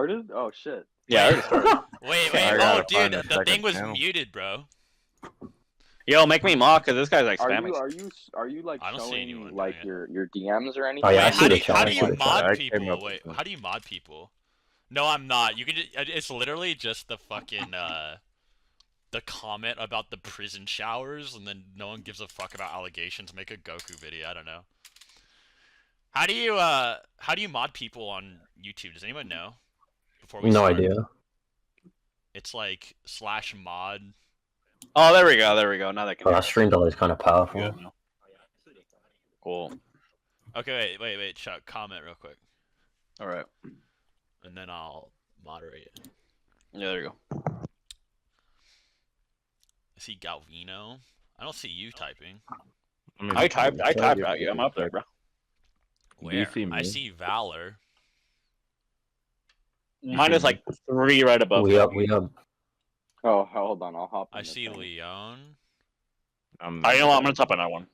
started? Oh shit. Yeah, I already started. Wait. I Oh, gotta dude, find a the second thing was channel. muted, bro. Yo, make me mock, cause this guy's like Are spamming. you like I don't see anyone showing like doing your DMs or anything? Oh, yeah, I Wait, see the how chat, do I see you the chat. mod I came people? up Wait, with how do you mod people? No, I'm not. You can just, it's literally just the fucking the comment about the prison showers, and then no one gives a fuck about allegations. Make a Goku video. I don't know. How do you mod people on YouTube? Does anyone know? Before we No start? idea. It's like /mod. Oh, there we go. There we go. Now that can. Stream delay is kind of powerful. Good. Cool. Okay, wait, Chuck, comment real quick, All right. and then I'll moderate it. Yeah, there you go. I see Galvino. I don't see you typing. I typed out you. I'm up there, bro. Where? you see I me? see Valor. Mine is like 3 right above. We up. Oh, hold on. I'll hop. I in the see thing. Leon. You know what? I'm gonna type on that one.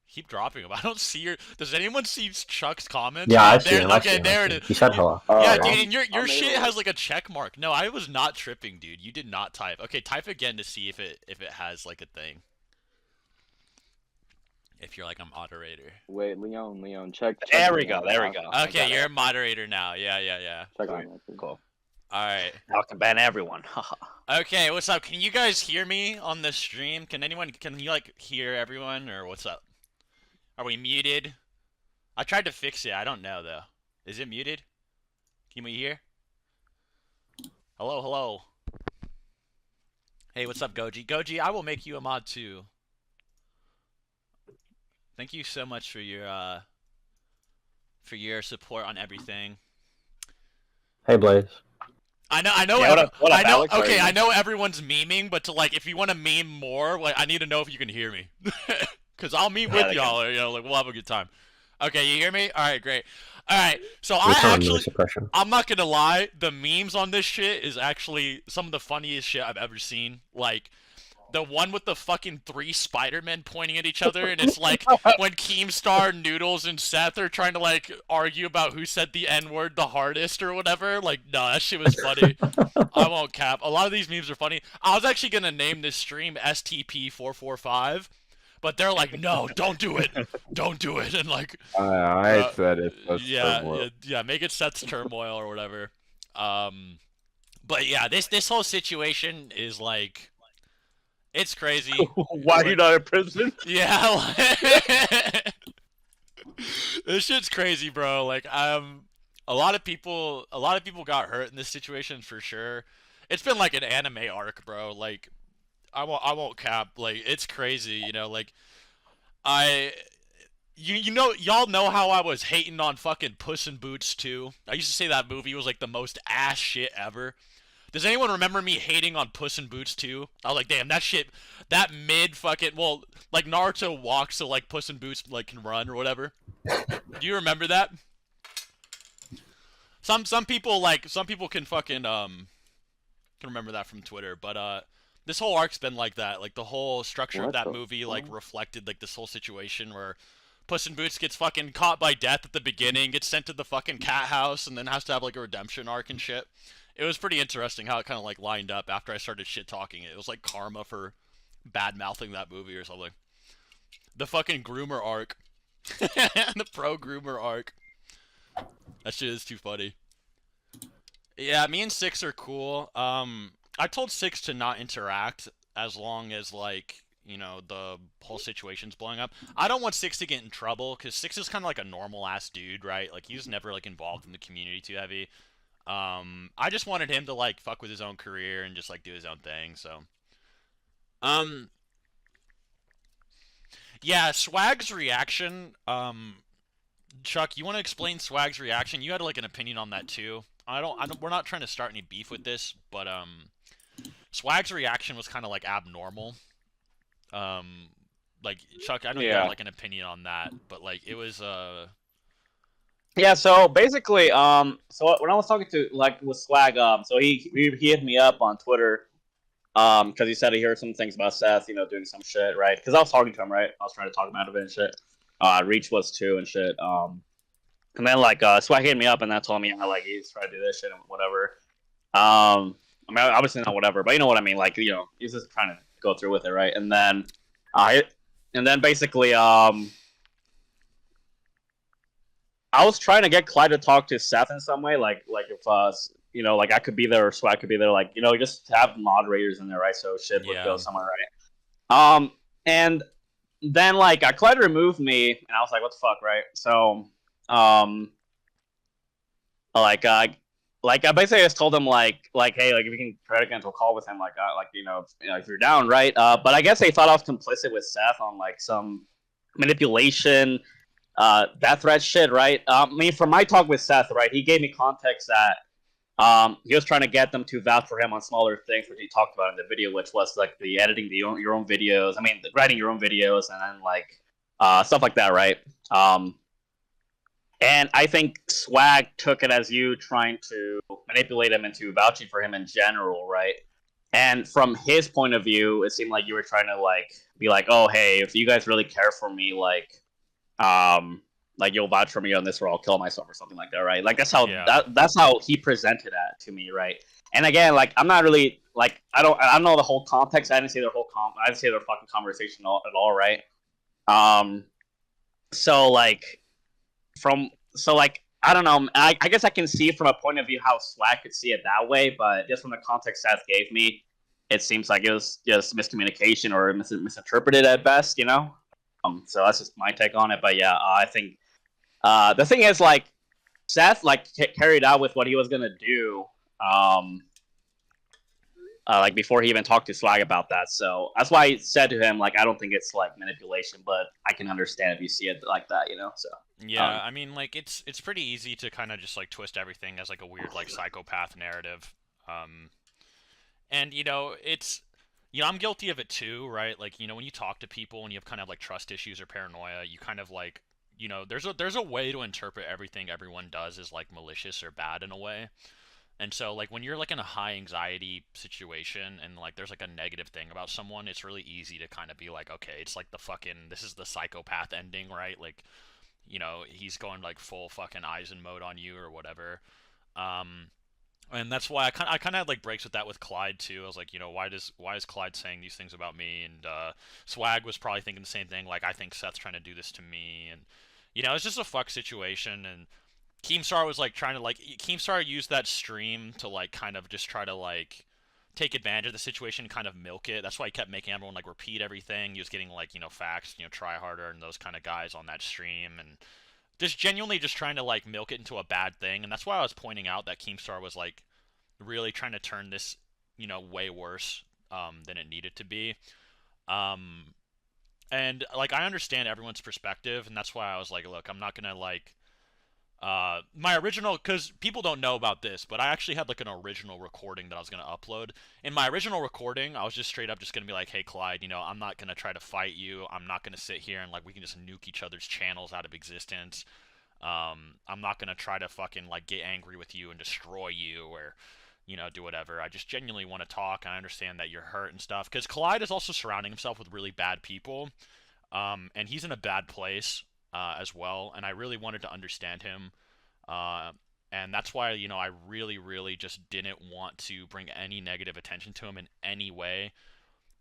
Keep dropping them. I don't see your. Does anyone see Chuck's comments? Yeah, I There- see him. I Okay, see him. there it is. He said hello. Oh, Yeah, I'm- dude, and your I'm shit able- has like a check mark. No, I was not tripping, dude. You did not type. Okay, type again to see if it has like a thing. If you're like a moderator. Wait, Leon, check. There we go. There we go. Okay, you're a moderator now. Yeah. Check on that. Cool. All right. I can ban everyone. Okay, what's up? Can you guys hear me on the stream? Can you like hear everyone, or what's up? Are we muted? I tried to fix it. I don't know though. Is it muted? Can we hear? Hello. Hey, what's up, Goji? Goji, I will make you a mod too. Thank you so much for your support on everything. Hey, Blaze. I know. Yeah, what up, Alex? How are Okay, you? I know everyone's memeing, but if you want to meme more, like, I need to know if you can hear me, cause I'll meme with y'all. Like we'll have a good time. Okay, you hear me? All right, great. All right, so I'm not gonna lie, the memes on this shit is actually some of the funniest shit I've ever seen. Like, the one with the fucking 3 Spider-Men pointing at each other, and it's like when Keemstar, Noodles, and Seth are trying to like argue about who said the N-word the hardest or whatever. Like, no, that shit was funny. I won't cap. A lot of these memes are funny. I was actually gonna name this stream STP445, but they're like, no, don't do it, and like, I said it. yeah, make it Seth's Turmoil or whatever. But yeah, this whole situation is like. It's crazy. Why are you not in prison? Yeah. This shit's crazy, bro. Like, a lot of people got hurt in this situation for sure. It's been like an anime arc, bro. Like, I won't cap. Like, it's crazy, you know. Like, y'all know how I was hating on fucking Puss in Boots 2. I used to say that movie was like the most ass shit ever. Does anyone remember me hating on Puss in Boots 2? I was like, damn, that shit, that mid fucking, well, like Naruto walks so like Puss in Boots like can run or whatever. Do you remember that? Some people can fucking can remember that from Twitter, but this whole arc's been like that. Like the whole structure of that movie like reflected like this whole situation where Puss in Boots gets fucking caught by death at the beginning, gets sent to the fucking cat house, and then has to have like a redemption arc and shit. It was pretty interesting how it kind of like lined up after I started shit talking it. It was like karma for bad mouthing that movie or something. The fucking groomer arc. The pro groomer arc. That shit is too funny. Yeah, me and Six are cool. I told Six to not interact as long as like, you know, the whole situation's blowing up. I don't want Six to get in trouble because Six is kind of like a normal ass dude, right? Like he's never like involved in the community too heavy. I just wanted him to like fuck with his own career and just like do his own thing, so. Yeah, Swag's reaction, Chuck, you want to explain Swag's reaction? You had like an opinion on that too. We're not trying to start any beef with this, but Swag's reaction was kind of like abnormal. Like Chuck, I know you had like an opinion on that, but like it was Yeah, so basically, so when I was talking to like with Swag, so he hit me up on Twitter, because he said he heard some things about Seth, you know, doing some shit, right? Because I was talking to him, right? I was trying to talk him out of it and shit. Reach was too and shit. And then like Swag hit me up and then told me like he's trying to do this shit and whatever. I mean, obviously not whatever, but you know what I mean. Like, you know, he's just trying to go through with it, right? And then basically, I was trying to get Clyde to talk to Seth in some way, like if you know, like I could be there or Swag could be there, like, you know, just have moderators in there, right? So shit would go somewhere, right? And then like Clyde removed me, and I was like, what the fuck, right? So, like I basically just told him like hey, like if you can try to get into a call with him, like you know, if you're down, right? But I guess they thought I was complicit with Seth on like some manipulation, death threat shit, right? I mean, from my talk with Seth, right, he gave me context that he was trying to get them to vouch for him on smaller things, which he talked about in the video, which was like the editing your own videos. I mean, writing your own videos, and then like stuff like that, right? And I think Swag took it as you trying to manipulate him into vouching for him in general, right? And from his point of view, it seemed like you were trying to like be like, oh hey, if you guys really care for me, like you'll vouch for me on this or I'll kill myself or something like that, right? Like that's how that's how he presented that to me, right? And again, like I'm not really like I don't know the whole context. I didn't see their whole I didn't see their fucking conversation at all, right? So like I don't know. I guess I can see from a point of view how Swag could see it that way, but just from the context Seth gave me, it seems like it was just miscommunication or misinterpreted at best, you know. So that's just my take on it. But yeah, I think the thing is like Seth like carried out with what he was gonna do, like before he even talked to Swag about that. So that's why I said to him like I don't think it's like manipulation, but I can understand if you see it like that, you know. So yeah, I mean like it's pretty easy to kind of just like twist everything as like a weird like psychopath narrative. And you know it's. You know, I'm guilty of it too, right? Like, you know, when you talk to people and you have kind of like trust issues or paranoia, you kind of like, you know, there's a way to interpret everything everyone does as like malicious or bad in a way. And so like when you're like in a high anxiety situation and like there's like a negative thing about someone, it's really easy to kind of be like, okay, it's like the fucking this is the psychopath ending, right? Like, you know, he's going like full fucking Eisen mode on you or whatever. And that's why I kind of had like breaks with that with Clyde too. I was like, you know, why is Clyde saying these things about me? And Swag was probably thinking the same thing. Like, I think Seth's trying to do this to me, and you know, it's just a fuck situation. And Keemstar was like trying to like Keemstar used that stream to like kind of just try to like take advantage of the situation and kind of milk it. That's why he kept making everyone like repeat everything. He was getting like, you know, facts, you know, try harder and those kind of guys on that stream and just genuinely just trying to like milk it into a bad thing. And that's why I was pointing out that Keemstar was like really trying to turn this, you know, way worse than it needed to be. And like I understand everyone's perspective, and that's why I was like, look, I'm not gonna like my original, because people don't know about this, but I actually had like an original recording that I was gonna upload. In my original recording, I was just straight up just gonna be like, hey Clyde, you know, I'm not gonna try to fight you. I'm not gonna sit here and like we can just nuke each other's channels out of existence. I'm not gonna try to fucking like get angry with you and destroy you or, you know, do whatever. I just genuinely want to talk. I understand that you're hurt and stuff. Because Clyde is also surrounding himself with really bad people. And he's in a bad place as well. And I really wanted to understand him. And that's why, you know, I really, really just didn't want to bring any negative attention to him in any way.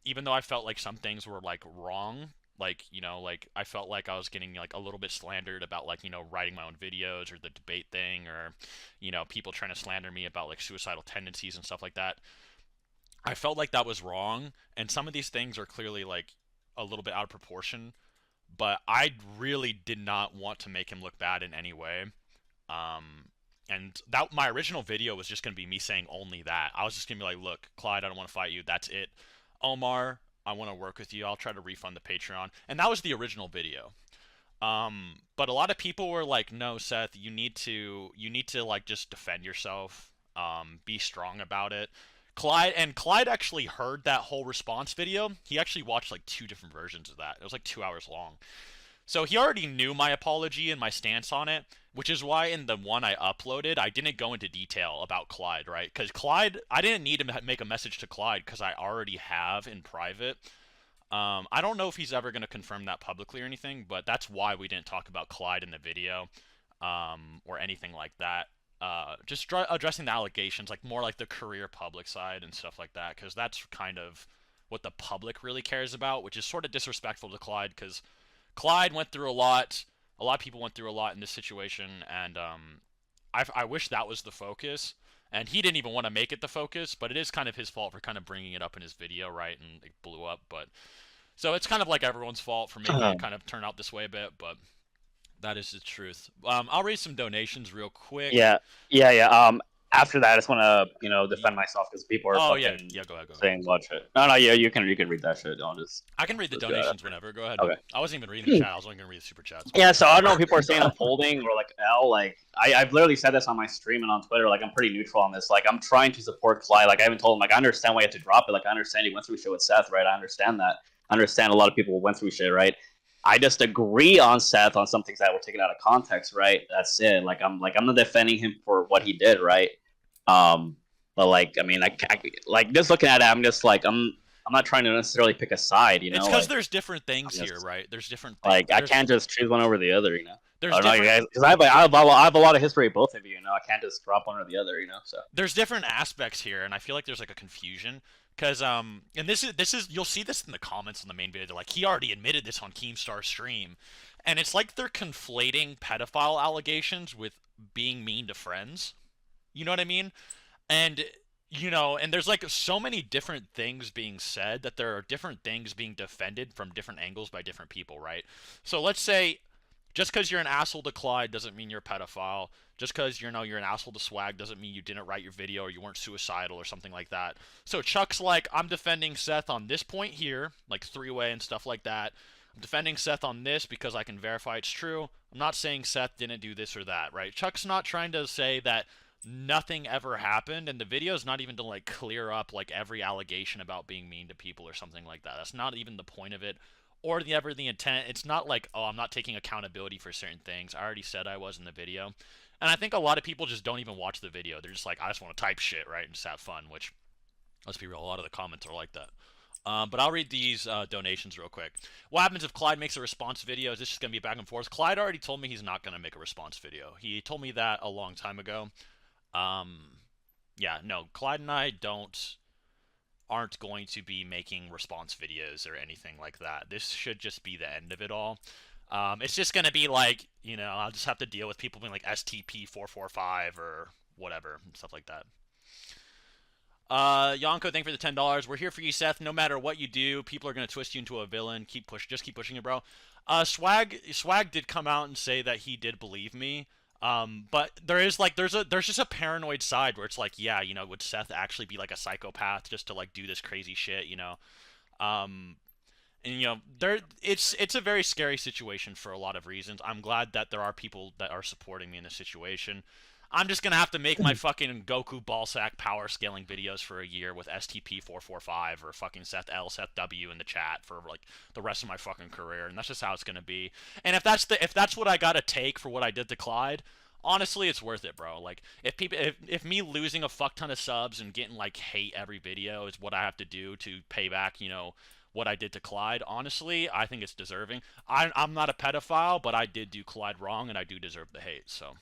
Even though I felt like some things were, like, wrong. Like, you know, like, I felt like I was getting, like, a little bit slandered about, like, you know, writing my own videos or the debate thing or, you know, people trying to slander me about, like, suicidal tendencies and stuff like that. I felt like that was wrong, and some of these things are clearly, like, a little bit out of proportion, but I really did not want to make him look bad in any way. And that my original video was just going to be me saying only that. I was just going to be like, look, Clyde, I don't want to fight you. That's it. Omar, I want to work with you. I'll try to refund the Patreon. And that was the original video. But a lot of people were like, no, Seth, you need to like just defend yourself. Be strong about it. Clyde actually heard that whole response video. He actually watched like 2 different versions of that. It was like 2 hours long. So he already knew my apology and my stance on it, which is why in the one I uploaded, I didn't go into detail about Clyde, right? Because Clyde, I didn't need to make a message to Clyde because I already have in private. I don't know if he's ever going to confirm that publicly or anything, but that's why we didn't talk about Clyde in the video. or anything like that. Just addressing the allegations, like more like the career public side and stuff like that, because that's kind of what the public really cares about, which is sort of disrespectful to Clyde, because Clyde went through a lot. A lot of people went through a lot in this situation, and I wish that was the focus. And he didn't even want to make it the focus, but it is kind of his fault for kind of bringing it up in his video, right? And it blew up, but so it's kind of like everyone's fault for making it kind of turn out this way a bit, but that is the truth. I'll read some donations real quick. Yeah. After that, I just want to, defend myself because people are Oh fucking yeah, go ahead. saying what shit. No, yeah, you can read that shit. Don't just. I can read the Just donations whenever. Go ahead. Okay. I wasn't even reading the chat. I was only gonna read the super chats. Yeah, so I don't know. People are saying I'm holding or like L. Like I've literally said this on my stream and on Twitter. Like I'm pretty neutral on this. Like I'm trying to support Clyde. Like I haven't told him. Like I understand why you have to drop it. Like I understand he went through shit with Seth, right? I understand that. I understand a lot of people went through shit, right? I just agree on Seth on some things that were taken out of context, right? That's it. Like I'm not defending him for what he did, right? But like I mean, I like just looking at it, I'm just like I'm not trying to necessarily pick a side, It's because there's different things here, right? There's different things. Like I can't just choose one over the other, There's I don't know, you different, guys, because I have a lot of history of both of you. I can't just drop one or the other, So there's different aspects here, and I feel like there's like a confusion. Because and this is you'll see this in the comments on the main video. They're like, he already admitted this on Keemstar's stream, and it's like they're conflating pedophile allegations with being mean to friends. You know what I mean? And and there's like so many different things being said that there are different things being defended from different angles by different people, right? So let's say just because you're an asshole to Clyde doesn't mean you're a pedophile. Just because you're an asshole to Swag doesn't mean you didn't write your video or you weren't suicidal or something like that. So Chuck's like, I'm defending Seth on this point here, like three-way and stuff like that. I'm defending Seth on this because I can verify it's true. I'm not saying Seth didn't do this or that, right? Chuck's not trying to say that nothing ever happened, and the video is not even to like clear up like every allegation about being mean to people or something like that. That's not even the point of it, or the intent. It's not like, oh, I'm not taking accountability for certain things. I already said I was in the video. And I think a lot of people just don't even watch the video. They're just like, I just want to type shit, right, and just have fun, which, let's be real, a lot of the comments are like that. But I'll read these donations real quick. What happens if Clyde makes a response video? Is this just going to be back and forth? Clyde already told me he's not going to make a response video. He told me that a long time ago. Yeah, no, Clyde and I aren't going to be making response videos or anything like that. This should just be the end of it all. It's just going to be like, I'll just have to deal with people being like STP445 or whatever, stuff like that. Yonko, thank you for the $10. We're here for you, Seth. No matter what you do, people are going to twist you into a villain. Just keep pushing it, bro. Swag did come out and say that he did believe me. But there's just a paranoid side where it's like, yeah, would Seth actually be like a psychopath just to like do this crazy shit, and it's a very scary situation for a lot of reasons. I'm glad that there are people that are supporting me in this situation. I'm just gonna have to make my fucking Goku ballsack power scaling videos for a year with STP445 or fucking Seth L, Seth W in the chat for like the rest of my fucking career, and that's just how it's gonna be. And if that's what I gotta take for what I did to Clyde, honestly, it's worth it, bro. Like if me losing a fuck ton of subs and getting like hate every video is what I have to do to pay back, what I did to Clyde, honestly, I think it's deserving. I'm not a pedophile, but I did do Clyde wrong, and I do deserve the hate. So.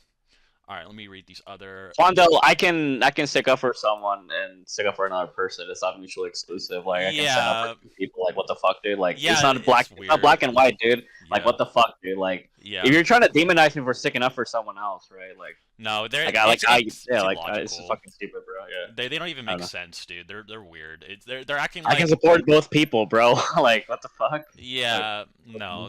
All right, let me read these other. Fondo, I can stick up for someone and stick up for another person. It's not mutually exclusive. Like I can stand up for people. Like what the fuck, dude? Like it's not black. It's not black and white, dude. Like what the fuck, dude? Like if you're trying to demonize me for sticking up for someone else, right? Like no, it's fucking stupid, bro. Yeah. They don't even make sense, dude. They're weird. They're acting I like can support both people, bro. Like what the fuck? Yeah, no,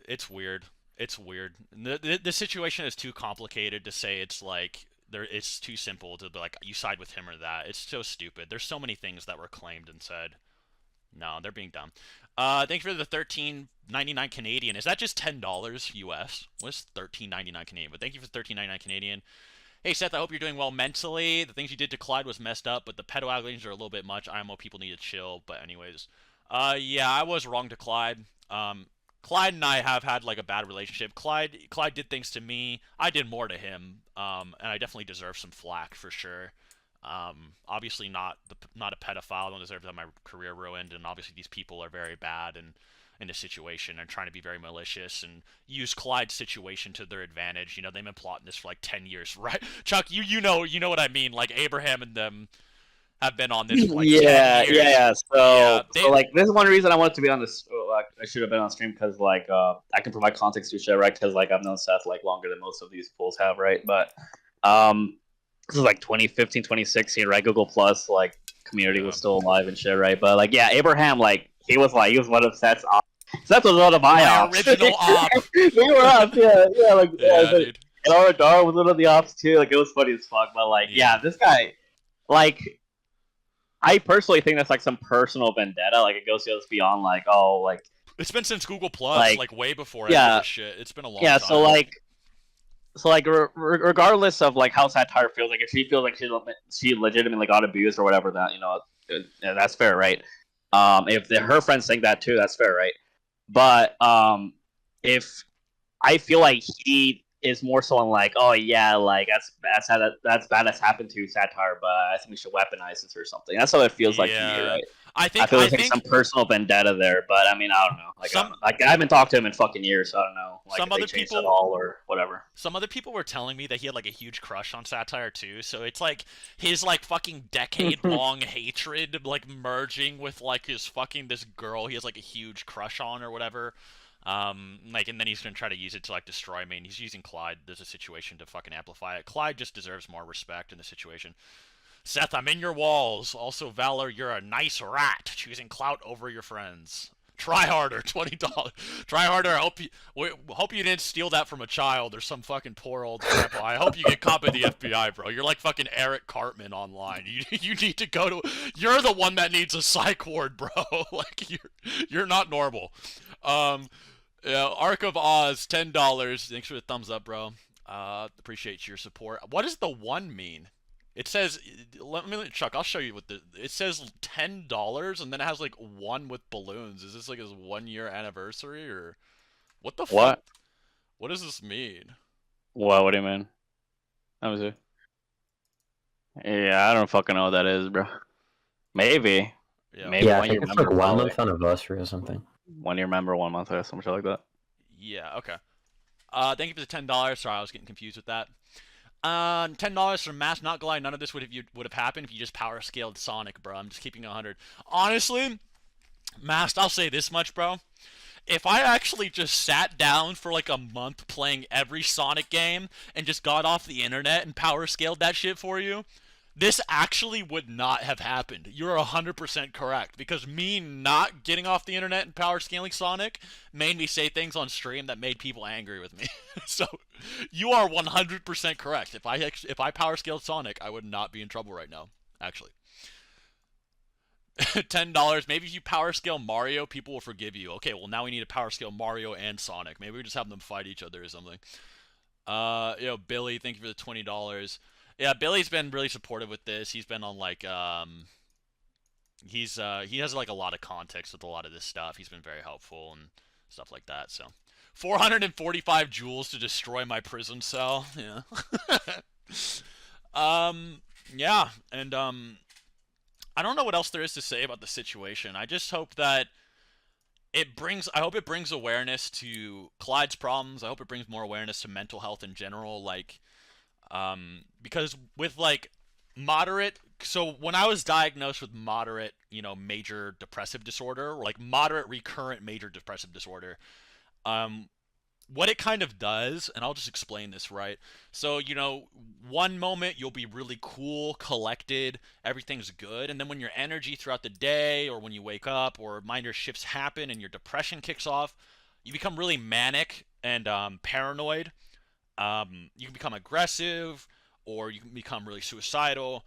it's weird. It's weird. The situation is too complicated to say it's like it's too simple to be like you side with him or that. It's so stupid. There's so many things that were claimed and said. No, they're being dumb. Thank you for the $13.99 Canadian. Is that just $10 US? What's $13.99 Canadian? But thank you for $13.99 Canadian. Hey Seth, I hope you're doing well mentally. The things you did to Clyde was messed up, but the pedo allegations are a little bit much. IMO people need to chill. But anyways, yeah, I was wrong to Clyde. Clyde and I have had like a bad relationship. Clyde did things to me. I did more to him, and I definitely deserve some flack for sure. Obviously not a pedophile. I don't deserve to have my career ruined, and obviously these people are very bad. And in this situation and trying to be very malicious and use Clyde's situation to their advantage. You know, they've been plotting this for like 10 years, right? Chuck, you know what I mean. Like Abraham and them have been on this for like 10 years. So like this is one reason I wanted to be on this. Like I should have been on stream because like I can provide context to shit, right? Because like I've known Seth like longer than most of these fools have, right? But this is like 2015, 2016, right? Google Plus like community was still alive and shit, right? But like yeah, Abraham like he was one of Seth's ops. Seth was one of my ops. Original op. We were ops, yeah, like dude. and our Dar was one of the ops too. Like it was funny as fuck, but like yeah this guy like. I personally think that's like some personal vendetta. Like it goes beyond like it's been since Google Plus, like way before any of this shit. It's been a long time. Yeah, so like regardless of like how Satire feels, like if she feels like she legitimately got abused or whatever, that that's fair, right? If her friends think that too, that's fair, right? But if I feel like he is more so on like, oh yeah, like that's bad that's happened to Satire, but I think we should weaponize this or something. That's how it feels like to me, right? I feel there's like some personal vendetta there, but I mean I don't know. Like I haven't talked to him in fucking years, so I don't know. Like, some other people at all or whatever. Some other people were telling me that he had like a huge crush on Satire too, so it's like his like fucking decade-long hatred like merging with like his fucking this girl he has like a huge crush on or whatever. Like, and then he's gonna try to use it to like destroy me, and he's using Clyde. There's a situation to fucking amplify it. Clyde just deserves more respect in the situation. Seth, I'm in your walls. Also, Valor, you're a nice rat, choosing clout over your friends. Try harder, $20. Try harder. I hope you didn't steal that from a child or some fucking poor old grandpa. I hope you get caught by the FBI, bro. You're like fucking Eric Cartman online. You need to go to. You're the one that needs a psych ward, bro. Like you're not normal. Yeah, Ark of Oz, $10. Thanks for the thumbs up, bro. Appreciate your support. What does the 1 mean? It says, Chuck, I'll show you what it says $10, and then it has like 1 with balloons. Is this like his 1-year anniversary, or what the fuck? What does this mean? What do you mean? Let me see. Yeah, I don't fucking know what that is, bro. Maybe. Maybe I think it's like 1 month anniversary or something. 1 year member, 1 month, or something like that. Yeah, okay. Thank you for the $10. Sorry, I was getting confused with that. $10 from Mass. Not gonna lie, none of this would have happened if you just power scaled Sonic, bro. I'm just keeping it 100. Honestly, Mass, I'll say this much, bro. If I actually just sat down for like a month playing every Sonic game and just got off the internet and power scaled that shit for you, this actually would not have happened. You're 100% correct, because me not getting off the internet and power scaling Sonic made me say things on stream that made people angry with me. So you are 100% correct. If I power scaled Sonic, I would not be in trouble right now, actually. $10. Maybe if you power scale Mario, people will forgive you. Okay, well now we need to power scale Mario and Sonic. Maybe we just have them fight each other or something. Billy, thank you for the $20. Yeah, Billy's been really supportive with this. He's been on like he has like a lot of context with a lot of this stuff. He's been very helpful and stuff like that. So 445 joules to destroy my prison cell. Yeah. Yeah, and I don't know what else there is to say about the situation. I just hope that I hope it brings awareness to Clyde's problems. I hope it brings more awareness to mental health in general, like because with like moderate, so when I was diagnosed with moderate, major depressive disorder, or like moderate recurrent major depressive disorder, what it kind of does, and I'll just explain this, right? So, one moment you'll be really cool, collected, everything's good, and then when your energy throughout the day, or when you wake up, or minor shifts happen and your depression kicks off, you become really manic and paranoid. You can become aggressive, or you can become really suicidal.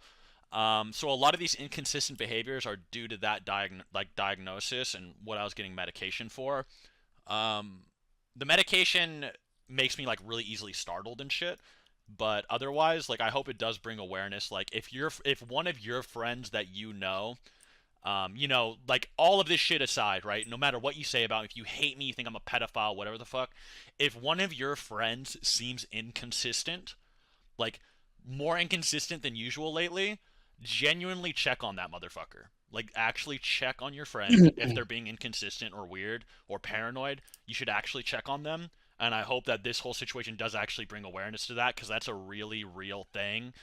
So a lot of these inconsistent behaviors are due to that diagnosis and what I was getting medication for. The medication makes me like really easily startled and shit, but otherwise, like, I hope it does bring awareness. Like, if one of your friends that like, all of this shit aside, right? No matter what you say about me, if you hate me, you think I'm a pedophile, whatever the fuck, if one of your friends seems inconsistent, like more inconsistent than usual lately, genuinely check on that motherfucker. Like, actually check on your friend if they're being inconsistent or weird or paranoid. You should actually check on them. And I hope that this whole situation does actually bring awareness to that, because that's a really real thing.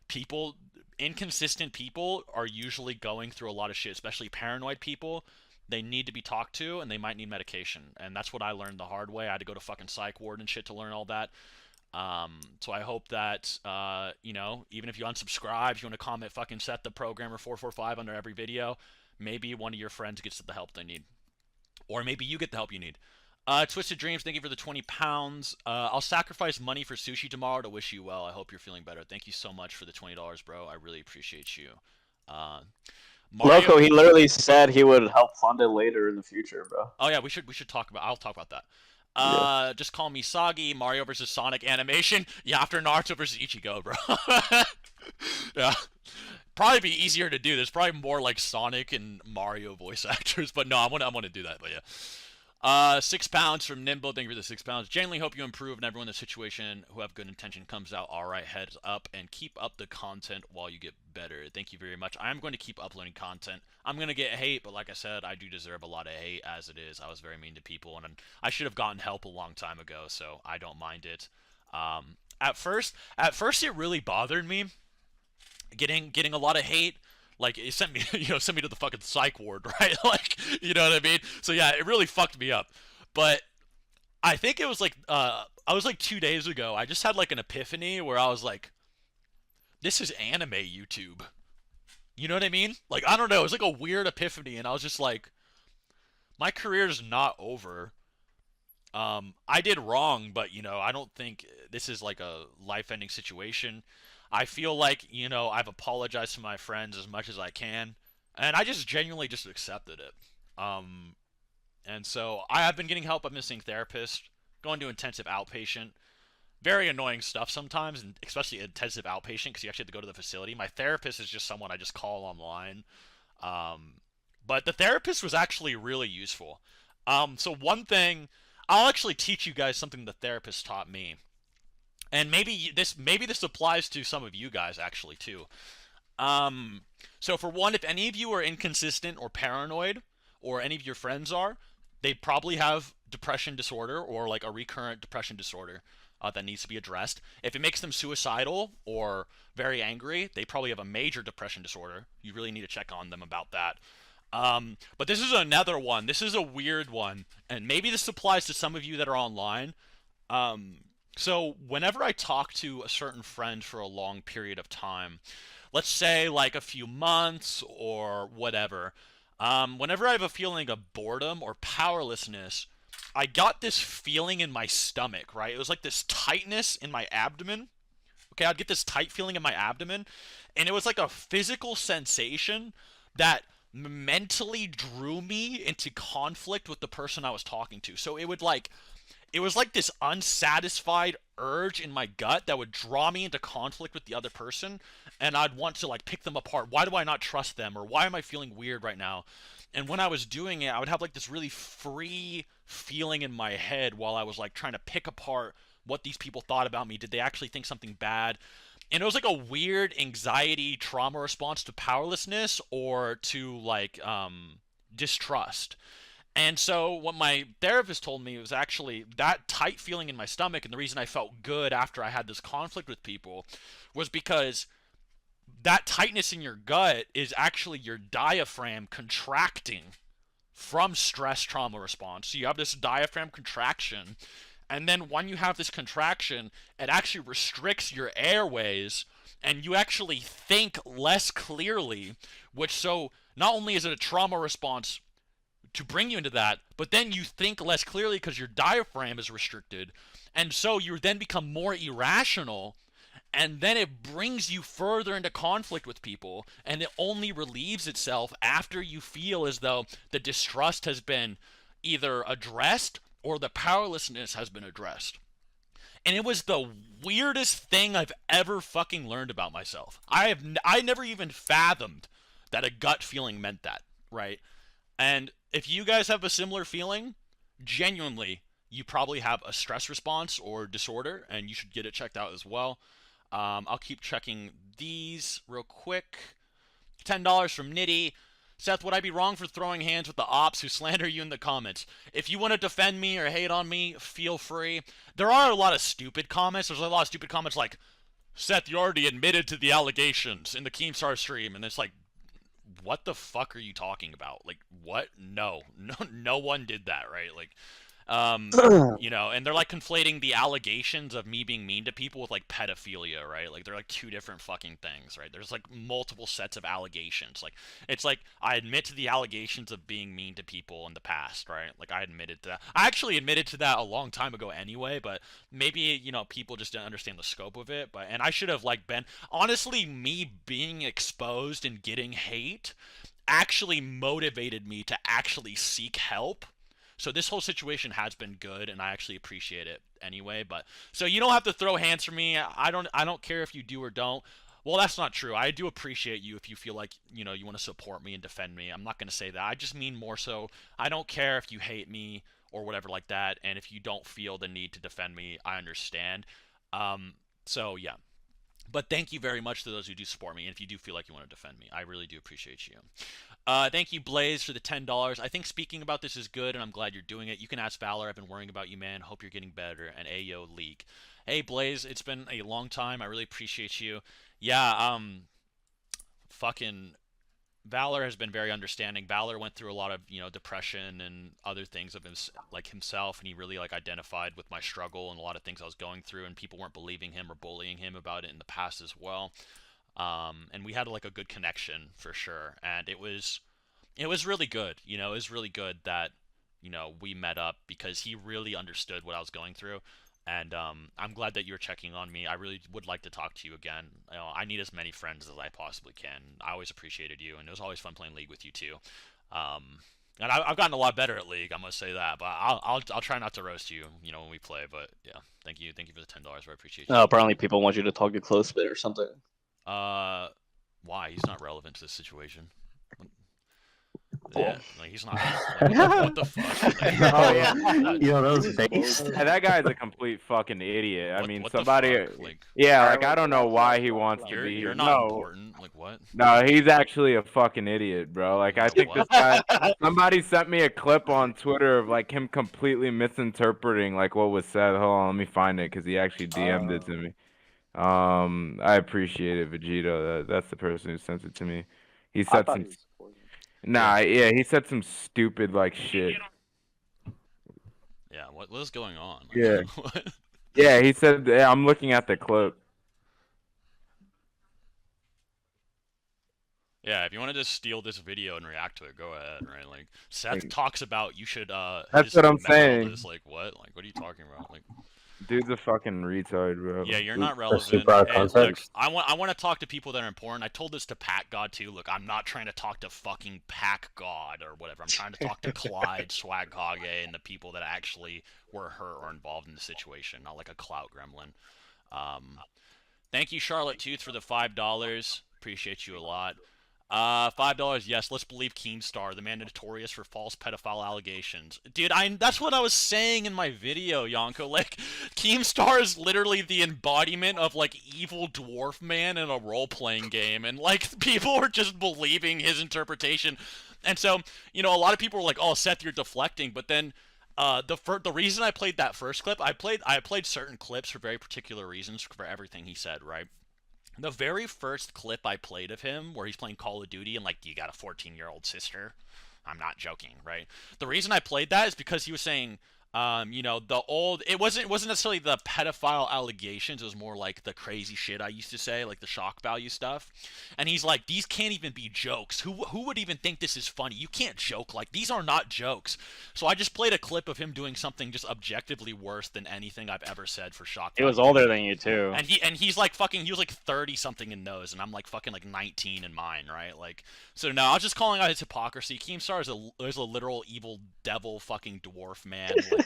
People, inconsistent people are usually going through a lot of shit, especially paranoid people. They need to be talked to, and they might need medication. And that's what I learned the hard way. I had to go to fucking psych ward and shit to learn all that. So I hope that, you know, even if you unsubscribe, if you want to comment fucking SethTheProgrammer 445 under every video, maybe one of your friends gets the help they need. Or maybe you get the help you need. Twisted Dreams, thank you for the 20 pounds. I'll sacrifice money for sushi tomorrow to wish you well. I hope you're feeling better. Thank you so much for the $20, bro. I really appreciate you. Mario... Loco, he literally said he would help fund it later in the future, bro. Oh yeah, we should talk about. I'll talk about that. Yeah. Just call me Sagi. Mario versus Sonic animation. Yeah, after Naruto versus Ichigo, bro. Yeah, probably be easier to do. There's probably more like Sonic and Mario voice actors, but no, I want to do that. But yeah. 6 pounds from Nimbo. Thank you for the 6 pounds. Genuinely hope you improve and everyone in the situation who have good intention comes out all right. Heads up and keep up the content while you get better. Thank you very much. I'm going to keep uploading content. I'm going to get hate, but like I said, I do deserve a lot of hate as it is. I was very mean to people, and I should have gotten help a long time ago, so I don't mind it. At first it really bothered me getting a lot of hate. Like, it sent me, sent me to the fucking psych ward, right? Like, you know what I mean? So yeah, it really fucked me up. But I think it was like, I was like 2 days ago, I just had like an epiphany where I was like, this is anime YouTube. You know what I mean? Like, I don't know, it was like a weird epiphany, and I was just like, my career's not over. I did wrong, but, I don't think this is like a life-ending situation. I feel like, I've apologized to my friends as much as I can, and I just genuinely just accepted it. And so I have been getting help. I've been seeing therapists, going to intensive outpatient. Very annoying stuff sometimes, and especially intensive outpatient, because you actually have to go to the facility. My therapist is just someone I just call online. But the therapist was actually really useful. So one thing, I'll actually teach you guys something the therapist taught me. And maybe this applies to some of you guys actually too. So for one, if any of you are inconsistent or paranoid, or any of your friends are, they probably have depression disorder or like a recurrent depression disorder that needs to be addressed. If it makes them suicidal or very angry, they probably have a major depression disorder. You really need to check on them about that. But this is another one. This is a weird one, and maybe this applies to some of you that are online. So whenever I talk to a certain friend for a long period of time, let's say like a few months or whatever, whenever I have a feeling of boredom or powerlessness, I got this feeling in my stomach, right? It was like this tightness in my abdomen. Okay, I'd get this tight feeling in my abdomen, and it was like a physical sensation that mentally drew me into conflict with the person I was talking to. So it was like this unsatisfied urge in my gut that would draw me into conflict with the other person, and I'd want to like pick them apart. Why do I not trust them? Or why am I feeling weird right now? And when I was doing it, I would have like this really free feeling in my head while I was like trying to pick apart what these people thought about me. Did they actually think something bad? And it was like a weird anxiety trauma response to powerlessness or to like distrust. And so what my therapist told me was actually that tight feeling in my stomach, and the reason I felt good after I had this conflict with people was because that tightness in your gut is actually your diaphragm contracting from stress trauma response. So you have this diaphragm contraction, and then when you have this contraction, it actually restricts your airways, and you actually think less clearly, which so not only is it a trauma response to bring you into that, but then you think less clearly because your diaphragm is restricted, and so you then become more irrational, and then it brings you further into conflict with people, and it only relieves itself after you feel as though the distrust has been either addressed or the powerlessness has been addressed. And it was the weirdest thing I've ever fucking learned about myself. I never even fathomed that a gut feeling meant that, right? And if you guys have a similar feeling, genuinely, you probably have a stress response or disorder, and you should get it checked out as well. I'll keep checking these real quick. $10 from Nitty. Seth, would I be wrong for throwing hands with the ops who slander you in the comments? If you want to defend me or hate on me, feel free. There are a lot of stupid comments. There's a lot of stupid comments like, Seth, you already admitted to the allegations in the Keemstar stream. And it's like, what the fuck are you talking about? Like, what? No, no one did that, right? Like, you know, and they're like conflating the allegations of me being mean to people with like pedophilia, right? Like they're like two different fucking things, right? There's like multiple sets of allegations. Like it's like I admit to the allegations of being mean to people in the past, right? Like I admitted to that. I actually admitted to that a long time ago anyway, but maybe, you know, people just didn't understand the scope of it. But and I should have like been honestly, me being exposed and getting hate actually motivated me to actually seek help. So this whole situation has been good, and I actually appreciate it anyway. But so you don't have to throw hands for me. I don't care if you do or don't. Well, that's not true. I do appreciate you if you feel like, you know, you want to support me and defend me. I'm not going to say that. I just mean more so I don't care if you hate me or whatever like that, and if you don't feel the need to defend me, I understand. So yeah. But thank you very much to those who do support me, and if you do feel like you want to defend me, I really do appreciate you. Thank you, Blaze, for the $10. I think speaking about this is good, and I'm glad you're doing it. You can ask Valor. I've been worrying about you, man. Hope you're getting better. And Ayo, League. Hey, Blaze, it's been a long time. I really appreciate you. Yeah, fucking Valor has been very understanding. Valor went through a lot of, you know, depression and other things of himself, and he really like identified with my struggle and a lot of things I was going through, and people weren't believing him or bullying him about it in the past as well. And we had like a good connection for sure, and it was really good. You know, it was really good that, you know, we met up because he really understood what I was going through, and I'm glad that you're checking on me. I really would like to talk to you again. You know, I need as many friends as I possibly can. I always appreciated you, and it was always fun playing League with you too. And I've gotten a lot better at League, I must say that. But I'll try not to roast you, you know, when we play. But yeah, thank you for the $10. I appreciate you. Oh, apparently people want you to talk to close bit or something. Why? He's not relevant to this situation. Yeah, like he's not. Like, what the fuck? Like, Oh, yeah. You know those things. Yeah, that guy's a complete fucking idiot. I mean, what somebody. The fuck? Like, yeah, like I don't know why he wants to be. You're not no, important. Like what? no, he's actually a fucking idiot, bro. Like I think this guy. Somebody sent me a clip on Twitter of like him completely misinterpreting like what was said. Hold on, let me find it because he actually DM'd it to me. I appreciate it, Vegito. That's the person who sent it to me. He said some. Nah, yeah, he said some stupid like shit. Yeah, what is going on? Like, Yeah. what? Yeah, he said. Yeah, I'm looking at the clip. Yeah, if you want to just steal this video and react to it, go ahead, right? Like Seth talks about you should That's what I'm saying. This. Like what? Like what are you talking about? Like Dude's a fucking retard, bro. yeah, you're not relevant. super out of And, look, context. I want to talk to people that are important. I told this to Pack God too. Look, I'm not trying to talk to fucking Pack God or whatever. I'm trying to talk to Clyde, Swaghage, and the people that actually were hurt or involved in the situation, not like a clout gremlin. Thank you, Charlotte Tooth, for the $5. Appreciate you a lot. $5, yes, let's believe Keemstar, the man notorious for false pedophile allegations. Dude, that's what I was saying in my video, Yonko. Like, Keemstar is literally the embodiment of, like, evil dwarf man in a role-playing game, and, like, people are just believing his interpretation. And so, you know, a lot of people were like, oh, Seth, you're deflecting, but then, the reason I played that first clip, I played certain clips for very particular reasons for everything he said, right? The very first clip I played of him, where he's playing Call of Duty and like, you got a 14-year-old sister? I'm not joking, right? The reason I played that is because he was saying, you know, it wasn't necessarily the pedophile allegations, it was more like the crazy shit I used to say, like the shock value stuff. And he's like, these can't even be jokes. Who would even think this is funny? You can't joke, like, these are not jokes. So I just played a clip of him doing something just objectively worse than anything I've ever said for shock value. He was older than you too. And he's like fucking, he was like 30 something in those, and I'm like fucking like 19 in mine, right? Like, so no, I was just calling out his hypocrisy. Keemstar is a literal evil devil fucking dwarf man. Like,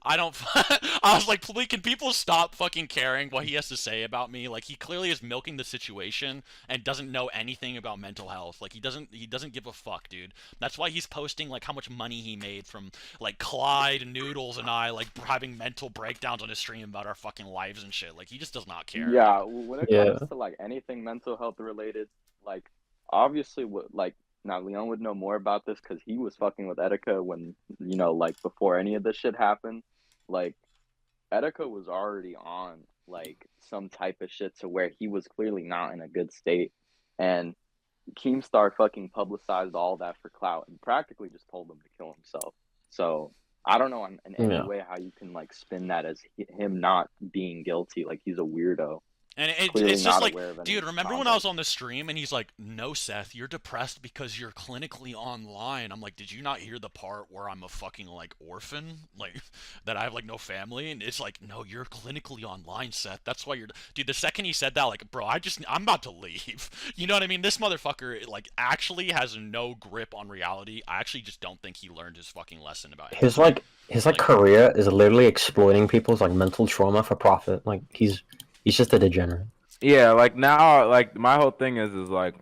I was like, please, can people stop fucking caring what he has to say about me? Like, he clearly is milking the situation and doesn't know anything about mental health. Like, he doesn't give a fuck, dude. That's why he's posting like how much money he made from like Clyde, Noodles, and I like having mental breakdowns on his stream about our fucking lives and shit. Like, he just does not care. Yeah, when it comes to like anything mental health related, like obviously, what like now Leon would know more about this because he was fucking with Etika when like before any of this shit happened. Like Etika was already on like some type of shit to where he was clearly not in a good state, and Keemstar fucking publicized all that for clout and practically just told him to kill himself. So I don't know in any Yeah. way how you can like spin that as him not being guilty. Like he's a weirdo. And Clearly it's just not like, aware of any dude, remember when I was conduct. on the stream and he's like, no, Seth, you're depressed because you're clinically online. I'm like, did you not hear the part where I'm a fucking, like, orphan? Like, that I have, like, no family? And it's like, no, you're clinically online, Seth. That's why you're... Dude, the second he said that, like, bro, I'm about to leave. You know what I mean? This motherfucker, like, actually has no grip on reality. I actually just don't think he learned his fucking lesson about His him. like career is literally exploiting people's like mental trauma for profit. Like he's just a degenerate. Yeah, like now, like my whole thing is like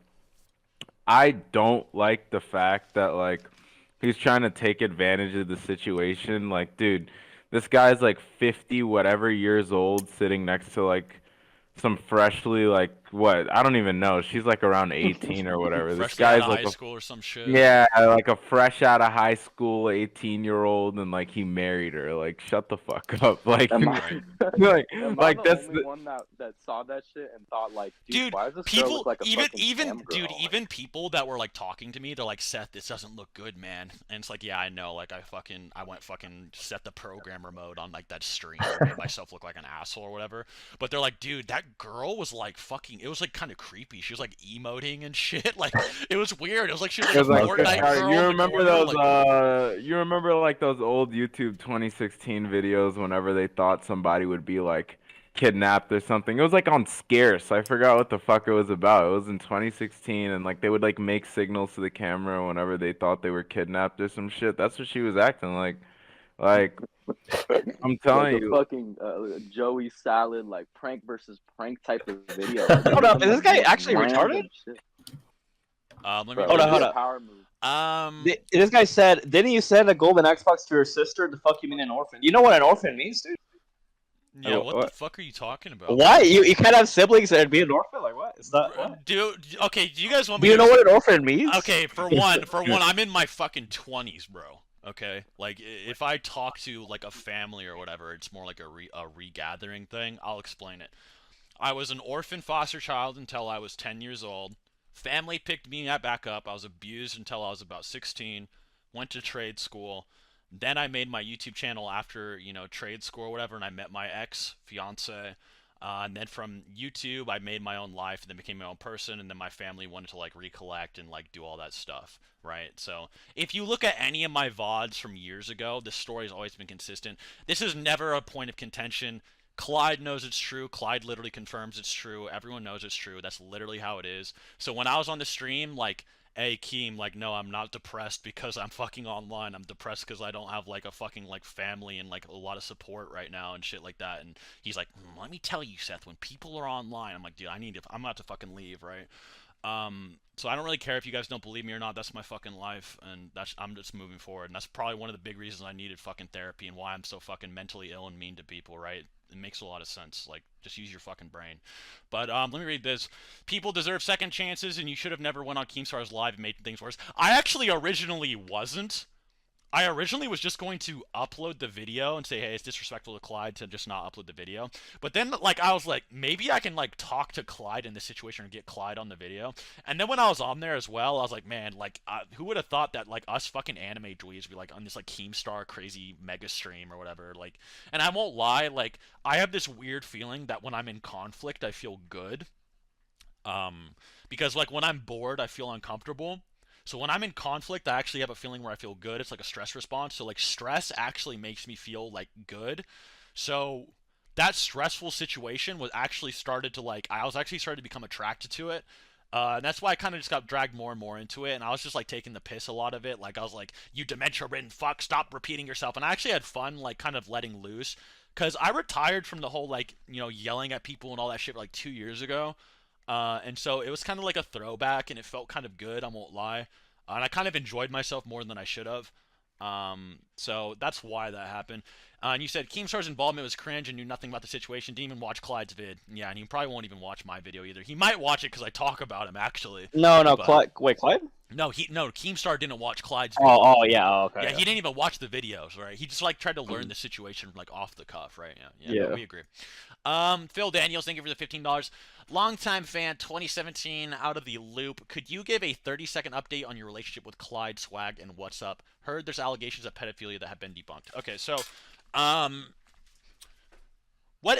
I don't like the fact that like he's trying to take advantage of the situation. Like, dude, this guy's like 50 whatever years old, sitting next to like some freshly like what? I don't even know. She's like around 18 or whatever. This Freshly out guy's of like high a school or some shit. yeah, like a fresh out of high school 18-year-old, and like he married her. Like, shut the fuck up. Like, Am Right. like, am I like the that's only one that saw that shit and thought like, dude, why does this girl People, look like a fucking cam girl? dude, Like, even people that were like talking to me, they're like, Seth, this doesn't look good, man. And it's like, yeah, I know. Like, I went fucking set the programmer mode on like that stream and made myself look like an asshole or whatever. But they're like, dude, that girl was like fucking. It was like kind of creepy. She was like emoting and shit. Like, it was weird. It was like she was like a like, Fortnite girl. you in the remember corner, those like, you remember like those old YouTube 2016 videos whenever they thought somebody would be like kidnapped or something. It was like on Scarce. I forgot what the fuck it was about. It was in 2016, and like they would like make signals to the camera whenever they thought they were kidnapped or some shit. That's what she was acting like. Like I'm telling like a you. fucking Joey Salad like prank versus prank type of video. Hold up, is this guy actually Random retarded? shit. let me Bro, Hold it'd on, be hold a up. power move. This guy said, didn't you send a golden Xbox to your sister? The fuck you mean an orphan? You know what an orphan means, dude? Yeah, what the what? fuck are you talking about? What? You can't have siblings and be an orphan? Like what? It's not. What? Okay, do you guys want Do me you to know what an orphan means? Okay, for one, I'm in my fucking 20s, bro. Okay, like if I talk to like a family or whatever, it's more like a regathering thing. I'll explain it. I was an orphan foster child until I was 10 years old. Family picked me back up. I was abused until I was about 16. Went to trade school. Then I made my YouTube channel after, trade school or whatever, and I met my ex-fiance. And then from YouTube, I made my own life and then became my own person. And then my family wanted to like recollect and like do all that stuff, right? So if you look at any of my VODs from years ago, this story has always been consistent. This is never a point of contention. Clyde knows it's true. Clyde literally confirms it's true. Everyone knows it's true. That's literally how it is. So when I was on the stream, like, hey, Keem, like, no, I'm not depressed because I'm fucking online. I'm depressed because I don't have, like, a fucking, like, family and, like, a lot of support right now and shit like that. And he's like, let me tell you, Seth, when people are online, I'm like, dude, I'm about to fucking leave, right? So I don't really care if you guys don't believe me or not. That's my fucking life, and I'm just moving forward. And that's probably one of the big reasons I needed fucking therapy and why I'm so fucking mentally ill and mean to people, right? It makes a lot of sense. Like, just use your fucking brain. But let me read this. People deserve second chances, and you should have never went on Keemstar's live and made things worse. I actually originally wasn't. I originally was just going to upload the video and say, hey, it's disrespectful to Clyde to just not upload the video. But then, like, I was like, maybe I can, like, talk to Clyde in this situation and get Clyde on the video. And then when I was on there as well, I was like, man, like, who would have thought that, like, us fucking anime dweebs would be, like, on this, like, Keemstar crazy mega stream or whatever. Like, and I won't lie, like, I have this weird feeling that when I'm in conflict, I feel good. Because, like, when I'm bored, I feel uncomfortable. So when I'm in conflict, I actually have a feeling where I feel good. It's like a stress response. So like stress actually makes me feel like good. So that stressful situation was actually started to like, I was actually starting to become attracted to it. And that's why I kind of just got dragged more and more into it. And I was just like taking the piss a lot of it. Like I was like, you dementia-ridden fuck, stop repeating yourself. And I actually had fun like kind of letting loose. Because I retired from the whole like, yelling at people and all that shit like 2 years ago. And so it was kind of like a throwback, and it felt kind of good, I won't lie. And I kind of enjoyed myself more than I should have. So that's why that happened. And you said Keemstar's involvement was cringe and knew nothing about the situation. Didn't even watch Clyde's vid. Yeah, and he probably won't even watch my video either. He might watch it because I talk about him actually. No, But Clyde. Wait, Clyde? no, Keemstar didn't watch Clyde's Oh, video. oh, yeah. Oh, okay. Yeah, he didn't even watch the videos, right? He just like tried to learn the situation like off the cuff, right? Yeah, no, we agree. Phil Daniels, thank you for the $15. Longtime fan, 2017, out of the loop. Could you give a 30-second update on your relationship with Clyde, Swag, and what's up? Heard there's allegations of pedophilia that have been debunked. Okay, so, what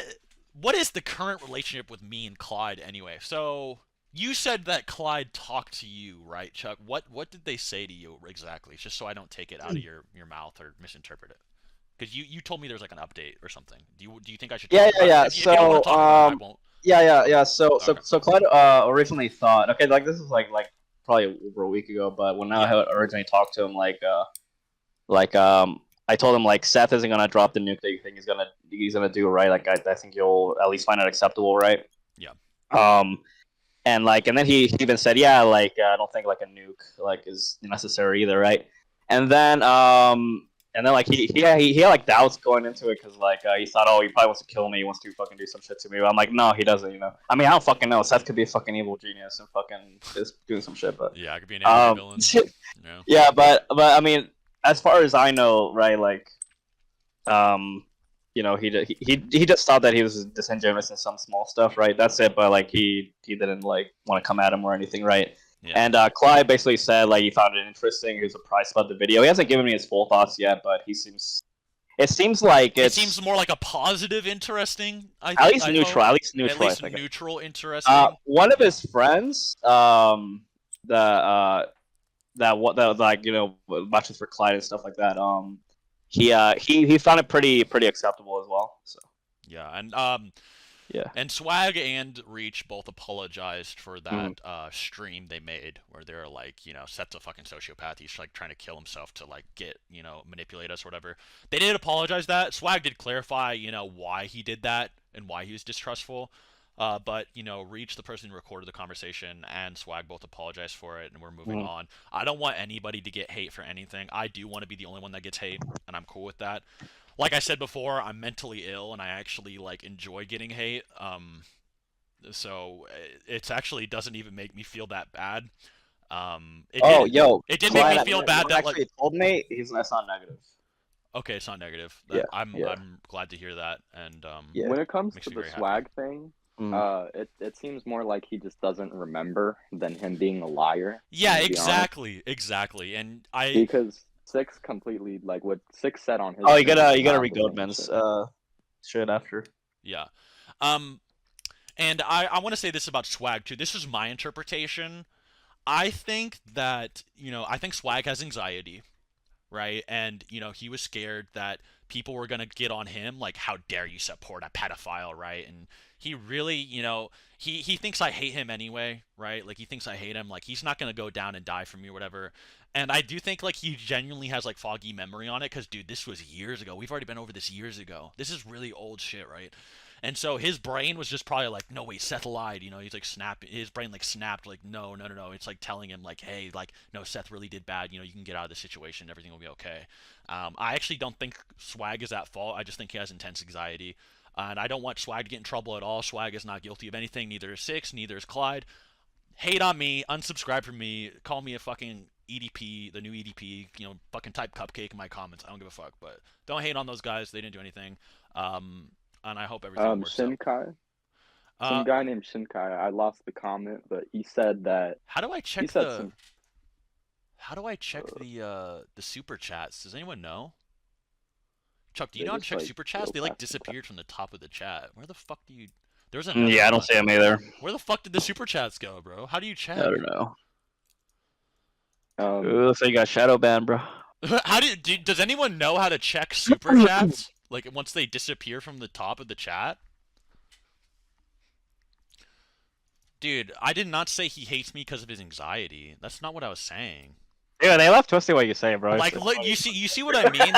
is the current relationship with me and Clyde anyway? So you said that Clyde talked to you, right, Chuck? What did they say to you exactly? Just so I don't take it out of your mouth or misinterpret it. Because you told me there's like an update or something. Do you think I should? Yeah, talk about yeah. it? If you don't want to talk about it, I won't. Yeah. So Okay. Clyde originally thought, okay, like this is like probably over a week ago, but when I had originally talked to him, I told him like Seth isn't gonna drop the nuke that you think he's gonna do, right? Like I think you'll at least find it acceptable, right? Yeah. And then he even said, yeah, like I don't think like a nuke like is necessary either, right? And then like he had like doubts going into it because like he thought, oh, he probably wants to kill me, he wants to fucking do some shit to me. But I'm like, no, he doesn't, you know. I mean, I don't fucking know. Seth could be a fucking evil genius and fucking just doing some shit, but Yeah, I could be an angry villain. Yeah. yeah, but I mean, as far as I know, right, like, you know, he just thought that he was disingenuous in some small stuff, right? That's it. But like he didn't like want to come at him or anything, right? Yeah. And Clyde basically said like he found it interesting. He was surprised about the video. He hasn't given me his full thoughts yet, but it seems like it seems more like a positive, interesting. At least neutral. At least neutral, interesting. One of his friends, that like, you know, watches for Clyde and stuff like that. He found it pretty acceptable as well. So yeah, and yeah. And Swag and Reach both apologized for that stream they made where they're like, you know, Seth's a fucking sociopath. He's like trying to kill himself to like get, you know, manipulate us or whatever. They did apologize that. Swag did clarify, you know, why he did that and why he was distrustful. But, you know, Reach, the person who recorded the conversation, and Swag both apologized for it, and we're moving on. I don't want anybody to get hate for anything. I do want to be the only one that gets hate, and I'm cool with that. Like I said before, I'm mentally ill, and I actually, like, enjoy getting hate. So it actually doesn't even make me feel that bad. It did make me feel bad that, like... He told me that's not negative. Okay, it's not negative. Yeah, I'm glad to hear that, and when it comes to the Swag thing, it seems more like he just doesn't remember than him being a liar. Yeah, exactly, and because Six completely like what Six said on his. Oh, you gotta read Goldman's shit after. Yeah, and I want to say this about Swag too. This is my interpretation. I think that, you know, I think Swag has anxiety, right? And, you know, he was scared that people were gonna get on him, like, how dare you support a pedophile, right? And he really, you know, he thinks I hate him anyway, right? Like, he thinks I hate him. Like, he's not gonna go down and die for me or whatever. And I do think, like, he genuinely has, like, foggy memory on it, because, dude, this was years ago. We've already been over this years ago. This is really old shit, right? And so his brain was just probably like, no, wait, Seth lied. You know, he's like his brain like snapped, like, no. It's like telling him like, hey, like, no, Seth really did bad. You know, you can get out of the situation. Everything will be okay. I actually don't think Swag is at fault. I just think he has intense anxiety. And I don't want Swag to get in trouble at all. Swag is not guilty of anything. Neither is Six. Neither is Clyde. Hate on me. Unsubscribe from me. Call me a fucking EDP, the new EDP. You know, fucking type cupcake in my comments. I don't give a fuck. But don't hate on those guys. They didn't do anything. And I hope everything works Shinkai. Some guy named Shinkai. I lost the comment, but he said that. How do I check the super chats? Does anyone know? Chuck, do you know how to check super chats? They like disappeared from the top of the chat. Where the fuck do you? There's a. Yeah, I don't see them either. Where the fuck did the super chats go, bro? How do you check? I don't know. So you got shadow ban, bro. How does anyone know how to check super chats? Like, once they disappear from the top of the chat? Dude, I did not say he hates me because of his anxiety. That's not what I was saying. Yeah, they left twisting what you say, bro. Like, look, you see what I mean?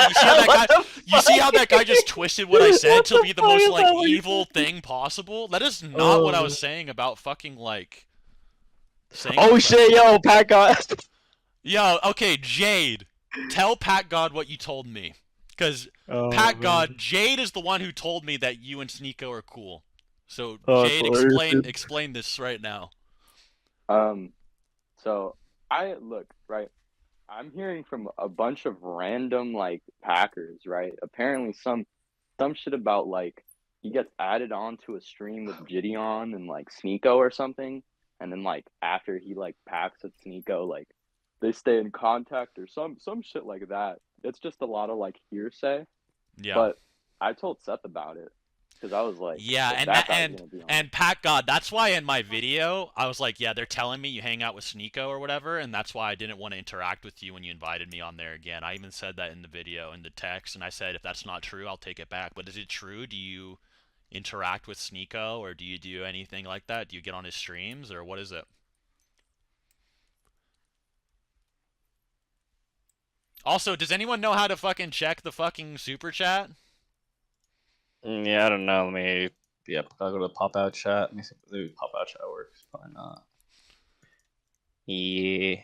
You see how that guy just twisted what I said to be the most, like, evil thing possible? That is not what I was saying about fucking, like... Oh, shit, yo, Pat got... Yo, okay, Jade. tell Pat God what you told me, because Pat God, Jade is the one who told me that you and Sneeko are cool. So Jade, explain this right now. So I look right. I'm hearing from a bunch of random like Packers, right? Apparently some shit about like he gets added onto a stream with Gideon and like Sneeko or something, and then like after he like packs with Sneeko, like they stay in contact or some shit like that. It's just a lot of like hearsay. Yeah. But I told Seth about it because I was like, Yeah, if and that that guy's gonna be on. and Pat God, that's why in my video I was like, yeah, they're telling me you hang out with Sneeko or whatever, and that's why I didn't want to interact with you when you invited me on there again. I even said that in the video, in the text, and I said if that's not true, I'll take it back. But is it true? Do you interact with Sneeko, or do you do anything like that? Do you get on his streams, or what is it? Also, does anyone know how to fucking check the fucking super chat? Yeah, I don't know. Let me. Yep, I'll go to the pop out chat. Let me see if the pop out chat works. Probably not. Yeah.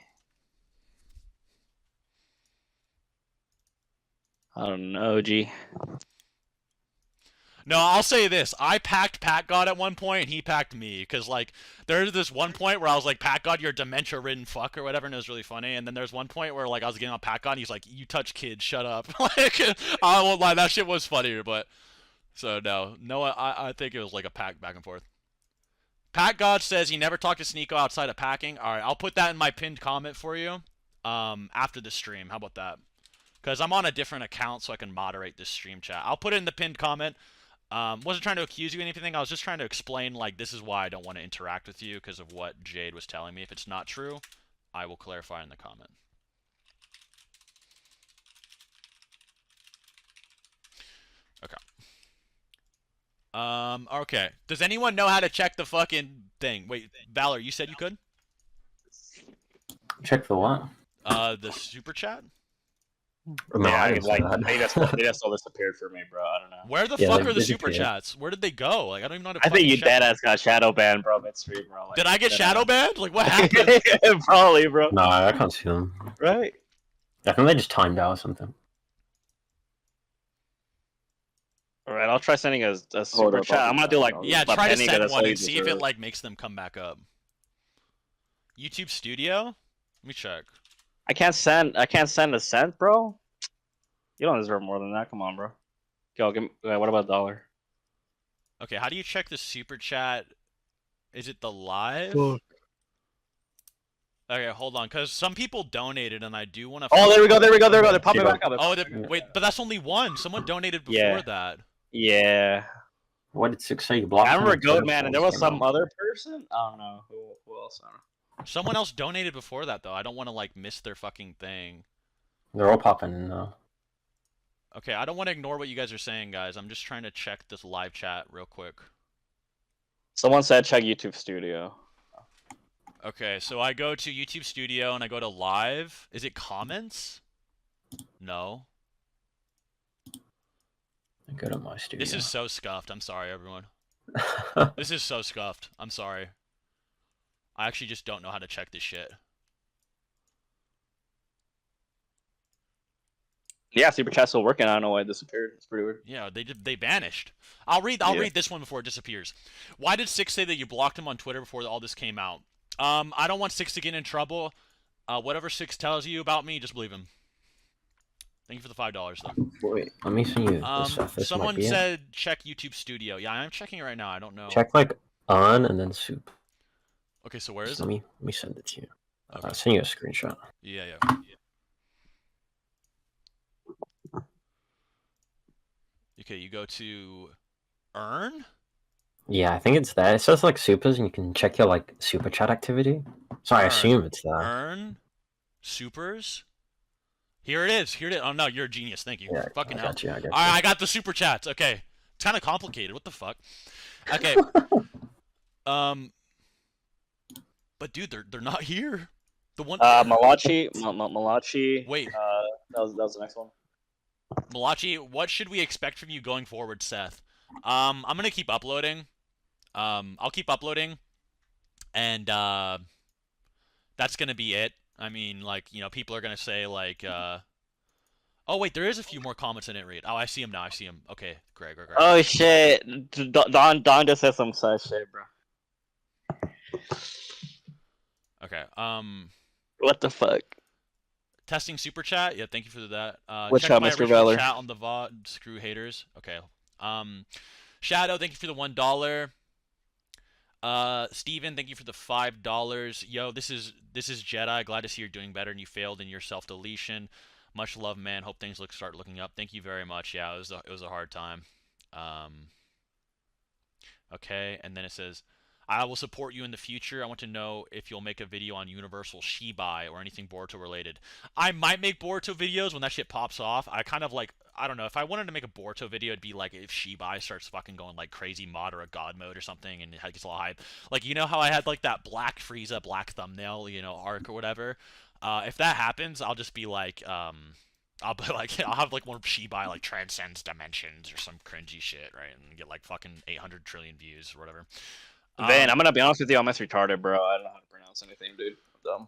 I don't know, G. No, I'll say this. I packed Pat God at one point, and he packed me. Because, like, there's this one point where I was like, Pat God, you're a dementia-ridden fuck or whatever, and it was really funny. And then there's one point where, like, I was getting on Pat God, and he's like, you touch kids, shut up. Like, I won't lie, that shit was funnier, but... So, no, I think it was, like, a pack back and forth. Pat God says he never talked to Sneeko outside of packing. Alright, I'll put that in my pinned comment for you after the stream. How about that? Because I'm on a different account, so I can moderate this stream chat. I'll put it in the pinned comment. Wasn't trying to accuse you of anything. I was just trying to explain, like, this is why I don't want to interact with you because of what Jade was telling me. If it's not true, I will clarify in the comment. Okay. Okay. Does anyone know how to check the fucking thing? Wait, Valor, you said you could? Check for what? The super chat? No, I didn't say like, that. they just all disappeared for me, bro. I don't know. Where the Yeah, fuck they are the super disappeared. chats? Where did they go? Like, I don't even know how to I think you fucking check them. deadass got shadow banned, bro, midstream, bro. Like, Did I get shadow banned? Like, what happened? Probably, bro. No, I can't see them. Right? I think they just timed out or something. Alright, I'll try sending a Hold super up, chat. I'll I'm do gonna do that. like Yeah, a try to penny, send that's one all you and see if it, deserve. like, makes them come back up. YouTube Studio? Let me check. I can't send a cent, bro. You don't deserve more than that. Come on, bro. Yo, give me, what about $1? Okay, how do you check the super chat? Is it the live? Okay, hold on, because some people donated, and I do want to... Oh, there we go. They're popping back up. Oh, wait, but that's only one. Someone donated before Yeah. that. Yeah. What did 6 say? You blocked I remember him on Twitter Goatman, and there before was this some came out. other person. I don't know who else. I don't know. Someone else donated before that, though. I don't want to, like, miss their fucking thing. They're all popping in now. Okay, I don't want to ignore what you guys are saying, guys. I'm just trying to check this live chat real quick. Someone said check YouTube Studio. Okay, so I go to YouTube Studio and I go to live. Is it comments? No. I go to my studio. This is so scuffed. I'm sorry, everyone. This is so scuffed. I'm sorry. I actually just don't know how to check this shit. Yeah, super chat's still working. I don't know why it disappeared. It's pretty weird. Yeah, they vanished. I'll read this one before it disappears. Why did Six say that you blocked him on Twitter before all this came out? I don't want Six to get in trouble. Whatever Six tells you about me, just believe him. Thank you for the $5, though. Wait, let me see you. Someone said check YouTube Studio. Yeah, I'm checking it right now. I don't know. Check like on and then soup. Okay, so where is Let it? me send it to you. Okay. I'll send you a screenshot. Yeah. Okay, you go to earn. Yeah, I think it's there. It says like supers, and you can check your like super chat activity. So I assume it's there. Earn supers. Here it is. Oh no, you're a genius. Thank you. Yeah, Fucking I hell. got you. All right, I got the super chats. Okay, it's kind of complicated. What the fuck? Okay. But dude, they're not here. The one. Malachi. Wait. That was the next one. Malachi, what should we expect from you going forward, Seth? I'm gonna keep uploading. I'll keep uploading, and that's gonna be it. I mean, like, you know, people are gonna say like, Oh wait, there is a few more comments I didn't read. Oh, I see him now. I see him. Okay, great. Oh shit, Don just said some side shit, bro. Okay. What the fuck? Testing super chat. Yeah, thank you for that. What's Check up, my Mr. original Veller? chat on the VOD. Screw haters. Okay. Shadow, thank you for the $1. Steven, thank you for the $5. Yo, this is Jedi. Glad to see you're doing better and you failed in your self-deletion. Much love, man. Hope things start looking up. Thank you very much. Yeah, it was a hard time. Okay, and then it says, I will support you in the future. I want to know if you'll make a video on Universal Shibai or anything Boruto related. I might make Boruto videos when that shit pops off. I kind of like, I don't know, if I wanted to make a Boruto video, it'd be like if Shibai starts fucking going like crazy mod or a god mode or something and it gets a lot of hype. Like, you know how I had like that black Frieza, black thumbnail, you know, arc or whatever? If that happens, I'll just be like, I'll be like, I'll have like one Shibai like transcends dimensions or some cringy shit, right? And get like fucking 800 trillion views or whatever. Van, I'm gonna be honest with you, I'm mess retarded, bro. I don't know how to pronounce anything, dude. I'm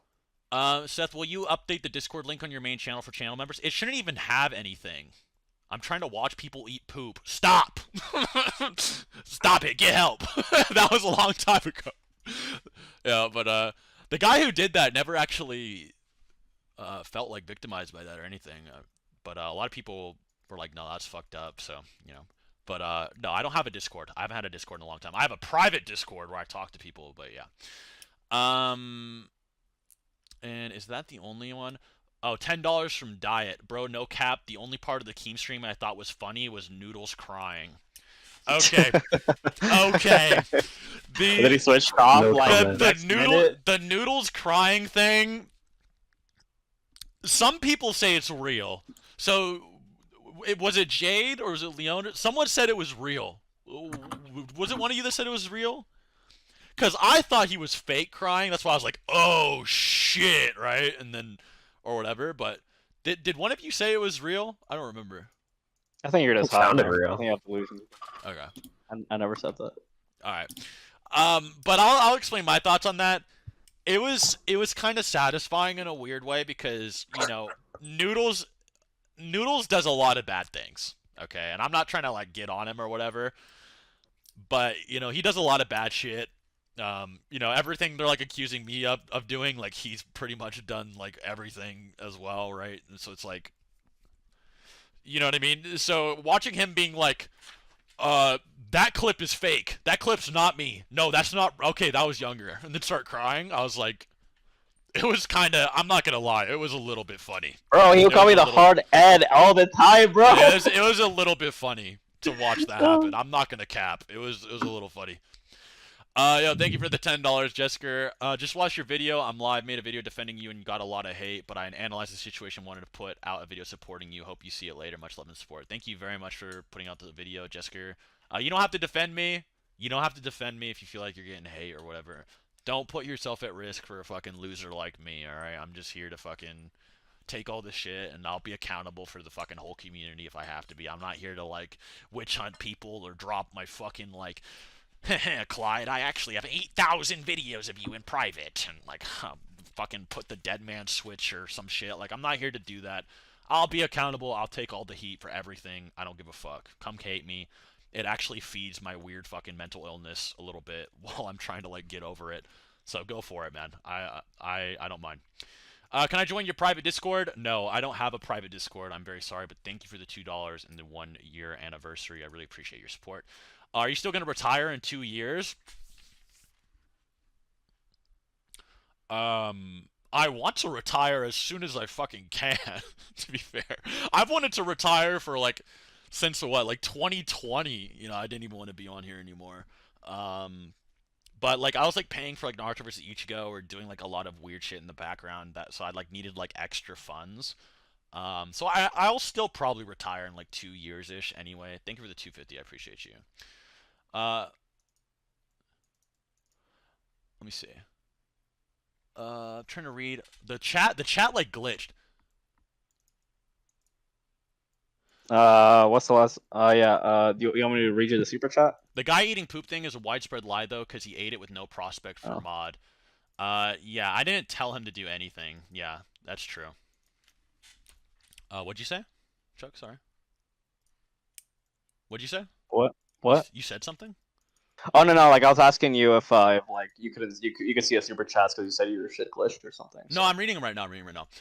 dumb. Seth, will you update the Discord link on your main channel for channel members? It shouldn't even have anything. I'm trying to watch people eat poop. Stop! Stop it! Get help! That was a long time ago. Yeah, but the guy who did that never actually felt like victimized by that or anything. But a lot of people were like, "No, that's fucked up." So you know. But no, I don't have a Discord. I haven't had a Discord in a long time. I have a private Discord where I talk to people. But yeah. And is that the only one? Oh, $10 from Diet. Bro, no cap. The only part of the Keem stream I thought was funny was Noodles crying. Okay. Okay. Then he switched off No like comment. The Noodles crying thing. Some people say it's real. So, was it Jade or was it Leona? Someone said it was real. Was it one of you that said it was real? Because I thought he was fake crying. That's why I was like, oh, shit, right? And then, or whatever. But did one of you say it was real? I don't remember. I think you're just It high. sounded Man. real. I think I have delusions. Okay. I never said that. All right. But I'll explain my thoughts on that. It was kind of satisfying in a weird way because, you know, Noodles does a lot of bad things. Okay, and I'm not trying to like get on him or whatever, but you know, he does a lot of bad shit. You know, everything they're like accusing me of doing, like he's pretty much done like everything as well, right? And so it's like, you know what I mean? So watching him being like, that clip is fake. That clip's not me. No, that's not. Okay, that was younger. And then start crying. I was like, it was kind of. I'm not gonna lie. It was a little bit funny. Bro, you call me the hard Ed all the time, bro. Yeah, it was a little bit funny to watch that happen. I'm not gonna cap. It was a little funny. Yo, thank you for the $10, Jessica. Just watched your video. I'm live. Made a video defending you and got a lot of hate, but I analyzed the situation. Wanted to put out a video supporting you. Hope you see it later. Much love and support. Thank you very much for putting out the video, Jessica. You don't have to defend me. You don't have to defend me if you feel like you're getting hate or whatever. Don't put yourself at risk for a fucking loser like me. All right, I'm just here to fucking take all this shit, and I'll be accountable for the fucking whole community if I have to be. I'm not here to like witch hunt people or drop my fucking like. Clyde, I actually have 8,000 videos of you in private, and like, fucking put the dead man switch or some shit. Like, I'm not here to do that. I'll be accountable. I'll take all the heat for everything. I don't give a fuck. Come hate me. It actually feeds my weird fucking mental illness a little bit while I'm trying to like get over it. So go for it, man. I don't mind. Can I join your private Discord? No, I don't have a private Discord. I'm very sorry, but thank you for the $2 and the 1 year anniversary. I really appreciate your support. Are you still going to retire in 2 years? I want to retire as soon as I fucking can, to be fair. I've wanted to retire for like, since what, like 2020, you know, I didn't even want to be on here anymore. But like, I was like paying for like Naruto vs. Ichigo or doing like a lot of weird shit in the background so I like needed like extra funds. So I'll still probably retire in like 2 years-ish anyway. Thank you for the 250, I appreciate you. Let me see. I'm trying to read the chat. The chat like glitched. What's the last? Yeah. You want me to read you the super chat? The guy eating poop thing is a widespread lie though, because he ate it with no prospect for mod. Yeah, I didn't tell him to do anything. Yeah, that's true. What'd you say? Chuck? Sorry. What'd you say? What? What? You said something? Oh no, like I was asking you if like you could see a super chats because you said your shit glitched or something. No, I'm reading them right now.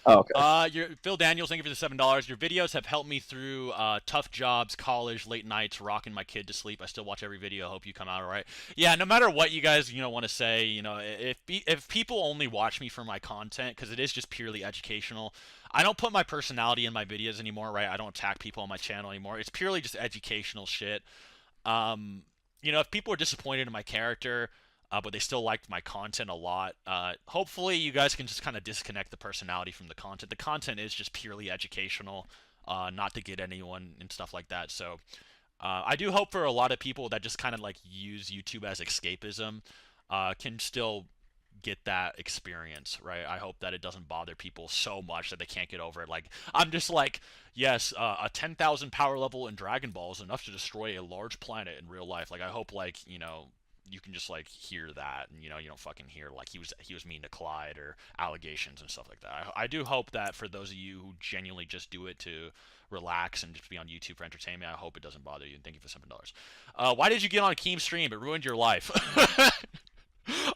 Oh, okay. Phil Daniels, thank you for the $7. Your videos have helped me through tough jobs, college, late nights, rocking my kid to sleep. I still watch every video. Hope you come out all right. Yeah, no matter what you guys want to say, if people only watch me for my content, because it is just purely educational. I don't put my personality in my videos anymore, right? I don't attack people on my channel anymore. It's purely just educational shit. If people are disappointed in my character, but they still liked my content a lot, hopefully you guys can just kind of disconnect the personality from the content. The content is just purely educational, not to get anyone and stuff like that. So I do hope for a lot of people that just kind of like use YouTube as escapism can still get that experience, right? I hope that it doesn't bother people so much that they can't get over it. Like, I'm just like, yes, a 10,000 power level in Dragon Ball is enough to destroy a large planet in real life. Like, I hope, like, you can just, like, hear that, and, you don't fucking hear, like, he was mean to Clyde or allegations and stuff like that. I do hope that for those of you who genuinely just do it to relax and just be on YouTube for entertainment, I hope it doesn't bother you, and thank you for $7. Why did you get on Keem's stream? It ruined your life.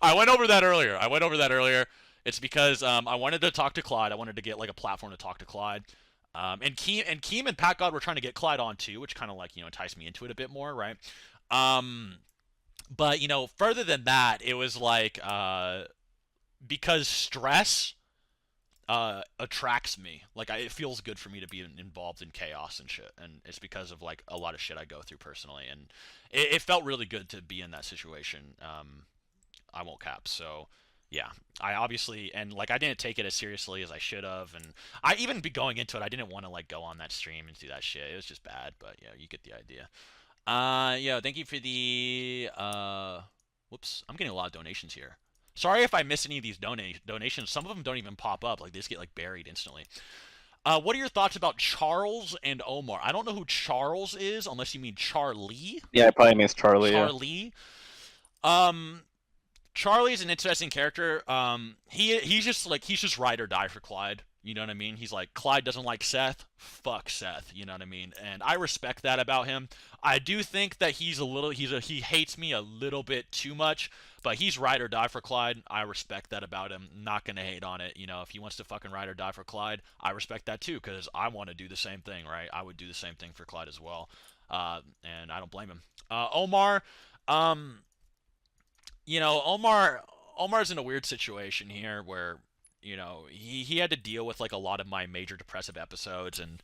I went over that earlier. It's because I wanted to talk to Clyde. I wanted to get like a platform to talk to Clyde. And Keem and Pat God were trying to get Clyde on too, which kind of like enticed me into it a bit more, right? But further than that, it was like because stress attracts me. Like it feels good for me to be involved in chaos and shit, and it's because of like a lot of shit I go through personally, and it felt really good to be in that situation. I won't cap. So, yeah, I obviously, and like I didn't take it as seriously as I should have, and I even be going into it, I didn't want to like go on that stream and do that shit. It was just bad, but yeah, you get the idea. Thank you for the whoops, I'm getting a lot of donations here. Sorry if I miss any of these donations. Some of them don't even pop up. Like they just get like buried instantly. What are your thoughts about Charles and Omar? I don't know who Charles is, unless you mean Charlie. Yeah, it probably means Charlie. Charlie. Charlie's an interesting character. He's just ride or die for Clyde. You know what I mean? He's like, Clyde doesn't like Seth. Fuck Seth. You know what I mean? And I respect that about him. I do think that he hates me a little bit too much, but he's ride or die for Clyde. I respect that about him. Not gonna hate on it. If he wants to fucking ride or die for Clyde, I respect that too, because I want to do the same thing, right? I would do the same thing for Clyde as well. And I don't blame him. Omar, Omar's in a weird situation here where, he had to deal with like a lot of my major depressive episodes, and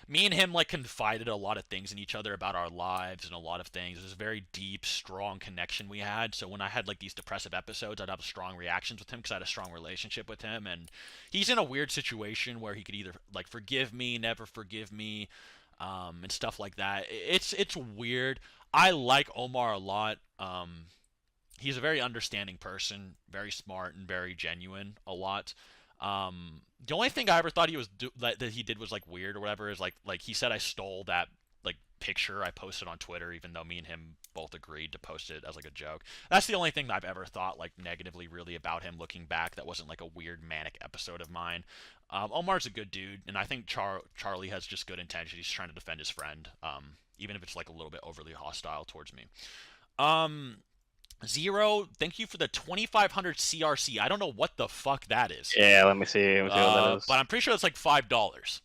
me and him like confided a lot of things in each other about our lives and a lot of things. It was a very deep, strong connection we had. So when I had like these depressive episodes, I'd have strong reactions with him because I had a strong relationship with him, and he's in a weird situation where he could either like forgive me, never forgive me, and stuff like that. It's weird. I like Omar a lot. He's a very understanding person, very smart and very genuine a lot. The only thing I ever thought that he did was like weird or whatever is like he said I stole that like picture I posted on Twitter, even though me and him both agreed to post it as like a joke. That's the only thing that I've ever thought like negatively really about him looking back. That wasn't like a weird manic episode of mine. Omar's a good dude, and I think Charlie has just good intentions. He's trying to defend his friend, even if it's like a little bit overly hostile towards me. Zero, thank you for the 2,500 CRC. I don't know what the fuck that is. Yeah, let me see what that is. But I'm pretty sure it's like $5.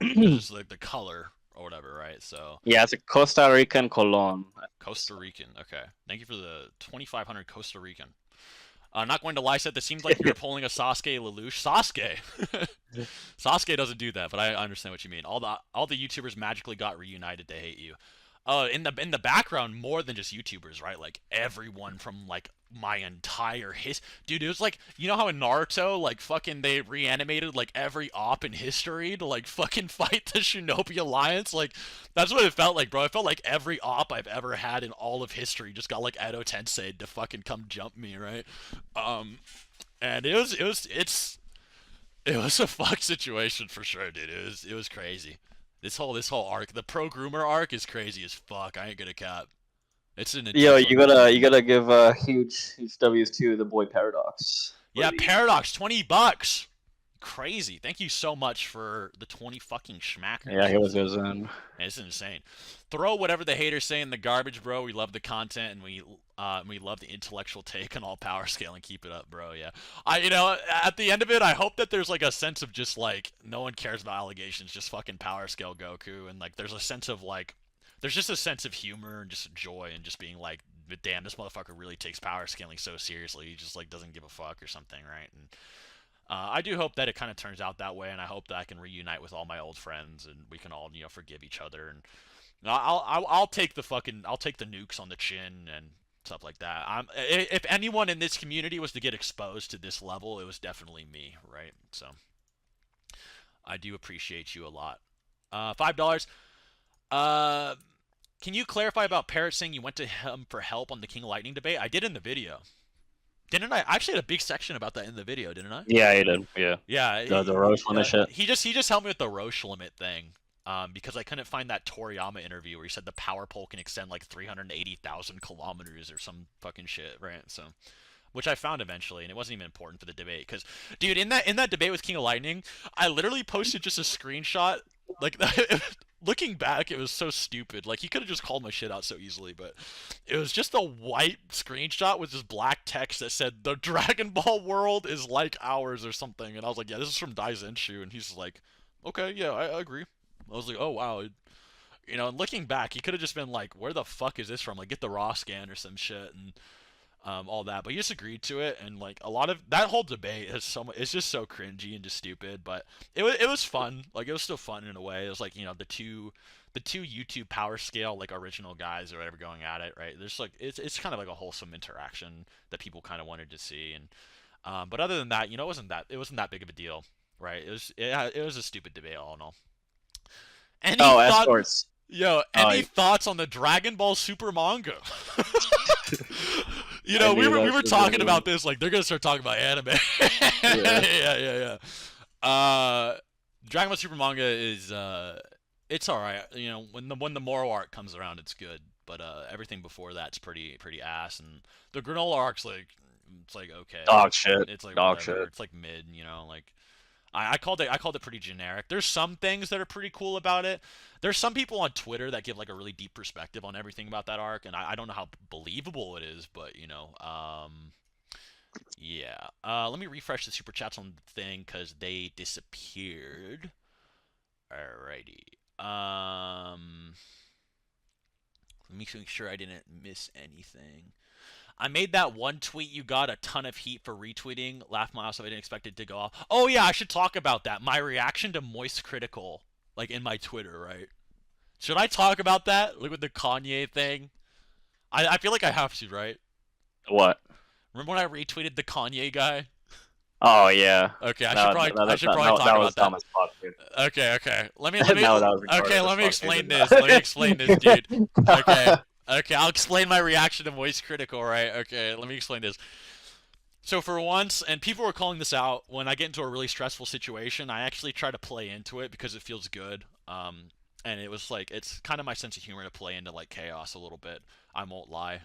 It's like the color or whatever, right? So yeah, it's a Costa Rican colon. Costa Rican, okay. Thank you for the 2,500 Costa Rican. Not going to lie, Seth, it seemed like you were pulling a Sasuke Lelouch. Sasuke! Sasuke doesn't do that, but I understand what you mean. All the YouTubers magically got reunited to hate you. In the background, more than just YouTubers, right? Like everyone from like my entire dude, it was like, how in Naruto, like fucking they reanimated like every op in history to like fucking fight the Shinobi Alliance. Like that's what it felt like, bro. It felt like every op I've ever had in all of history just got like Edo Tensei to fucking come jump me, right? And it was a fucked situation for sure, dude. It was crazy. This whole arc, the pro-groomer arc, is crazy as fuck. I ain't gonna cap. It's an yo, you gotta give huge W's to the boy Paradox. Yeah, Paradox, $20. Crazy. Thank you so much for the 20 fucking schmackers. Yeah, it was in. It's insane. Throw whatever the haters say in the garbage, bro. We love the content and we love the intellectual take on all power scaling. Keep it up, bro. Yeah. At the end of it, I hope that there's like a sense of just like no one cares about allegations, just fucking power scale Goku, and like there's a sense of like there's just a sense of humor and just joy and just being like, damn, this motherfucker really takes power scaling so seriously. He just like doesn't give a fuck or something, right? And I do hope that it kind of turns out that way, and I hope that I can reunite with all my old friends, and we can all, forgive each other. And I'll take the nukes on the chin and stuff like that. If anyone in this community was to get exposed to this level, it was definitely me, right? So I do appreciate you a lot. $5. Can you clarify about Parrot saying you went to him for help on the King of Lightning debate? I did in the video. Didn't I? I actually had a big section about that in the video, didn't I? Yeah, he did. Yeah. Yeah. The Roche limit shit. He just helped me with the Roche limit thing, because I couldn't find that Toriyama interview where he said the power pole can extend like 380,000 kilometers or some fucking shit, right? So, which I found eventually, and it wasn't even important for the debate, because, dude, in that debate with King of Lightning, I literally posted just a screenshot, like looking back, it was so stupid. Like, he could have just called my shit out so easily, but it was just a white screenshot with this black text that said, the Dragon Ball world is like ours or something. And I was like, yeah, this is from Daizenshu. And he's like, okay, yeah, I agree. I was like, oh, wow. And looking back, he could have just been like, where the fuck is this from? Like, get the raw scan or some shit. And all that, but he just agreed to it, and like a lot of that whole debate it's just so cringy and just stupid, but it was fun. Like, it was still fun in a way. It was like, the two YouTube power scale like original guys or whatever going at it, right? There's like it's kind of like a wholesome interaction that people kind of wanted to see, and but other than that, it wasn't that big of a deal, right? It was a stupid debate all in all. Escorts. Any thoughts on the Dragon Ball Super manga? We were talking about this, like, they're gonna start talking about anime. Yeah. Dragon Ball Super manga is it's alright. When the Moro arc comes around, it's good. But everything before that's pretty ass, and the Granola arc's like, it's like okay. Dog shit. It's like dog whatever. shit. It's like mid, like. I called it pretty generic. There's some things that are pretty cool about it. There's some people on Twitter that give like a really deep perspective on everything about that arc, and I don't know how believable it is, but yeah. Let me refresh the super chats on the thing because they disappeared. Alrighty. Let me make sure I didn't miss anything. I made that one tweet you got a ton of heat for retweeting. Laugh my ass off. I didn't expect it to go off. Oh, yeah, I should talk about that. My reaction to Moist Critical, like, in my Twitter, right? Should I talk about that? Like, with the Kanye thing? I feel like I have to, right? What? Remember when I retweeted the Kanye guy? Oh, yeah. Okay, I should probably talk about that. Okay. Let me explain this. Let me explain this, dude. Okay, I'll explain my reaction to Moist Critical, right? Okay, let me explain this. So for once, and people were calling this out, when I get into a really stressful situation, I actually try to play into it because it feels good. And it was like, it's kind of my sense of humor to play into like chaos a little bit. I won't lie.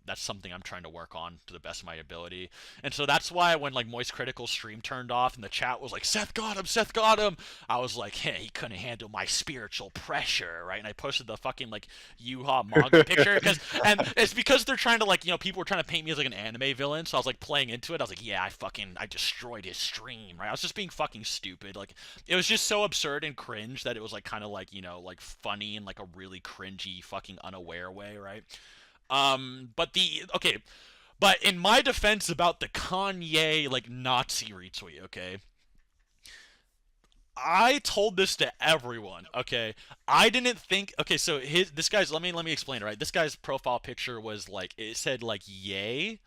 That's something I'm trying to work on to the best of my ability. And so that's why when like Moist Critical stream turned off and the chat was like, Seth got him, I was like, hey, he couldn't handle my spiritual pressure, right? And I posted the fucking like Yuha manga picture, and it's because they're trying to like, people were trying to paint me as like an anime villain, so I was like playing into it. I was like, yeah, I destroyed his stream, right? I was just being fucking stupid. Like, it was just so absurd and cringe that it was like kind of like, like funny in like a really cringy fucking unaware way, right? But in my defense about the Kanye like Nazi retweet, okay, I told this to everyone, okay. I didn't think, okay, so this guy's, let me explain it, right? This guy's profile picture was like, it said like yay,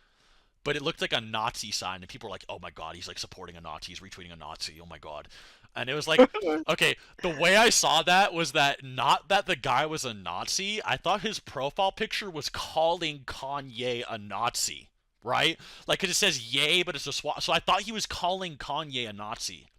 but it looked like a Nazi sign, and people were like, oh my god, he's like supporting a Nazi, he's retweeting a Nazi, oh my god. And it was like, okay, the way I saw that was that not that the guy was a Nazi, I thought his profile picture was calling Kanye a Nazi, right? Like, 'cause it says yay, but it's a swap, so I thought he was calling Kanye a Nazi.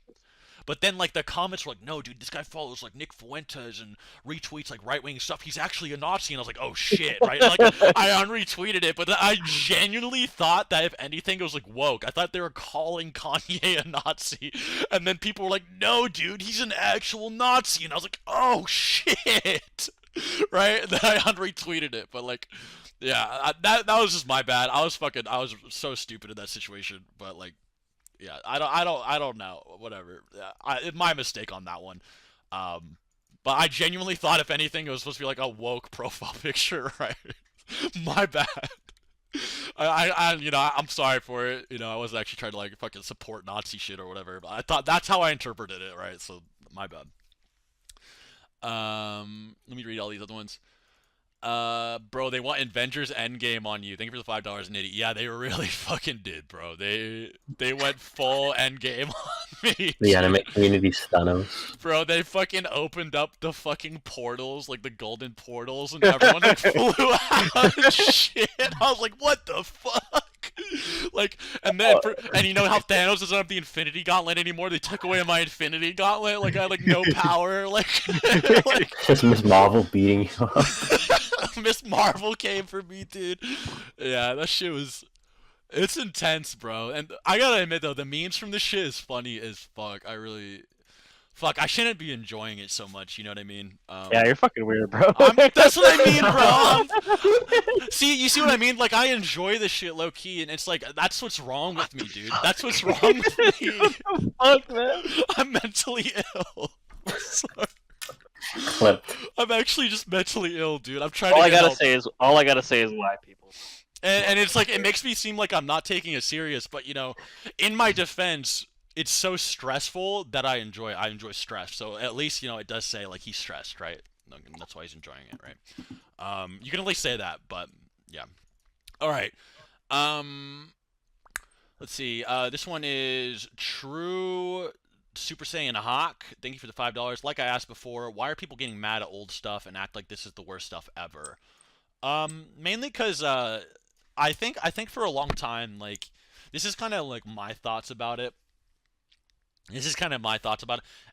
But then like the comments were like, no, dude, this guy follows like Nick Fuentes and retweets like right-wing stuff. He's actually a Nazi. And I was like, oh shit, right? And, like I unretweeted it, but then I genuinely thought that if anything, it was like woke. I thought they were calling Kanye a Nazi, and then people were like, no, dude, he's an actual Nazi. And I was like, oh shit. Right? And then I unretweeted it, but like, yeah, that was just my bad. I was so stupid in that situation, but like, yeah, I don't know, whatever. Yeah, my mistake on that one. But I genuinely thought if anything, it was supposed to be like a woke profile picture, right? My bad. I'm sorry for it. I wasn't actually trying to like fucking support Nazi shit or whatever. But I thought that's how I interpreted it, right? So my bad. Let me read all these other ones. Bro, they want Avengers Endgame on you. Thank you for the $5, Nitty. Yeah, they really fucking did, bro. They went full Endgame on me. The anime community Thanos. Bro, they fucking opened up the fucking portals, like the golden portals, and everyone like flew out and shit. I was like, what the fuck? Like, and then, and you know how Thanos doesn't have the Infinity Gauntlet anymore? They took away my Infinity Gauntlet. Like, I had like no power. Like, just Miss Marvel beating you up. Miss Marvel came for me, dude. Yeah, that shit was. It's intense, bro. And I gotta admit though, the memes from this shit is funny as fuck. I shouldn't be enjoying it so much. You know what I mean? Yeah, you're fucking weird, bro. That's what I mean, bro. You see what I mean? Like, I enjoy this shit low key, and it's like that's what's wrong with me, dude. That's what's wrong with me. Fuck, man. I'm mentally ill. Sorry. Clipped. I'm actually just mentally ill, dude. I'm trying all to I gotta help. say is all I gotta say is why people. And it's like it makes me seem like I'm not taking it serious, but in my defense, it's so stressful that I enjoy stress. So at least it does say like he's stressed, right? That's why he's enjoying it, right? You can at least say that, but yeah. All right. Let's see. This one is True Super Saiyan Hawk. Thank you for the $5. Like I asked before, why are people getting mad at old stuff and act like this is the worst stuff ever? Mainly because I think for a long time, like, this is kind of like my thoughts about it.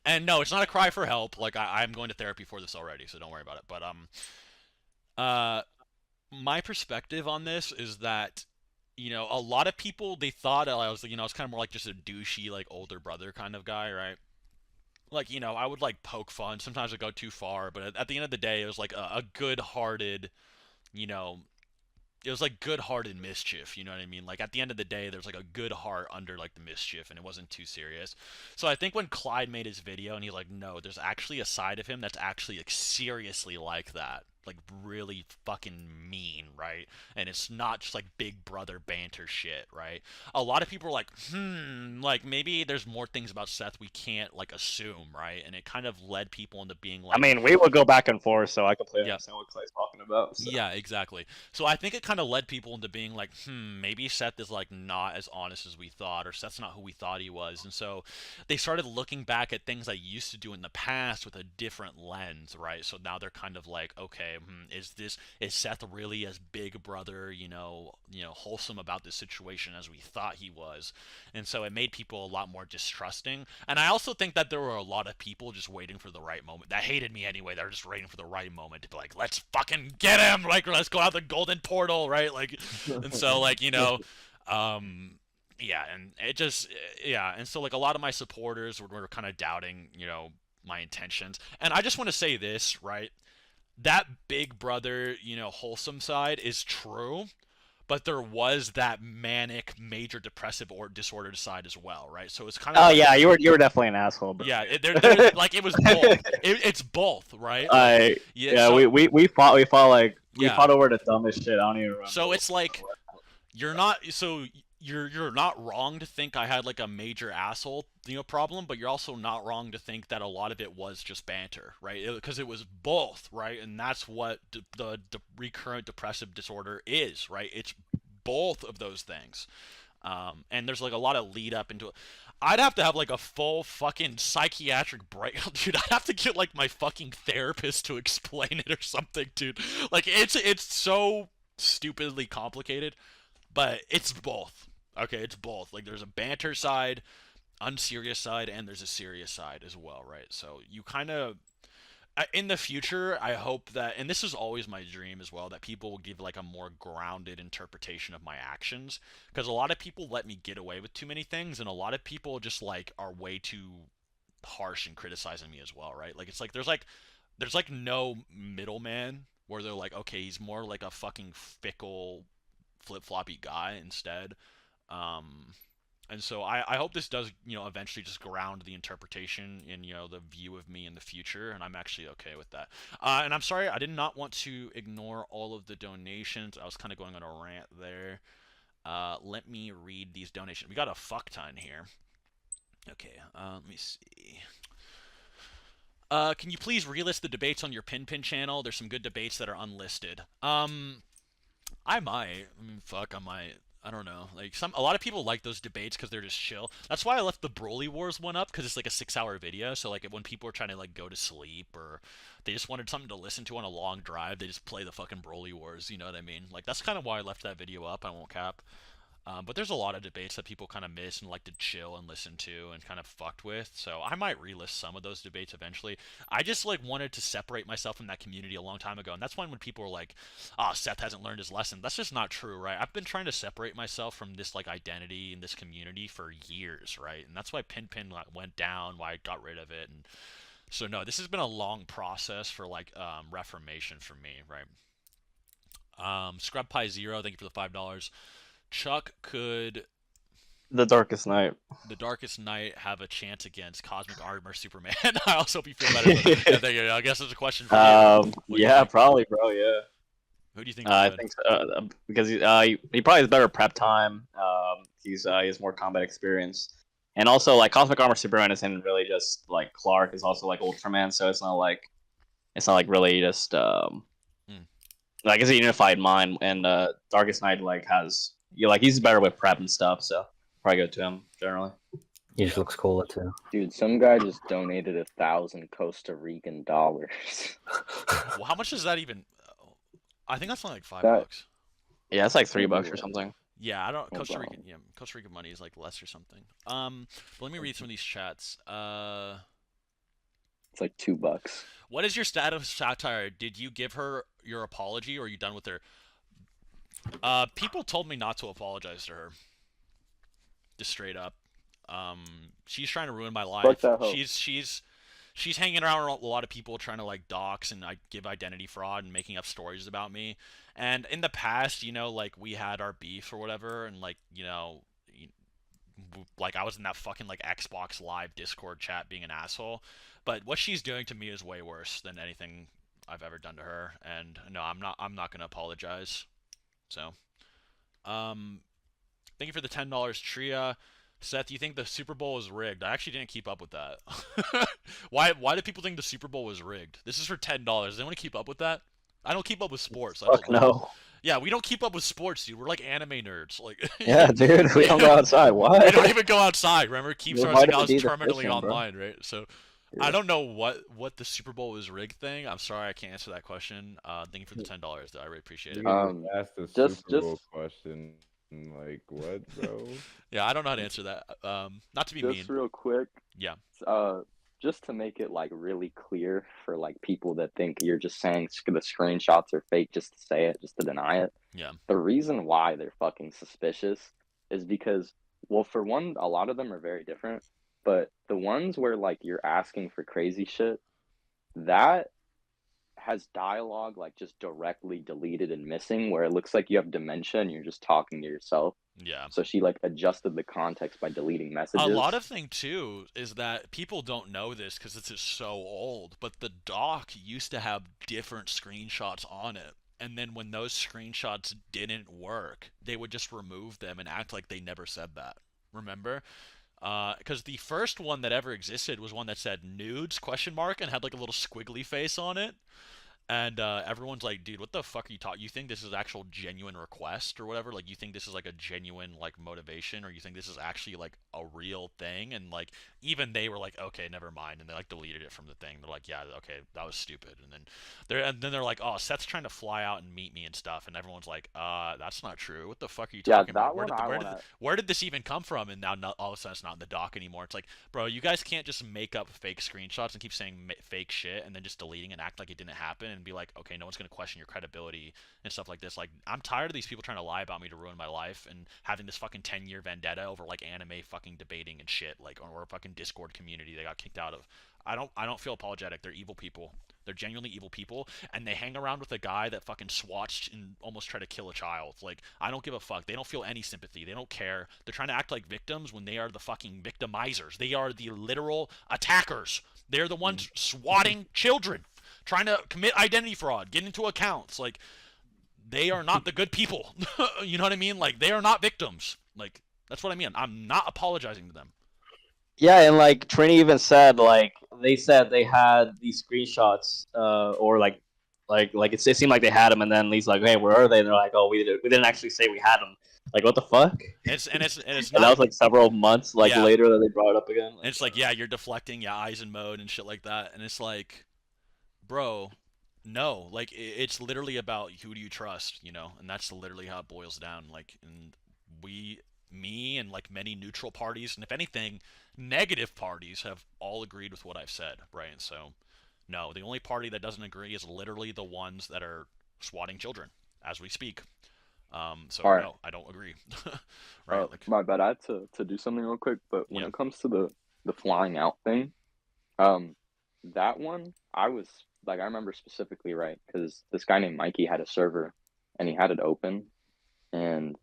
And no, it's not a cry for help. Like, I'm going to therapy for this already, so don't worry about it. But my perspective on this is that a lot of people, they thought I was I was kind of more like just a douchey like older brother kind of guy, right? Like, I would like poke fun. Sometimes I'd go too far, but at the end of the day, it was like a good-hearted, it was like good-hearted mischief, you know what I mean? Like, at the end of the day, there's like a good heart under like the mischief, and it wasn't too serious. So I think when Clyde made his video and he's like, no, there's actually a side of him that's actually like seriously like that, like really fucking mean, right? And it's not just like big brother banter shit, right? A lot of people are like, like maybe there's more things about Seth we can't like assume, right? And it kind of led people into being like, I mean, we would go back and forth, so I completely understand what Clay's talking about. So. Yeah, exactly. So I think it kind of led people into being like, maybe Seth is like not as honest as we thought, or Seth's not who we thought he was. And so they started looking back at things I used to do in the past with a different lens, right? So now they're kind of like, okay, is Seth really as big brother, wholesome about this situation as we thought he was? And so it made people a lot more distrusting. And I also think that there were a lot of people just waiting for the right moment that hated me anyway. They're just waiting for the right moment to be like, let's fucking get him, like, let's go out the golden portal, right? Like, and so like, yeah, and it just, yeah, and so like a lot of my supporters were kind of doubting, my intentions. And I just want to say this, right? That big brother, wholesome side is true, but there was that manic, major depressive or disordered side as well, right? So it's kind of. Oh like, yeah, you were definitely an asshole. Bro. Yeah, like it was both. It's both, right? Like, we fought like we fought over the dumbest shit. I don't even remember. So it's like you're not wrong to think I had like a major asshole problem, but you're also not wrong to think that a lot of it was just banter, right? Because it was both, right? And that's what the recurrent depressive disorder is, right? It's both of those things. And there's like a lot of lead up into it. I'd have to have like a full fucking psychiatric break, dude. I'd have to get like my fucking therapist to explain it or something, dude. Like it's so stupidly complicated. But it's both. Okay, it's both. Like, there's a banter side, unserious side and there's a serious side as well, right? So you kind of in the future, I hope that, and this is always my dream as well, that people will give like a more grounded interpretation of my actions, because a lot of people let me get away with too many things, and a lot of people just like are way too harsh in criticizing me as well, right? Like it's like there's like no middleman where they're like, okay, he's more like a fucking fickle flip-floppy guy instead. Um, and so I hope this does, eventually just ground the interpretation in, the view of me in the future, and I'm actually okay with that. And I'm sorry, I did not want to ignore all of the donations. I was kind of going on a rant there. Let me read these donations. We got a fuck ton here. Okay, let me see. Can you please relist the debates on your Pin channel? There's some good debates that are unlisted. I might. I mean, fuck, I might. I don't know. Like a lot of people like those debates because they're just chill. That's why I left the Broly Wars one up, because it's like a 6-hour video. So like when people are trying to like go to sleep or they just wanted something to listen to on a long drive, they just play the fucking Broly Wars. You know what I mean? Like that's kind of why I left that video up. I won't cap. But there's a lot of debates that people kind of miss and like to chill and listen to and kind of fucked with. So I might relist some of those debates eventually. I just like wanted to separate myself from that community a long time ago, and that's when people were like, "Oh, Seth hasn't learned his lesson." That's just not true, right? I've been trying to separate myself from this like identity in this community for years, right? And that's why Pin went down, why I got rid of it, and so no, this has been a long process for like reformation for me, right? Scrub Pie Zero, thank you for the $5. Chuck, could The Darkest Night. the Darkest Night have a chance against Cosmic Armor Superman? I also hope you feel better. Yeah, there you go. I guess it's a question for you. What do you Yeah, think? probably, bro. Yeah. Who do you think? I think so, because he probably has better prep time. He has more combat experience, and also like Cosmic Armor Superman isn't really just like Clark. Is also like Ultraman, so it's not like really just like it's a unified mind. And Darkest Night like has he's better with prep and stuff, so probably go to him generally. He just looks cooler too. Dude, some guy just donated 1,000 Costa Rican dollars. Well, how much is that even? I think that's only like $5. Yeah, it's like $3 or something. Yeah, I don't. Hold Costa on. Rican. Yeah, Costa Rican money is like less or something. But let me read some of these chats. It's like $2. What is your status of satire? Did you give her your apology, or are you done with her? People told me not to apologize to her. Just straight up. She's trying to ruin my life. Fuck that hoe. She's hanging around a lot of people trying to like dox and like give identity fraud and making up stories about me. And in the past, like we had our beef or whatever, and like like I was in that fucking like Xbox Live Discord chat being an asshole. But what she's doing to me is way worse than anything I've ever done to her. And no, I'm not gonna apologize. So, thank you for the $10, Tria. Seth, you think the Super Bowl is rigged? I actually didn't keep up with that. Why do people think the Super Bowl was rigged? This is for $10. Does anyone keep up with that? I don't keep up with sports. Fuck no. Yeah, we don't keep up with sports, dude. We're like anime nerds. Like Yeah, dude, we don't go outside. What? we don't even go outside. Remember, Keeps We're our I was vitamin D terminally deficient, bro. online, right? So Yeah. I don't know what the Super Bowl is rigged thing. I'm sorry, I can't answer that question. Thank you for the $10, though. I really appreciate it. Ask the just- Super Bowl question. Like what, bro? Yeah, I don't know how to answer that. Not to be mean. Just real quick. Yeah. Just to make it like really clear for like people that think you're just saying the screenshots are fake just to say it, just to deny it. Yeah. The reason why they're fucking suspicious is because, well, for one, a lot of them are very different, but the ones where like you're asking for crazy shit, that has dialogue like just directly deleted and missing, where it looks like you have dementia and you're just talking to yourself. Yeah. So she like adjusted the context by deleting messages. A lot of thing too is that people don't know this because it's just so old, but the doc used to have different screenshots on it. And then when those screenshots didn't work, they would just remove them and act like they never said that. Remember? Because the first one that ever existed was one that said nudes question mark and had like a little squiggly face on it. And everyone's like, dude, what the fuck are you talking? You think this is actual genuine request or whatever? Like, you think this is like a genuine like motivation, or you think this is actually like a real thing? And like, even they were like, okay, never mind, and they like deleted it from the thing. They're like, yeah, okay, that was stupid. And then they're like, oh, Seth's trying to fly out and meet me and stuff. And everyone's like, that's not true. What the fuck are you Yeah, talking that about? one I wanna. Where did this even come from? And now all of a sudden it's not in the doc anymore. It's like, bro, you guys can't just make up fake screenshots and keep saying fake shit and then just deleting and act like it didn't happen and be like, okay, no one's gonna question your credibility and stuff like this. Like, I'm tired of these people trying to lie about me to ruin my life and having this fucking 10-year vendetta over like anime fucking debating and shit, like, or a fucking Discord community they got kicked out of. I don't feel apologetic. They're evil people. They're genuinely evil people, and they hang around with a guy that fucking swatched and almost tried to kill a child. Like, I don't give a fuck. They don't feel any sympathy. They don't care. They're trying to act like victims when they are the fucking victimizers. They are the literal attackers. They're the ones swatting children, trying to commit identity fraud, get into accounts. Like, they are not the good people. You know what I mean? Like, they are not victims. Like, that's what I mean. I'm not apologizing to them. Yeah, and like Trini even said, like they said they had these screenshots, or it seemed like they had them, and then he's like, "Hey, where are they?" And they're like, "Oh, we didn't actually say we had them." Like, what the fuck? It's not. And that was like several months later that they brought it up again. And it's like, yeah, you're deflecting, yeah, eyes in mode and shit like that, and it's like, bro, no, like it's literally about who do you trust, you know, and that's literally how it boils down. Like, and me and like many neutral parties, and if anything, negative parties have all agreed with what I've said, right? And so, no, the only party that doesn't agree is literally the ones that are swatting children as we speak. So All right. no, I don't agree. Right? Like, My bad. I had to do something real quick, but when Yeah. it comes to the flying out thing, that one I was like, I remember specifically, right? Because this guy named Mikey had a server, and he had it open, and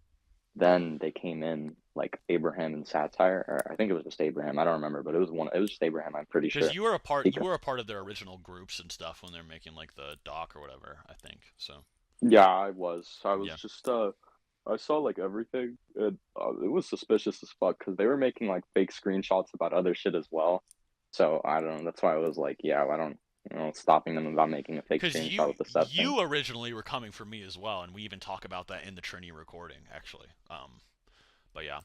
then they came in, like Abraham and Satire, or I think it was just Abraham. I don't remember, but it was just Abraham. I'm pretty sure. because you were a part, Because- you were a part of their original groups and stuff when they're making like the doc or whatever. I think so. Yeah, I was. Yeah. Just I saw like everything. It was suspicious as fuck because they were making like fake screenshots about other shit as well. So I don't know. That's why I was like, yeah, I don't, stopping them about making a fake Because screenshot with the Seth thing. you originally were coming for me as well, and we even talk about that in the Trini recording, actually. But yeah.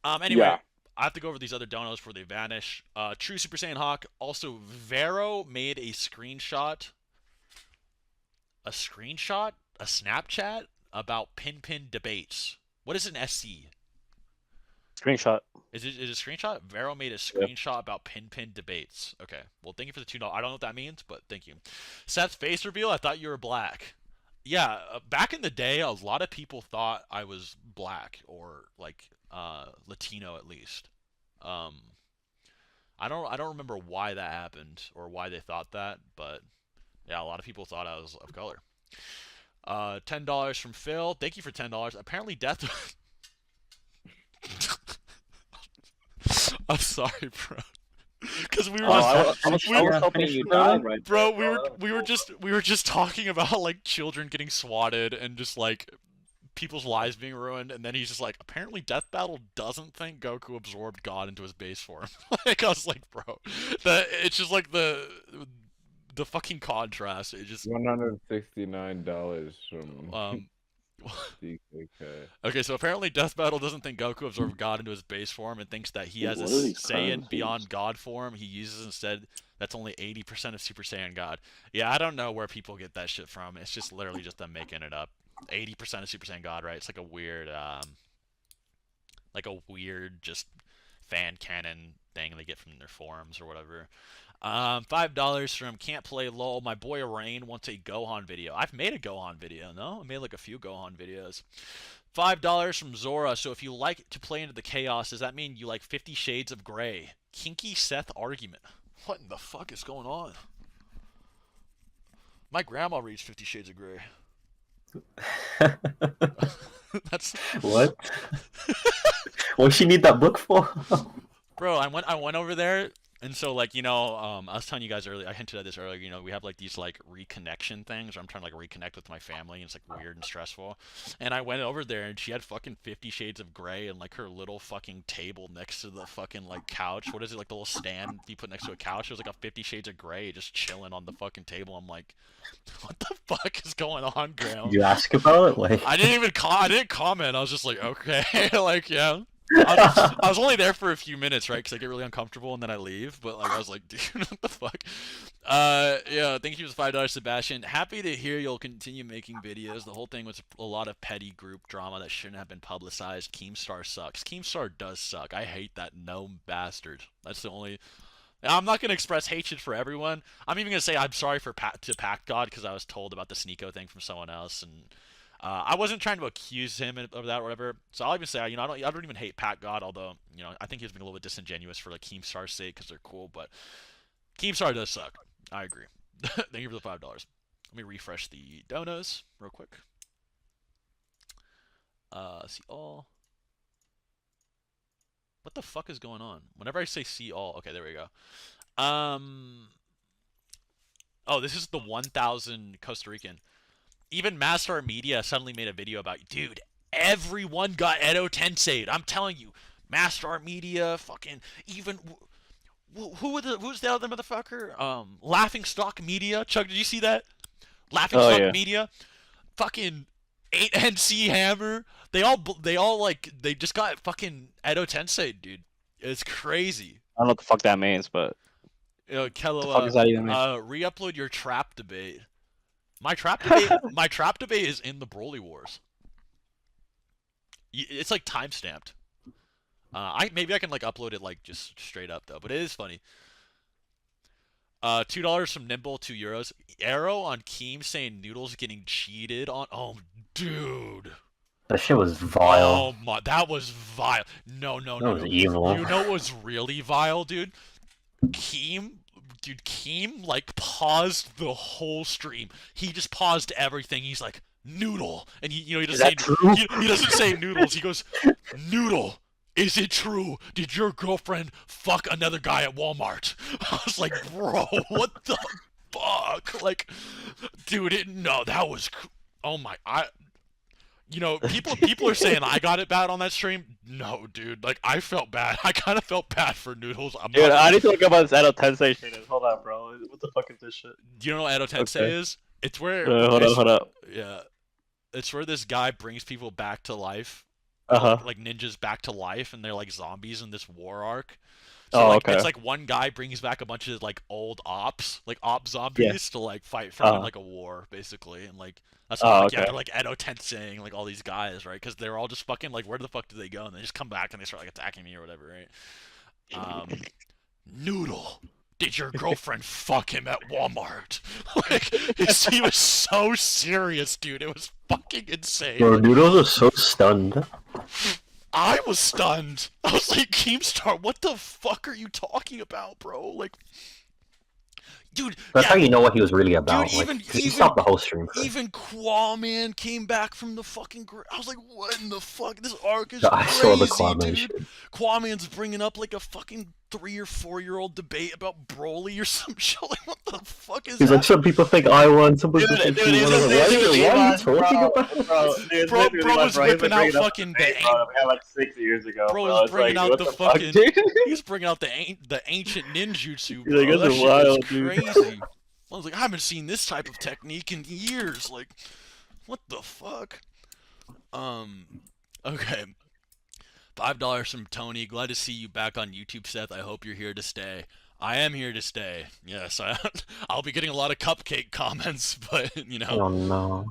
Anyway, Yeah. I have to go over these other donos before they vanish. True Super Saiyan Hawk. Also, Vero made a screenshot. A Snapchat about Pin debates. What is an SC? Screenshot. Is it a screenshot? Vero made a screenshot about Pin debates. Okay. Well, thank you for the $2. I don't know what that means, but thank you. Seth's face reveal. I thought you were black. Yeah, back in the day, a lot of people thought I was black or like Latino at least. I don't remember why that happened or why they thought that, but yeah, a lot of people thought I was of color. $10 from Phil. Thank you for $10. Apparently, death. I'm sorry, bro. Because we were I was Yeah, hoping finish you the- died right bro, there. we were just talking about like children getting swatted and just like people's lives being ruined, and then he's just like, apparently Death Battle doesn't think Goku absorbed God into his base form. Like, I was like, bro, it's just like the fucking contrast. It just $169 from DKK. Okay, so apparently Death Battle doesn't think Goku absorbed God into his base form and thinks that he has a What are these Saiyan currencies? beyond God form he uses instead. That's only 80% of Super Saiyan God. Yeah, I don't know where people get that shit from. It's just literally just them making it up. 80% of Super Saiyan God, right? It's like a weird just fan canon thing they get from their forums or whatever. $5 from Can't Play LOL. My boy Rain wants a Gohan video. I've made a Gohan video, no? I made like a few Gohan videos. $5 from Zora. So if you like to play into the chaos, does that mean you like 50 Shades of Grey? Kinky Seth argument. What in the fuck is going on? My grandma reads 50 Shades of Grey. That's What? What she need that book for? Bro, I went over there And so, like, you know, I was telling you guys earlier, I hinted at this earlier, you know, we have like these like reconnection things where I'm trying to like reconnect with my family and it's like weird and stressful. And I went over there and she had fucking 50 Shades of Grey and like her little fucking table next to the fucking like couch. What is it, like the little stand you put next to a couch? It was like a 50 Shades of Grey just chilling on the fucking table. I'm like, what the fuck is going on, Graham? Did you ask about it? Like, I didn't even I didn't comment. I was just like, okay, like, yeah. I was only there for a few minutes, right? Because I get really uncomfortable and then I leave. But like, I was like, dude, what the fuck? Yeah. Thank you for the $5, Sebastian. Happy to hear you'll continue making videos. The whole thing was a lot of petty group drama that shouldn't have been publicized. Keemstar sucks. Keemstar does suck. I hate that gnome bastard. That's the only. I'm not gonna express hatred for everyone. I'm even gonna say I'm sorry to Pact God because I was told about the Sneeko thing from someone else and. I wasn't trying to accuse him of that or whatever, so I'll even say, you know, I don't even hate Pat God, although, you know, I think he's being a little bit disingenuous for like Keemstar's sake because they're cool, but Keemstar does suck. I agree. Thank you for the $5. Let me refresh the donos real quick. See all. What the fuck is going on? Whenever I say see all, okay, there we go. Oh, this is the 1,000 Costa Rican. Even Mastar Media suddenly made a video about, dude, everyone got Edo Tensei'd. I'm telling you, Mastar Media, fucking, even, who's the other motherfucker? Laughing Stock Media. Chuck, did you see that? Laughing Stock Media, fucking 8NC Hammer. They all like, they just got fucking Edo Tensei'd, dude. It's crazy. I don't know what the fuck that means, but. You know, Kello, what the fuck does that even mean? Re-upload your trap debate. My trap debate is in the Broly Wars. It's like time stamped. Maybe I can like upload it like just straight up though, but it is funny. $2 from Nimble, €2. Arrow on Keem saying Noodles getting cheated on. Oh, dude. that shit was vile. Oh my, that was vile. No. That was evil. You know what was really vile, dude? Keem, like, paused the whole stream. He just paused everything. He's like, Noodle. And he doesn't say, he doesn't say Noodles. He goes, Noodle, is it true? Did your girlfriend fuck another guy at Walmart? I was like, bro, what the fuck? Like, dude, no, that was, oh my, you know, people are saying I got it bad on that stream. No, dude. Like, I felt bad. I kind of felt bad for Noodles. Dude, I need to look up what this Edo Tensei shit is. Hold on, bro. What the fuck is this shit? Do you know what Edo Tensei is? It's where... hold up. Yeah. It's where this guy brings people back to life. Like ninjas back to life, and they're like zombies in this war arc. So it's like one guy brings back a bunch of like old ops, like op zombies to like fight for like a war, basically, and like that's why they're like Edo Tensei, like all these guys, right? Because they're all just fucking like, where the fuck do they go? And they just come back and they start like attacking me or whatever, right? Noodle, did your girlfriend fuck him at Walmart? Like, he was so serious, dude. It was fucking insane. Bro, Noodles was so stunned. I was stunned. I was like, Keemstar, what the fuck are you talking about, bro? Like, dude. That's how you know what he was really about. Dude, like, he stopped the whole stream. Even Quaman came back from the fucking. I was like, what in the fuck? This arc is I crazy, saw the Quaman dude. shit. Quaman's bringing up like a fucking 3 or 4-year-old debate about Broly or some shit. Like, what the fuck is that? He's like, some people think I won, some people think he won. What are you talking about? Bro was whipping out fucking like 6 years ago. Bro was bringing out the fucking. He's bringing out the ancient ninjutsu. Bro. Like, that shit wild, was crazy. I was like, I haven't seen this type of technique in years. Like, what the fuck? Okay. $5 from Tony. Glad to see you back on YouTube, Seth. I hope you're here to stay. I am here to stay. Yes, I'll be getting a lot of cupcake comments, but, you know. Oh, no.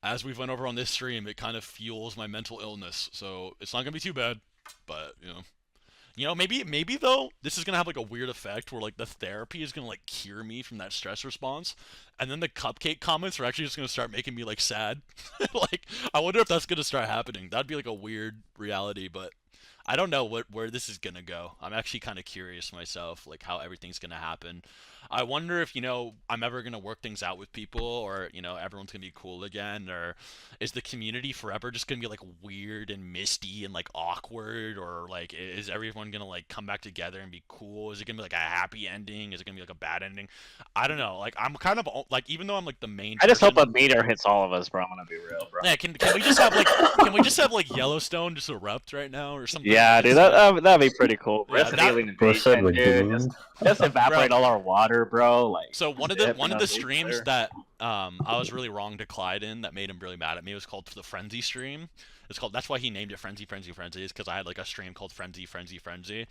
As we've went over on this stream, it kind of fuels my mental illness, so it's not gonna be too bad. But, you know, maybe though, this is gonna have like a weird effect where like the therapy is gonna like cure me from that stress response, and then the cupcake comments are actually just gonna start making me like sad. Like, I wonder if that's gonna start happening. That'd be like a weird reality, but I don't know where this is gonna go. I'm actually kind of curious myself, like how everything's gonna happen. I wonder if I'm ever gonna work things out with people, or everyone's gonna be cool again, or is the community forever just gonna be like weird and misty and like awkward, or like is everyone gonna like come back together and be cool? Is it gonna be like a happy ending? Is it gonna be like a bad ending? I don't know. Like I'm kind of like, even though I'm like the main I just hope a person. meteor hits all of us, bro. I'm gonna be real, bro. Yeah, can we just have like Yellowstone just erupt right now or something? Yeah, Like, dude, that'd be pretty cool. Yeah, Just an alien Bullshit invasion, with dude. Doom. Just evaporate Bro. all our water, bro. Like, So one of shit, the no streams nuclear. that I was really wrong to Clyde in, that made him really mad at me, was called the Frenzy stream. That's why he named it Frenzy Frenzy Frenzy, is because I had like a stream called Frenzy Frenzy Frenzy,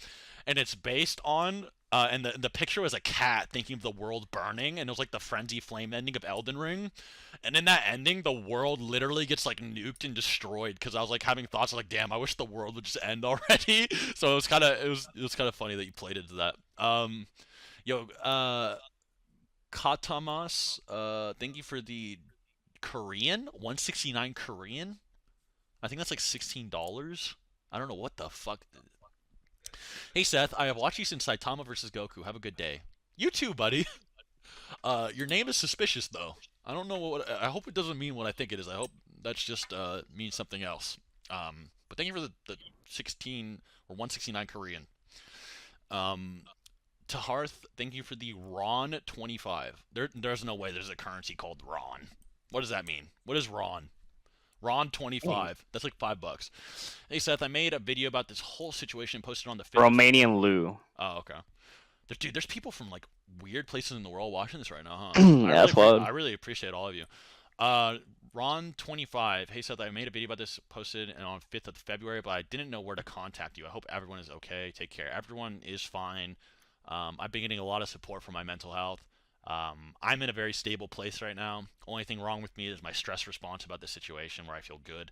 and it's based on and the picture was a cat thinking of the world burning, and it was like the frenzy flame ending of Elden Ring, and in that ending the world literally gets like nuked and destroyed, because I was like having thoughts like, damn, I wish the world would just end already. So it was kind of funny that you played into that. Yo, Katamas, thank you for the Korean 169 Korean. I think that's like $16. I don't know what the fuck. Hey Seth, I have watched you since Saitama versus Goku. Have a good day. You too, buddy. Your name is suspicious though. I don't know what. I hope it doesn't mean what I think it is. I hope that's just means something else. But thank you for the 16 or 169 Korean. Um, to Hearth, thank you for the Ron 25. There's no way there's a currency called Ron. What does that mean? What is Ron? Ron 25. That's like $5. Hey Seth, I made a video about this whole situation, posted on the 5th. Romanian Lou. Oh, okay. There's people from like weird places in the world watching this right now, huh? That's what. I really appreciate all of you. Ron25. Hey Seth, I made a video about this, posted on 5th of February, but I didn't know where to contact you. I hope everyone is okay. Take care. Everyone is fine. I've been getting a lot of support for my mental health. I'm in a very stable place right now. Only thing wrong with me is my stress response about this situation, where I feel good.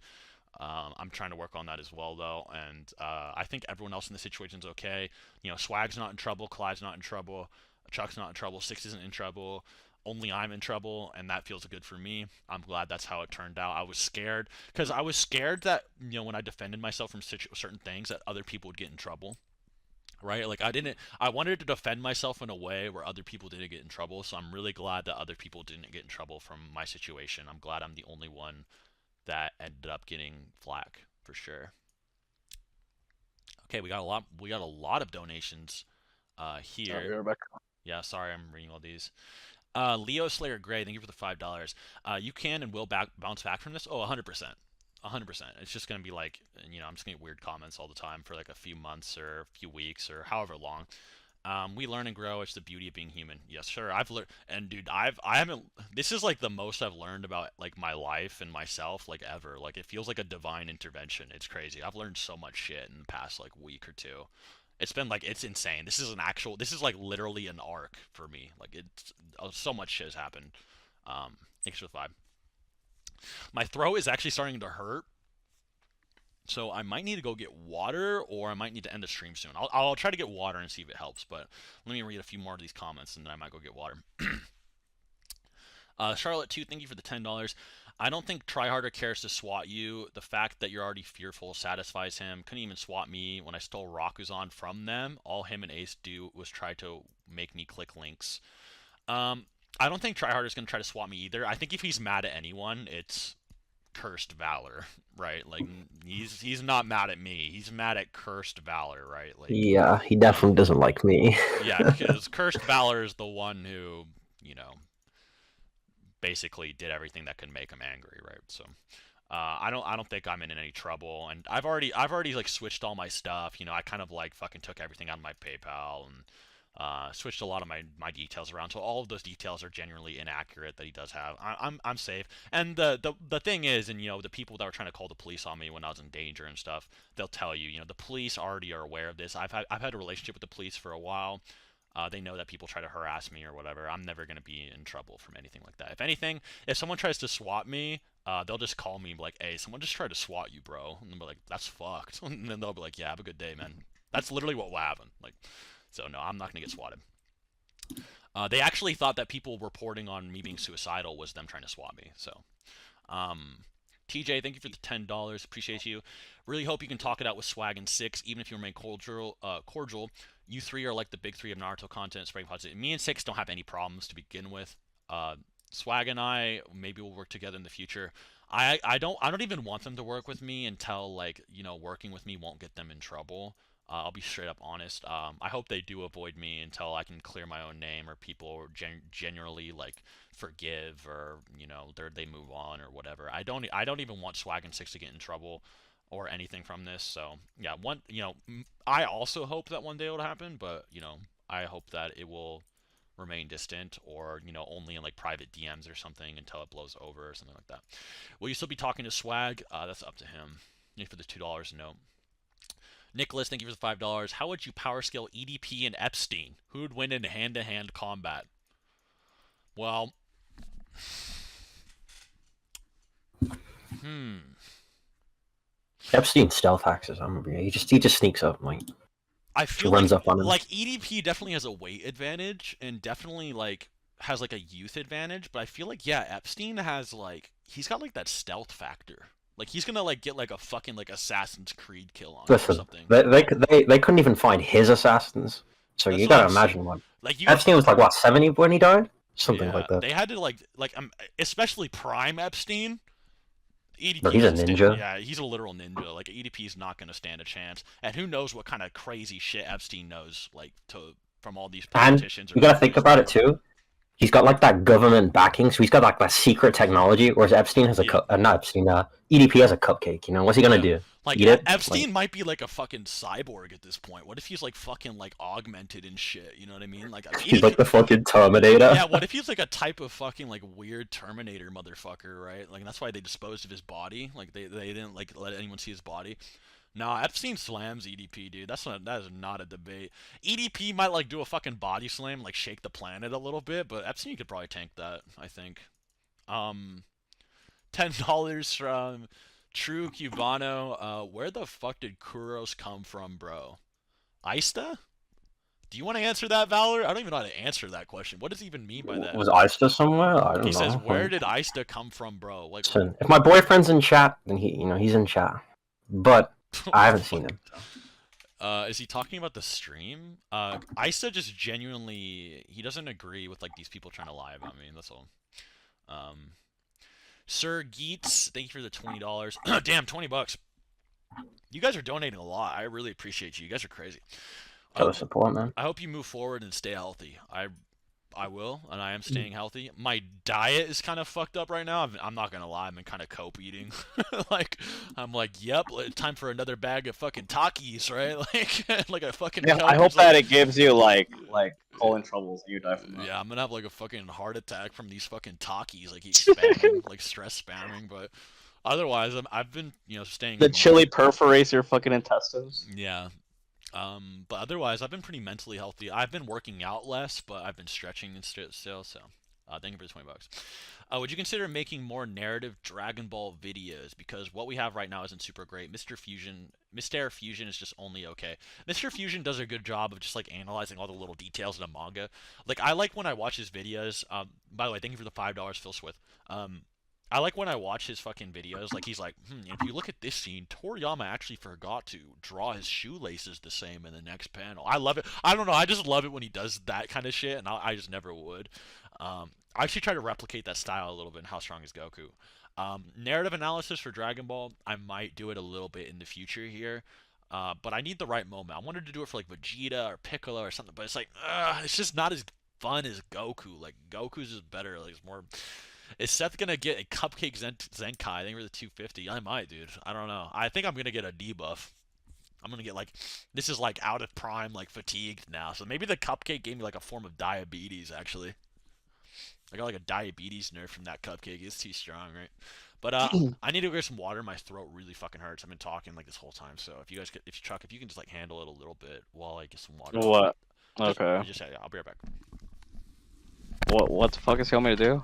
I'm trying to work on that as well, though, and I think everyone else in the situation is okay. Swag's not in trouble, Clyde's not in trouble, Chuck's not in trouble, Six isn't in trouble. Only I'm in trouble, and that feels good for me. I'm glad that's how it turned out. I was scared, because I was scared that when I defended myself from certain things, that other people would get in trouble. Right? Like I wanted to defend myself in a way where other people didn't get in trouble, so I'm really glad that other people didn't get in trouble from my situation. I'm glad I'm the only one that ended up getting flack, for sure. Okay, we got a lot of donations here. Yeah, sorry, I'm reading all these. Leo Slayer Gray, thank you for the $5. You can and will bounce back from this. Oh, 100%. 100%. It's just going to be like, I'm just going to get weird comments all the time for like a few months or a few weeks or however long. We learn and grow. It's the beauty of being human. Yes, sir. I've learned, and dude, I haven't. This is like the most I've learned about like my life and myself like ever. Like it feels like a divine intervention. It's crazy. I've learned so much shit in the past like week or two. It's been like, it's insane. This is like literally an arc for me. Like it's so much shit has happened. Thanks for the vibe. My throat is actually starting to hurt, so I might need to go get water, or I might need to end the stream soon. I'll try to get water and see if it helps, but let me read a few more of these comments, and then I might go get water. Charlotte 2, thank you for the $10. I don't think Tryharder cares to swat you. The fact that you're already fearful satisfies him. Couldn't even swat me when I stole Rakuzan from them. All him and Ace do was try to make me click links. I don't think Tryharder's going to try to swap me either. I think if he's mad at anyone, it's Cursed Valor, right? Like, he's not mad at me. He's mad at Cursed Valor, right? Like, Yeah, he definitely doesn't like me. yeah, because Cursed Valor is the one who, basically did everything that could make him angry, right? So, I don't think I'm in any trouble, and I've already like switched all my stuff. I kind of like fucking took everything out of my PayPal and switched a lot of my details around, so all of those details are genuinely inaccurate that he does have. I'm safe, and the thing is, and the people that were trying to call the police on me when I was in danger and stuff, they'll tell you, the police already are aware of this. I've had a relationship with the police for a while. They know that people try to harass me or whatever. I'm never going to be in trouble from anything like that. If anything, if someone tries to swat me, they'll just call me and be like, hey, someone just tried to swat you, bro. And they'll be like, that's fucked. And then they'll be like, yeah, have a good day, man. That's literally what will happen. Like, so no, I'm not going to get swatted. They actually thought that people reporting on me being suicidal was them trying to swat me. So, TJ, thank you for the $10. Appreciate you. Really hope you can talk it out with Swag and Six, even if you remain cordial. You three are like the big three of Naruto content. Spreading positive. Me and Six don't have any problems to begin with. Swag and I maybe we'll work together in the future. I don't even want them to work with me until like working with me won't get them in trouble. I'll be straight up honest. I hope they do avoid me until I can clear my own name or people generally like forgive or they move on or whatever. I don't even want Swag and Six to get in trouble or anything from this. So yeah, I also hope that one day it'll happen, but I hope that it will remain distant or only in like private DMs or something until it blows over or something like that. Will you still be talking to Swag? That's up to him. Thank you for the $2 note. Nicholas, thank you for the $5. How would you power scale EDP and Epstein? Who would win in hand-to-hand combat? Well, Epstein stealth hacks or something. He just sneaks up, like I feel runs like up on him. like EDP definitely has a weight advantage and definitely like has like a youth advantage, but I feel like Epstein has like he's got like that stealth factor. Like he's gonna like get like a fucking like Assassin's Creed kill on him or Listen, something. they couldn't even find his assassins. So That's you what gotta I'm imagine what Like you Epstein was like. What 70 when he died? Something yeah, like that. they had to like especially prime Epstein. EDP Bro, he's a doesn't ninja. yeah, he's a literal ninja. Like EDP is not gonna stand a chance. And who knows what kind of crazy shit Epstein knows, like from all these And politicians. you gotta think about it too. He's got like that government backing, so he's got like that secret technology. Whereas Epstein has a not Epstein. EDP has a cupcake. What's he gonna do? Like Eat it? Epstein might be like a fucking cyborg at this point. What if he's like fucking like augmented and shit? You know what I mean? Like He's like the fucking Terminator. Yeah. What if he's like a type of fucking like weird Terminator motherfucker, right? Like that's why they disposed of his body. Like they didn't like let anyone see his body. Nah, Epstein slams EDP, dude. That is not a debate. EDP might like do a fucking body slam, like shake the planet a little bit, but Epstein could probably tank that. I think. $10 from True Cubano. Where the fuck did Kuros come from, bro? Ista? Do you want to answer that, Valor? I don't even know how to answer that question. What does he even mean by that? Was Ista somewhere? I don't know. He says, "Where did Ista come from, bro?" Like, listen, if my boyfriend's in chat, then he's in chat. But I haven't seen him. Is he talking about the stream? Ista just genuinely he doesn't agree with like these people trying to lie about me. That's all. Sir Geets, thank you for the $20. Damn, $20. You guys are donating a lot. I really appreciate you. You guys are crazy. Show support, man. I hope you move forward and stay healthy. I will, and I am staying healthy. My diet is kind of fucked up right now. I'm not gonna lie. I've been kind of cope eating. I'm like, yep, time for another bag of fucking Takis, right? Like a fucking. Yeah, I hope that it gives you like colon troubles and you die from that. Yeah, I'm gonna have like a fucking heart attack from these fucking Takis. Like he's spamming, like stress spamming, but otherwise, I've been staying. The chili perforates your fucking intestines. Yeah. But otherwise, I've been pretty mentally healthy. I've been working out less, but I've been stretching and still. So, thank you for the $20. Would you consider making more narrative Dragon Ball videos? Because what we have right now isn't super great. Mr. Fusion is just only okay. Mr. Fusion does a good job of just like analyzing all the little details in a manga. Like I like when I watch his videos. By the way, thank you for the $5, Phil Swith. I like when I watch his fucking videos, like he's like, if you look at this scene, Toriyama actually forgot to draw his shoelaces the same in the next panel. I love it. I don't know, I just love it when he does that kind of shit, and I just never would. I actually try to replicate that style a little bit in How Strong is Goku. Narrative analysis for Dragon Ball, I might do it a little bit in the future here. But I need the right moment. I wanted to do it for like Vegeta or Piccolo or something, but it's like, it's just not as fun as Goku. Like, Goku's just better, like it's more... Is Seth gonna get a Cupcake Zenkai? I think we're the 250. I might, dude. I don't know. I think I'm gonna get a debuff. I'm gonna get like, this is like out of prime, like fatigued now. So maybe the Cupcake gave me like a form of diabetes, actually. I got like a diabetes nerf from that Cupcake. It's too strong, right? But I need to get some water. My throat really fucking hurts. I've been talking like this whole time. So if you can just like handle it a little bit while I get some water. What? Okay. Yeah, I'll be right back. What the fuck is he want me to do?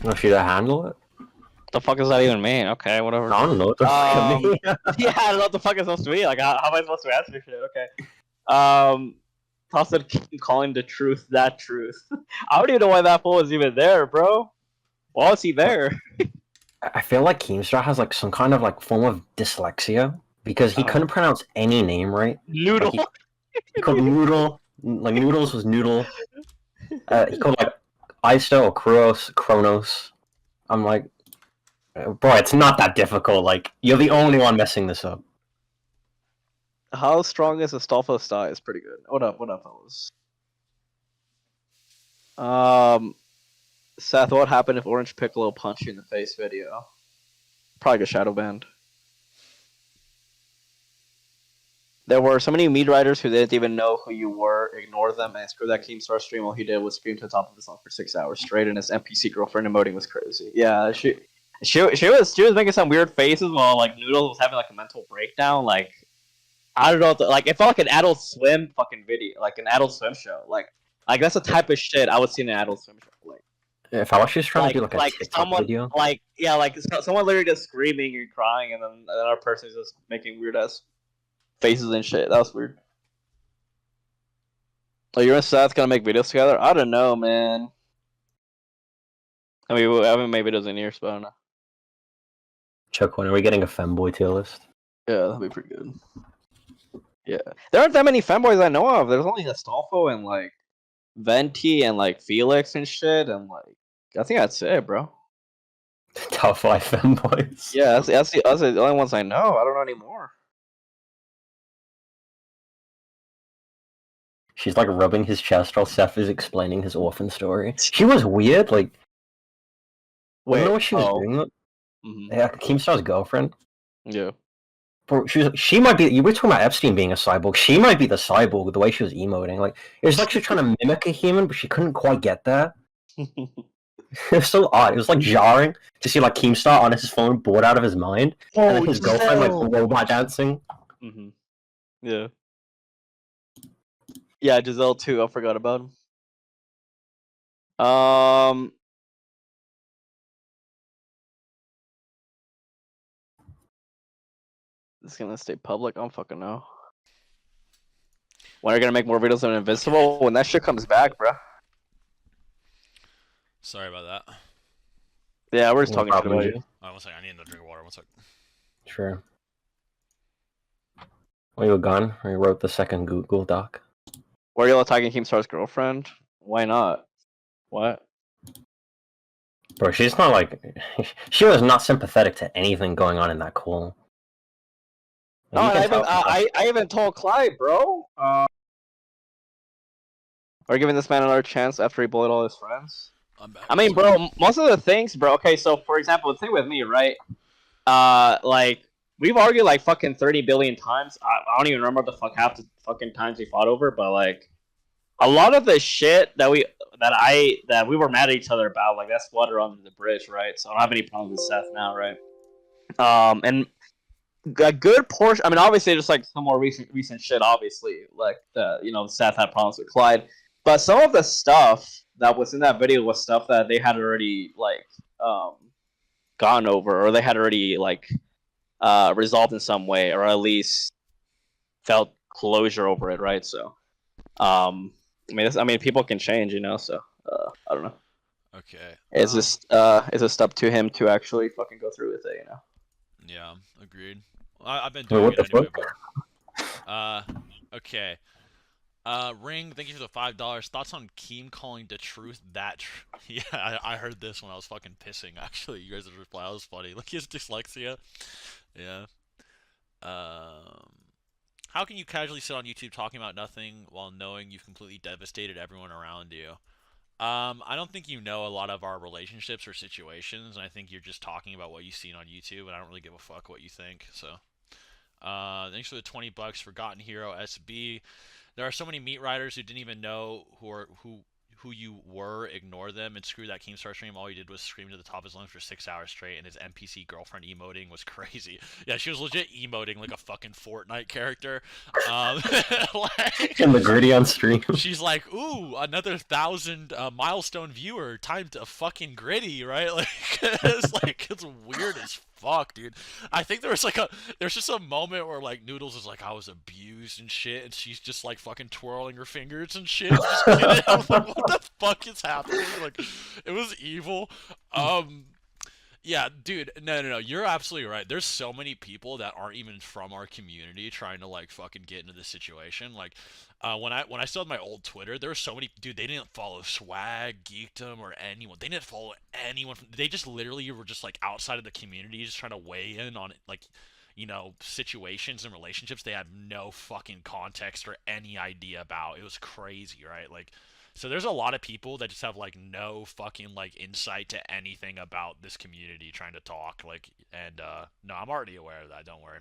If you to handle it? What the fuck does that even mean? Okay, whatever. I don't know what the fuck it means. Yeah, I don't know what the fuck it's supposed to be. Like, how am I supposed to answer shit? Okay. Tossed calling the truth that truth. I don't even know why that fool was even there, bro. Why was he there? I feel like Keemstar has like some kind of like form of dyslexia because he couldn't pronounce any name right. Noodle. Like, he called Noodle, like Noodles was Noodle. He called like Isto or Kronos. I'm like, bro, it's not that difficult. Like, you're the only one messing this up. How strong is Astolfo style? Is pretty good. What up, fellas? Seth, what happened if Orange Piccolo punched you in the face video? Probably get shadow banned. There were so many meat writers who didn't even know who you were, ignore them, and screw that Keemstar stream. All he did was scream to the top of his song for 6 hours straight, and his NPC girlfriend emoting was crazy. Yeah, she was making some weird faces while like Noodles was having like a mental breakdown. Like, I don't know, like it felt like an Adult Swim fucking video, like an Adult Swim show. Like that's the type of shit I would see in an Adult Swim show. Like, if I was just trying to do like a TikTok video, like someone literally just screaming and crying, and then another person is just making weird ass faces and shit. That was weird. Oh, you and Seth gonna make videos together? I don't know, man. I mean, we haven't made videos in years, but I don't know. Chuck, when are we getting a femboy tier list? Yeah, that'd be pretty good. Yeah, there aren't that many femboys I know of. There's only Astolfo and like Venti and like Felix and shit, and like I think that's it, bro. Top 5 femboys. Yeah, that's the only ones I know. I don't know anymore. She's like rubbing his chest while Seth is explaining his orphan story. She was weird, like. I don't know what she was doing. Yeah, Keemstar's girlfriend. Yeah. Bro, she might be. You were talking about Epstein being a cyborg. She might be the cyborg. The way she was emoting, like it was like she was trying to mimic a human, but she couldn't quite get there. It was so odd. It was like jarring to see like Keemstar on his phone, bored out of his mind, and then his girlfriend like robot dancing. Yeah. Yeah, Giselle too. I forgot about him. It's gonna stay public. I don't fucking know. When are you gonna make more videos on Invincible? When that shit comes back, bro. Sorry about that. Yeah, we're just talking about you. One second, I need another drink of water. One second. Sure. Well, you were gone, or you wrote the second Google Doc? Were you attacking Keemstar's girlfriend? Why not? What? Bro, she's not like... She was not sympathetic to anything going on in that call. No, I even told Clyde, bro. We're giving this man another chance after he bullied all his friends. I mean, bro, most of the things, bro. Okay, so for example, the thing with me, right? Like we've argued like fucking 30 billion times. I don't even remember the half the fucking times we fought over, but like a lot of the shit that we were mad at each other about, like that's water under the bridge, right? So I don't have any problems with Seth now, right? And a good portion. I mean, obviously, just like some more recent shit. Obviously, like Seth had problems with Clyde, but some of the stuff that was in that video was stuff that they had already like gone over, or they had already like resolved in some way, or at least felt closure over it, right? So, I mean, people can change, so I don't know. Okay. It's just up to him to actually fucking go through with it, Yeah, agreed. I've been doing it anyway, but... okay. Ring, thank you for the $5. Thoughts on Keem calling the truth that yeah, I heard this when I was fucking pissing, actually. You guys' reply, that was funny. Like, he has dyslexia. Yeah. How can you casually sit on YouTube talking about nothing while knowing you've completely devastated everyone around you? I don't think you know a lot of our relationships or situations, and I think you're just talking about what you've seen on YouTube, and I don't really give a fuck what you think, so. Thanks for the $20, Forgotten Hero SB. There are so many meat riders who didn't even know who you were, ignore them, and screw that Keemstar stream. All you did was scream to the top of his lungs for 6 hours straight, and his NPC girlfriend emoting was crazy. Yeah, she was legit emoting like a fucking Fortnite character. Like, in the gritty on stream. She's like, ooh, another 1,000 milestone viewer, time to fucking gritty, right? Like, it's weird as fuck, dude. I think there's just a moment where like Noodles is like, I was abused and shit, and she's just like fucking twirling her fingers and shit. I'm like, what the fuck is happening? Like, it was evil. Yeah, dude, no. You're absolutely right. There's so many people that aren't even from our community trying to like fucking get into this situation. Like, when I still had my old Twitter, there were so many dude. They didn't follow Swag, Geekdom, or anyone. They didn't follow anyone. They just literally were just like outside of the community, just trying to weigh in on like, situations and relationships they had no fucking context or any idea about. It was crazy, right? Like, so there's a lot of people that just have like no fucking like insight to anything about this community trying to talk like, and no, I'm already aware of that. Don't worry.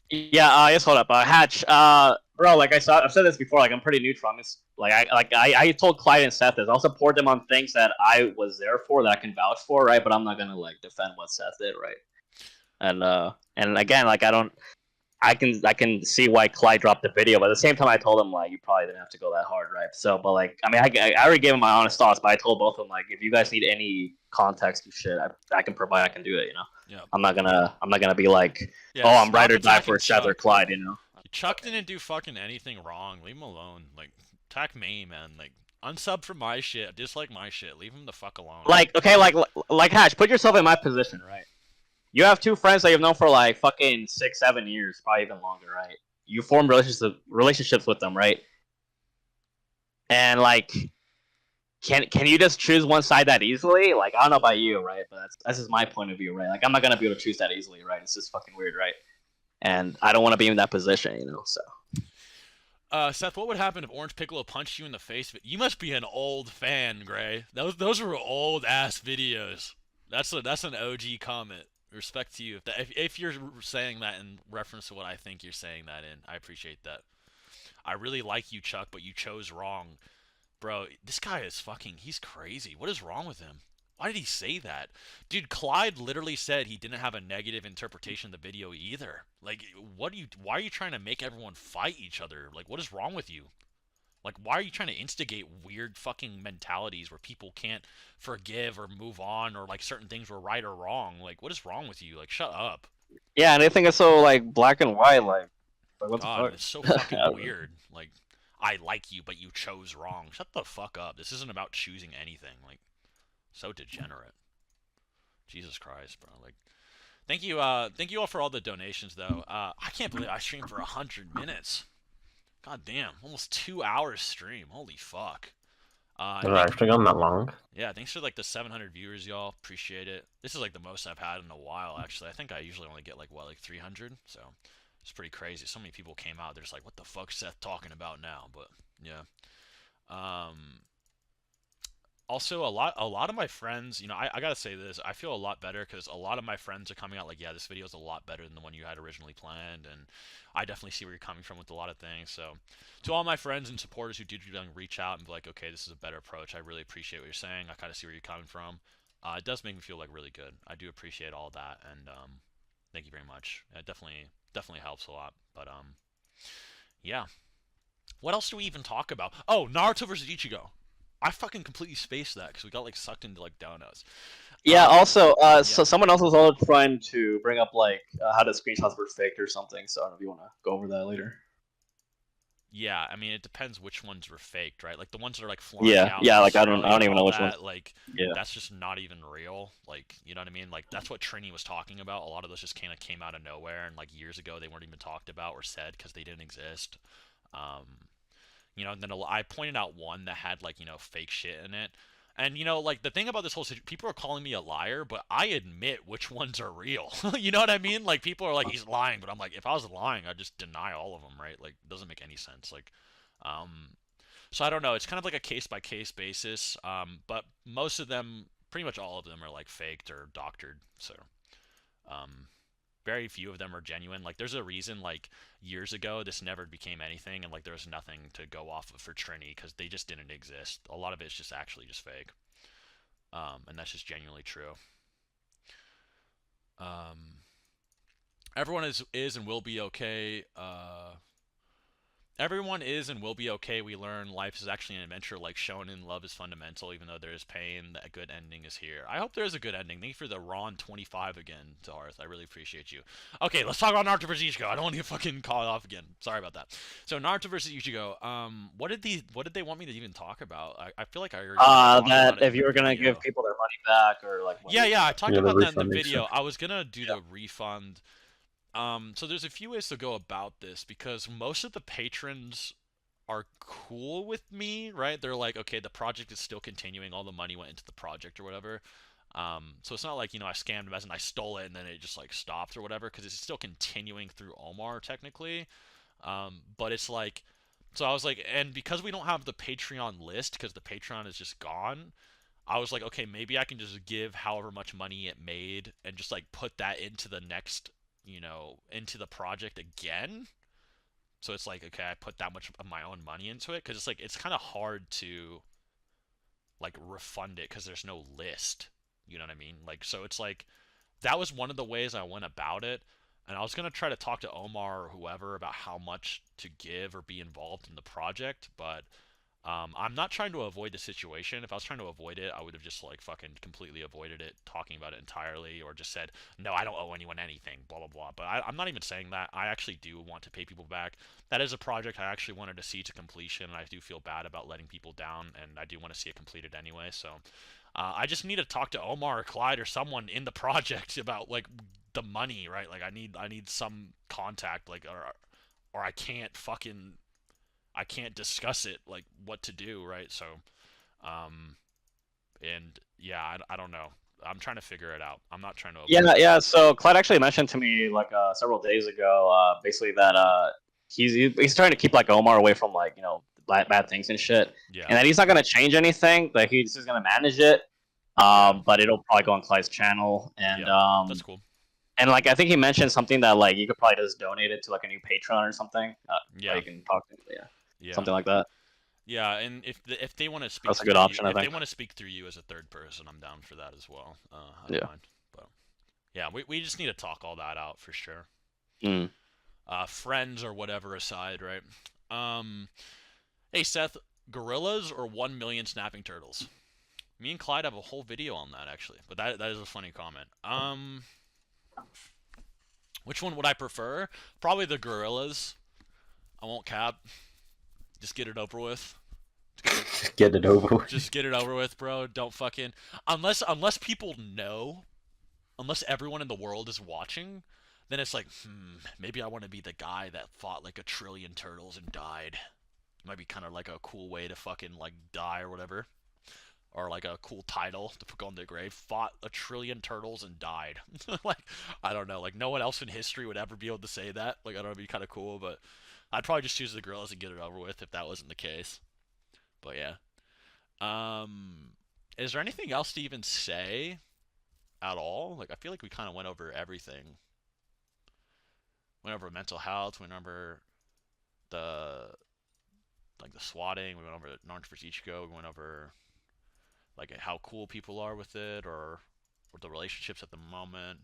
Yeah, just hold up, Hatch. Bro, like I've said this before. Like I'm pretty neutral. I told Clyde and Seth this. I'll support them on things that I was there for, that I can vouch for, right? But I'm not gonna like defend what Seth did, right? And again, like I can see why Clyde dropped the video, but at the same time, I told him like you probably didn't have to go that hard, right? So, but like, I mean, I already gave him my honest thoughts, but I told both of them like, if you guys need any context to shit, I can provide. I can do it. Yeah. I'm not gonna be like, Yeah, oh, I'm stop ride or die attacking for Seth or Chuck. Clyde, Chuck didn't do fucking anything wrong. Leave him alone. Like, attack me, man. Like, unsub for my shit. Dislike my shit. Leave him the fuck alone. Like, okay, like Hatch, put yourself in my position, right? You have two friends that you've known for like fucking 6, 7 years, probably even longer, right? You form relationships with them, right? And like, can you just choose one side that easily? Like, I don't know about you, right? But that's just my point of view, right? Like, I'm not gonna be able to choose that easily, right? It's just fucking weird, right? And I don't want to be in that position, So Seth, what would happen if Orange Piccolo punched you in the face? You must be an old fan, Gray. Those were old ass videos. That's an OG comment. Respect to you. If you're saying that in reference to what I think you're saying that in, I appreciate that. I really like you, Chuck, but you chose wrong. Bro, this guy is fucking, he's crazy. What is wrong with him? Why did he say that? Dude, Clyde literally said he didn't have a negative interpretation of the video either. Like, why are you trying to make everyone fight each other? Like, what is wrong with you? Like, why are you trying to instigate weird fucking mentalities where people can't forgive or move on, or like certain things were right or wrong? Like, what is wrong with you? Like, shut up. yeah, and I think it's so like black and white, like what the God, fuck? it's so fucking weird. Like, I like you, but you chose wrong. Shut the fuck up. This isn't about choosing anything. Like, so degenerate. Jesus Christ, bro. Like, thank you all for all the donations, though. I can't believe I streamed for 100 minutes. God damn, almost 2 hours stream. Holy fuck. Has it actually gone that long? Yeah, thanks for like the 700 viewers, y'all. Appreciate it. This is like the most I've had in a while, actually. I think I usually only get like 300. So it's pretty crazy. So many people came out. They're just like, what the fuck's Seth talking about now? But yeah. Also, a lot of my friends, I gotta say this, I feel a lot better because a lot of my friends are coming out like, yeah, this video is a lot better than the one you had originally planned, and I definitely see where you're coming from with a lot of things. So, to all my friends and supporters who did reach out and be like, okay, this is a better approach, I really appreciate what you're saying. I kind of see where you're coming from. It does make me feel like really good. I do appreciate all that, and thank you very much. It definitely helps a lot. But yeah. What else do we even talk about? Oh, Naruto versus Ichigo. I fucking completely spaced that because we got like sucked into like donuts. Yeah. Also, yeah. so someone else was also trying to bring up like how the screenshots were faked or something. So I don't know if you want to go over that later. Yeah, I mean it depends which ones were faked, right? Like the ones that are like flying out. Yeah. in Like I Australia don't and even know all which that, ones. Like, Yeah. that's just not even real. Like, you know what I mean? Like that's what Trini was talking about. A lot of those just kind of came out of nowhere, and like years ago they weren't even talked about or said because they didn't exist. And then I pointed out one that had like fake shit in it. And like the thing about this whole situation, people are calling me a liar, but I admit which ones are real. You know what I mean? Like people are like, he's lying, but I'm like, if I was lying, I'd just deny all of them, right? Like it doesn't make any sense. Like, so I don't know. It's kind of like a case by case basis. But most of them, pretty much all of them, are like faked or doctored. So, very few of them are genuine. Like there's a reason like years ago this never became anything, and like there was nothing to go off of for Trini because they just didn't exist. A lot of it's just actually just fake. And that's just genuinely true. Everyone is and will be okay. Everyone is and will be okay. We learn life is actually an adventure like shonen. Love is fundamental, even though there is pain. A good ending is here. I hope there is a good ending. Thank you for the Ron 25 again, to Hearth. I really appreciate you. Okay, let's talk about Naruto vs Ichigo. I don't want to get fucking caught off again. Sorry about that. So Naruto vs Ichigo. What did they want me to even talk about? I feel like I already talked about That it if in you the were gonna video. give people their money back or like. Yeah, I talked Yeah, the about that in the refunding video. stuff. I was gonna do the refund. So there's a few ways to go about this because most of the patrons are cool with me, right? They're like, okay, the project is still continuing. All the money went into the project or whatever. So it's not like, I scammed him as in I stole it and then it just like stopped or whatever because it's still continuing through Omar technically. But it's like, so I was like, and because we don't have the Patreon list because the Patreon is just gone, I was like, okay, maybe I can just give however much money it made and just like put that into the next, into the project again. So it's like, okay, I put that much of my own money into it because it's like it's kind of hard to like refund it because there's no list. You know what I mean? Like, so it's like that was one of the ways I went about it. And I was gonna try to talk to Omar or whoever about how much to give or be involved in the project, but I'm not trying to avoid the situation. If I was trying to avoid it, I would have just like fucking completely avoided it, talking about it entirely, or just said, no, I don't owe anyone anything, blah, blah, blah. But I'm not even saying that. I actually do want to pay people back. That is a project I actually wanted to see to completion, and I do feel bad about letting people down, and I do want to see it completed anyway. So I just need to talk to Omar or Clyde or someone in the project about like the money, right? Like I need some contact, like or I can't discuss it, like what to do, right? So, and yeah, I don't know. I'm trying to figure it out. I'm not trying to. Yeah. So Clyde actually mentioned to me like several days ago, basically that he's trying to keep like Omar away from like bad things and shit, Yeah. and that he's not gonna change anything. That he's just gonna manage it. But it'll probably go on Clyde's channel, and that's cool. And like I think he mentioned something that like you could probably just donate it to like a new patron or something. Yeah. You can talk to yeah. Something like that. Yeah, and if they want to speak, that's a good option. If I think. they want to speak through you as a third person, I'm down for that as well. I don't mind. But yeah, we just need to talk all that out for sure. Friends or whatever aside, right? Hey Seth, gorillas or 1 million snapping turtles? Me and Clyde have a whole video on that actually, but that is a funny comment. Which one would I prefer? Probably the gorillas. I won't cap. Just get it over with. Just get it over with. Just get it over with, bro. Don't fucking unless people know, unless everyone in the world is watching, then it's like, maybe I want to be the guy that fought like 1 trillion turtles and died. Might be kind of like a cool way to fucking like die or whatever. Or like a cool title to put on their grave. Fought 1 trillion turtles and died. Like, I don't know. Like, no one else in history would ever be able to say that. Like, I don't know, it'd be kind of cool, but I'd probably just choose the gorillas and get it over with if that wasn't the case. But yeah. Is there anything else to even say at all? Like, I feel like we kind of went over everything. Went over mental health. Went over the swatting. We went over Naruto vs Ichigo. We went over like how cool people are with it, or the relationships at the moment.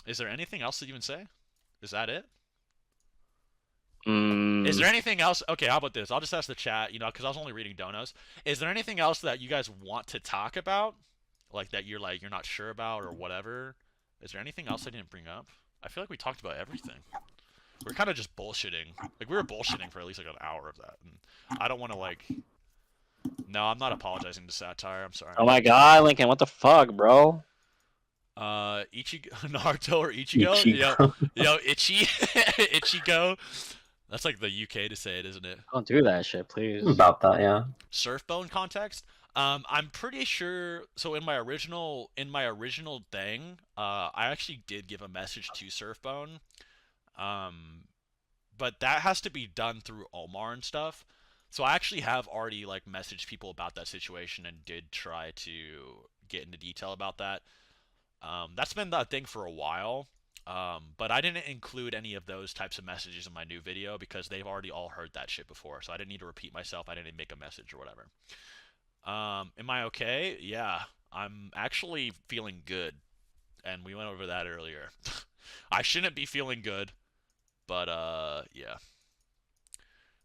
Is there anything else to even say? Is that it? Is there anything else? Okay, how about this? I'll just ask the chat, because I was only reading donos. Is there anything else that you guys want to talk about? Like that you're not sure about or whatever? Is there anything else I didn't bring up? I feel like we talked about everything. We're kind of just bullshitting. Like, we were bullshitting for at least like an hour of that. And I don't want to like... No, I'm not apologizing to Satire. I'm sorry. Oh my god, Lincoln, what the fuck, bro? Ichigo, Naruto or Ichigo? Yo, Ichi, Ichigo. That's like the UK to say it, isn't it? Don't do that shit, please. About that, yeah. Surfbone context. I'm pretty sure. So in my original thing, I actually did give a message to Surfbone. But that has to be done through Omar and stuff. So I actually have already like messaged people about that situation and did try to get into detail about that. That's been the thing for a while. But I didn't include any of those types of messages in my new video because they've already all heard that shit before. So I didn't need to repeat myself. I didn't make a message or whatever. Am I okay? Yeah, I'm actually feeling good. And we went over that earlier. I shouldn't be feeling good. But yeah.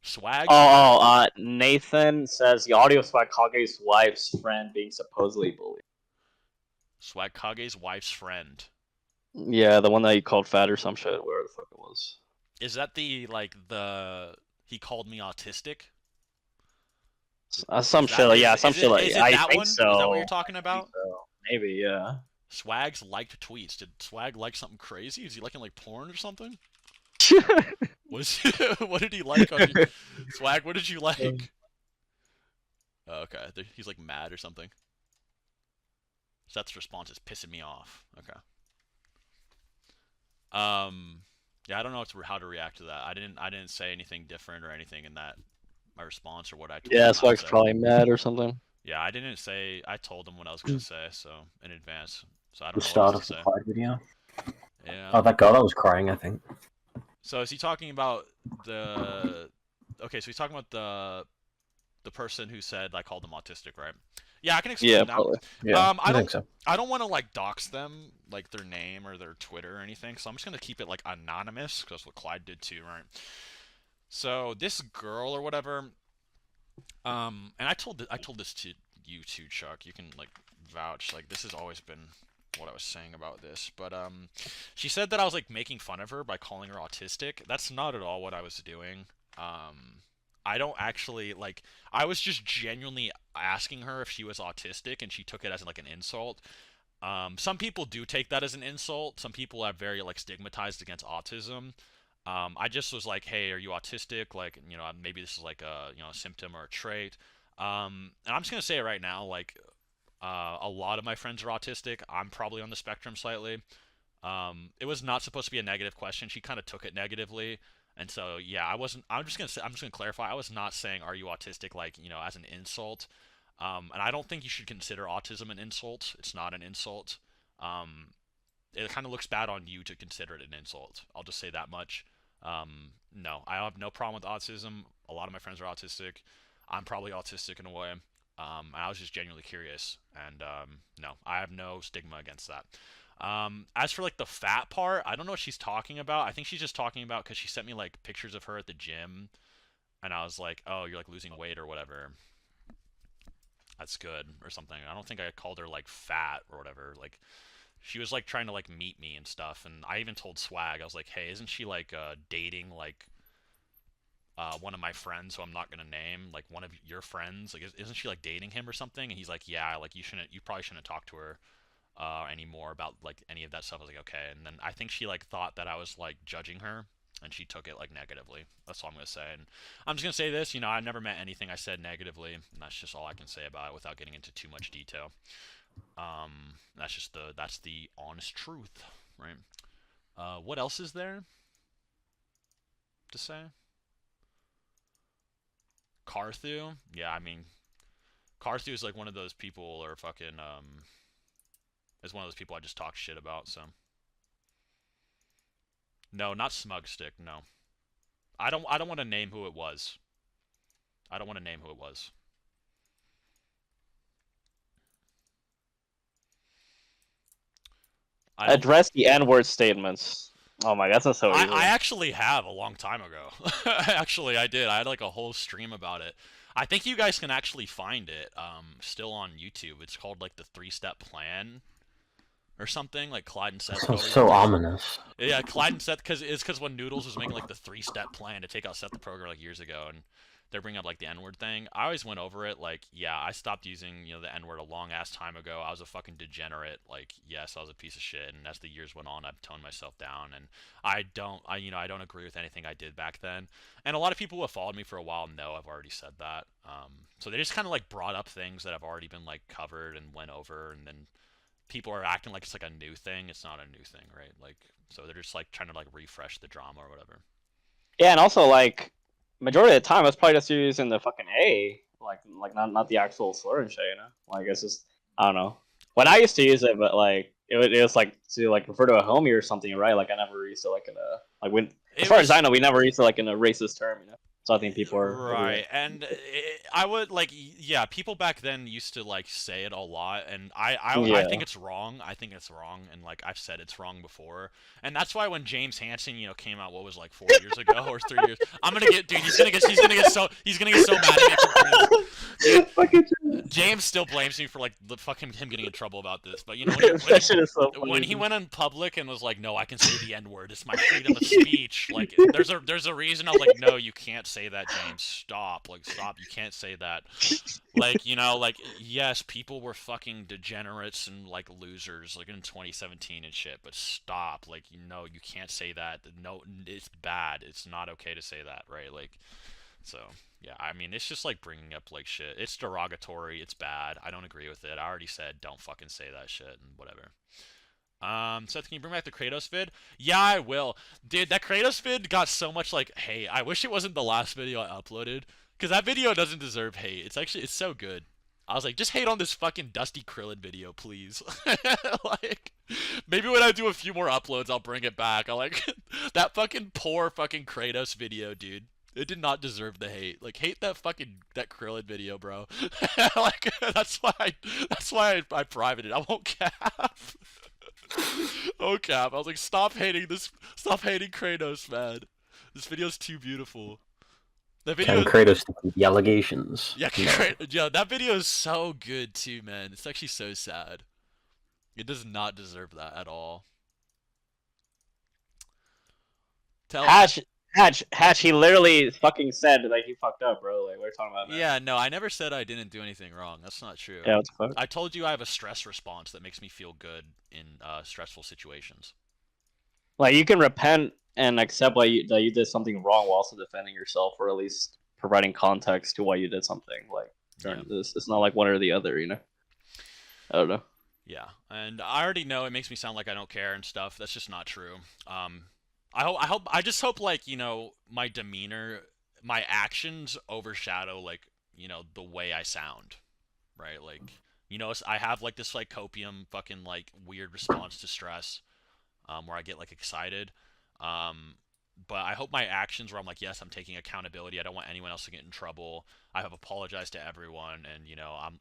Swag. Nathan says the audio of Swag Kage's wife's friend being supposedly bullied. Swag Kage's wife's friend. Yeah, the one that he called fat or some shit, where the fuck it was. Is that the he called me autistic? Some shit, some shit. Is it I that think one? so. Is that what you're talking about? So. Maybe, yeah. Swag's liked tweets. Did Swag like something crazy? Is he liking like porn or something? What did he like on you? Swag? What did you like? Oh, okay, he's like mad or something. Seth's response is pissing me off. Okay. Yeah, I don't know how to react to that. I didn't say anything different or anything in that my response or what I told him. Yeah, Swag's probably mad or something. Yeah, I didn't say. I told him what I was gonna say, so in advance. So I don't The know start what of to the say. Clyde video. Yeah. Oh, that girl that was crying, I think. So is he talking about the? Okay, so he's talking about the person who said I called them autistic, right? Yeah, I can explain that. Probably. Yeah, I think so. I don't want to like dox them, like their name or their Twitter or anything. So I'm just gonna keep it like anonymous, because that's what Clyde did too, right? So this girl or whatever, and I told this to you too, Chuck. You can like vouch. Like this has always been what I was saying about this, but she said that I was like making fun of her by calling her autistic. That's not at all what I was doing. I don't actually like. I was just genuinely asking her if she was autistic, and she took it as like an insult. Some people do take that as an insult. Some people are very like stigmatized against autism. I just was like, hey, are you autistic? Like, you know, maybe this is like a a symptom or a trait. And I'm just gonna say it right now, like, a lot of my friends are autistic. I'm probably on the spectrum slightly. It was not supposed to be a negative question. She kind of took it negatively. And so, yeah, I wasn't. I'm just gonna clarify. I was not saying "Are you autistic?" like as an insult. And I don't think you should consider autism an insult. It's not an insult. It kind of looks bad on you to consider it an insult. I'll just say that much. No, I have no problem with autism. A lot of my friends are autistic. I'm probably autistic in a way. I was just genuinely curious, and no, I have no stigma against that. As for like the fat part, I don't know what she's talking about. I think she's just talking about because she sent me like pictures of her at the gym, and I was like, oh, you're like losing weight or whatever. That's good or something. I don't think I called her like fat or whatever. Like she was like trying to like meet me and stuff, and I even told Swag, I was like, hey, isn't she like dating like one of my friends who I'm not gonna name, like one of your friends? Like isn't she like dating him or something? And he's like, yeah, like you probably shouldn't talk to her anymore about like any of that stuff. I was like, okay. And then I think she like thought that I was like judging her, and she took it like negatively. That's all I'm gonna say. And I'm just gonna say this, I never meant anything I said negatively, and that's just all I can say about it without getting into too much detail. That's the honest truth, right? What else is there to say? Carthu? Yeah, I mean, Carthu is like one of those people, or fucking is one of those people I just talk shit about. So no, not Smugstick. No, I don't want to name who it was. I don't want to name who it was. Address the N-word statements. Oh my god, that's so easy. I actually have a long time ago. Actually, I did. I had like a whole stream about it. I think you guys can actually find it still on YouTube. It's called like the 3-step plan or something, like Clyde and Seth. So ominous. Yeah, Clyde and Seth, because when Noodles was making like the 3-step plan to take out SethTheProgrammer like years ago, and they're bringing up like the N-word thing. I always went over it like, yeah, I stopped using the N-word a long ass time ago. I was a fucking degenerate. Like, yes, I was a piece of shit. And as the years went on, I've toned myself down. And I don't agree with anything I did back then. And a lot of people who have followed me for a while know I've already said that. So they just kind of like brought up things that have already been like covered and went over, and then people are acting like it's like a new thing. It's not a new thing, right? Like, so they're just like trying to like refresh the drama or whatever. Yeah, and also like majority of the time, I was probably just using the fucking A, like not the actual slur and shit, Like it's just I don't know. When I used to use it, but like it was like to like refer to a homie or something, right? Like I never used it like in a like when as far as I know, we never used it like in a racist term, So I think people are Right, and I would like, yeah, people back then used to like say it a lot, and I yeah. think it's wrong. I think it's wrong, and like I've said it's wrong before, and that's why when James Hansen, came out, what was like 4 years ago or 3 years, I'm gonna get, dude, he's gonna get so mad at me for dude, James still blames me for like the fucking him getting in trouble about this, but That shit is so funny. when he went in public and was like, "No, I can say the N word. It's my freedom of speech." Like, there's a reason. I was like, "No, you can't say that, James. Stop. Like, stop. You can't say that." Like, like, yes, people were fucking degenerates and like losers, like in 2017 and shit. But stop. Like, you can't say that. No, it's bad. It's not okay to say that, right? Like, so. Yeah, I mean, it's just like bringing up like shit. It's derogatory. It's bad. I don't agree with it. I already said don't fucking say that shit and whatever. Seth, can you bring back the Kratos vid? Yeah, I will. Dude, that Kratos vid got so much like hate. I wish it wasn't the last video I uploaded, because that video doesn't deserve hate. It's so good. I was like, just hate on this fucking Dusty Krillin video, please. Like, maybe when I do a few more uploads, I'll bring it back. I like that fucking poor fucking Kratos video, dude. It did not deserve the hate. Like, hate that Krillin video, bro. Like, that's why I private it. I won't cap. Oh cap! I was like, stop hating Kratos, man. This video's too beautiful. That video. And Kratos defeat the allegations. Yeah, yeah, that video is so good too, man. It's actually so sad. It does not deserve that at all. Hatch, he literally fucking said like he fucked up, bro. Like, what are you talking about, man? Yeah, no, I never said I didn't do anything wrong. That's not true. Yeah, what the fuck? I told you I have a stress response that makes me feel good in stressful situations. Like, you can repent and accept that you did something wrong while also defending yourself, or at least providing context to why you did something. Like, during this, it's not like one or the other, I don't know. Yeah, and I already know it makes me sound like I don't care and stuff. That's just not true. I just hope like, my demeanor, my actions overshadow like, the way I sound, right? Like, I have like this like copium fucking like weird response to stress, where I get like excited. But I hope my actions where I'm like, yes, I'm taking accountability. I don't want anyone else to get in trouble. I have apologized to everyone, and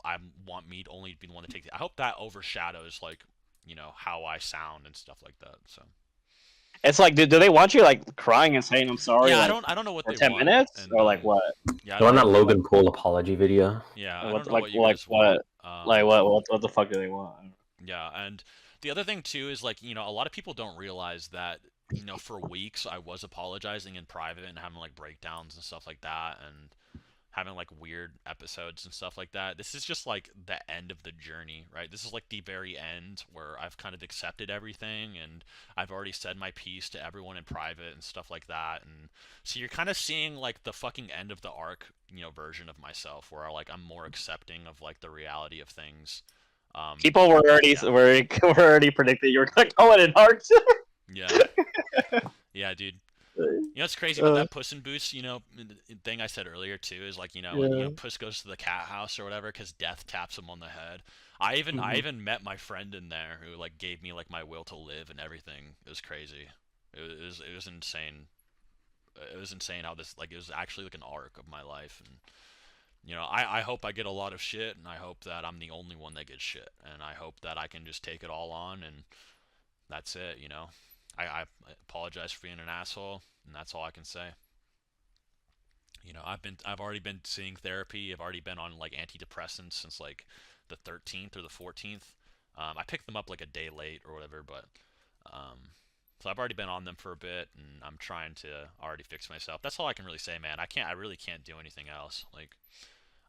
I want me to only be the one to take. I hope that overshadows like, how I sound and stuff like that. So. It's like, do they want you like crying and saying I'm sorry? Yeah, like, I don't know what for they 10 want. minutes And, or like what? Yeah, The one that Logan Paul apology video. Yeah, Like, I don't know like, what you guys want. what the fuck do they want? Yeah, and the other thing too is like, a lot of people don't realize that, for weeks I was apologizing in private and having like breakdowns and stuff like that, and having like weird episodes and stuff like that. This is just like the end of the journey, right? This is like the very end where I've kind of accepted everything, and I've already said my piece to everyone in private and stuff like that. And so you're kind of seeing like the fucking end of the arc, version of myself, where like I'm more accepting of like the reality of things. People were already were already predicting you were gonna call it an arc. Yeah. Yeah, dude. What's crazy about that Puss in Boots, thing I said earlier too, is like, when, Puss goes to the cat house or whatever because Death taps him on the head. I even met my friend in there who like gave me like my will to live and everything. It was crazy. It was insane. It was insane how this, like, it was actually like an arc of my life. And I hope I get a lot of shit, and I hope that I'm the only one that gets shit, and I hope that I can just take it all on, and that's it. I apologize for being an asshole, and that's all I can say. I've already been seeing therapy. I've already been on like antidepressants since like the 13th or the 14th. I picked them up like a day late or whatever, but so I've already been on them for a bit, and I'm trying to already fix myself. That's all I can really say, man. I really can't do anything else. Like,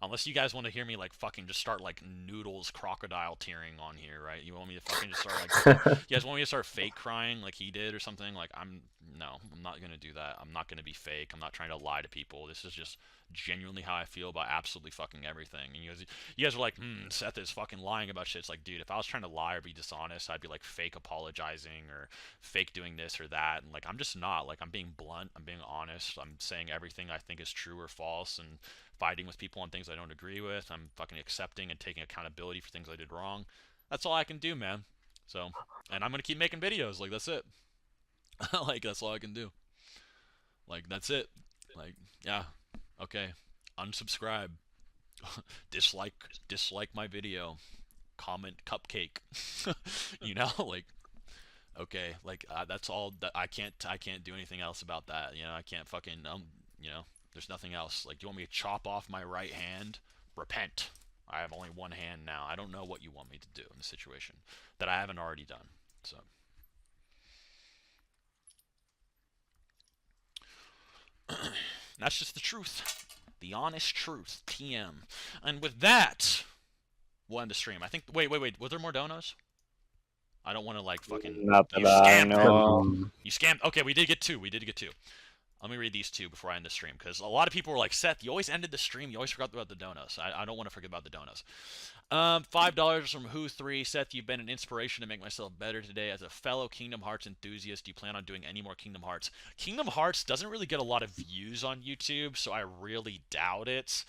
unless you guys want to hear me like fucking just start like Noodles crocodile tearing on here, right? You want me to fucking just start like, you guys want me to start fake crying like he did or something? Like, I'm not gonna do that. I'm not gonna be fake. I'm not trying to lie to people. This is just genuinely how I feel about absolutely fucking everything. And you guys are like, Seth is fucking lying about shit. It's like, dude, if I was trying to lie or be dishonest, I'd be like fake apologizing or fake doing this or that. And like, I'm just not. Like, I'm being blunt. I'm being honest. I'm saying everything I think is true or false, and fighting with people on things I don't agree with. I'm fucking accepting and taking accountability for things I did wrong. That's all I can do, man. So, and I'm gonna keep making videos. Like, that's it. Like, that's all I can do. Like, that's it. Like, yeah. Okay, unsubscribe, dislike my video, comment cupcake. You know, like okay, like that's all that I can't do anything else about that. You know, I can't fucking you know, there's nothing else. Like, do you want me to chop off my right hand? Repent. I have only one hand now. I don't know what you want me to do in the situation that I haven't already done. So that's just the truth. The honest truth. TM. And with that, we'll end the stream. I think. Wait. Was there more donos? I don't want to like fucking. Not that You I scammed. know. You scammed. Okay, we did get two. Let me read these two before I end the stream, because a lot of people were like, Seth, you always ended the stream. You always forgot about the donos. I don't want to forget about the donos. $5 from Who3. Seth, you've been an inspiration to make myself better today. As a fellow Kingdom Hearts enthusiast, do you plan on doing any more Kingdom Hearts? Kingdom Hearts doesn't really get a lot of views on YouTube, so I really doubt it.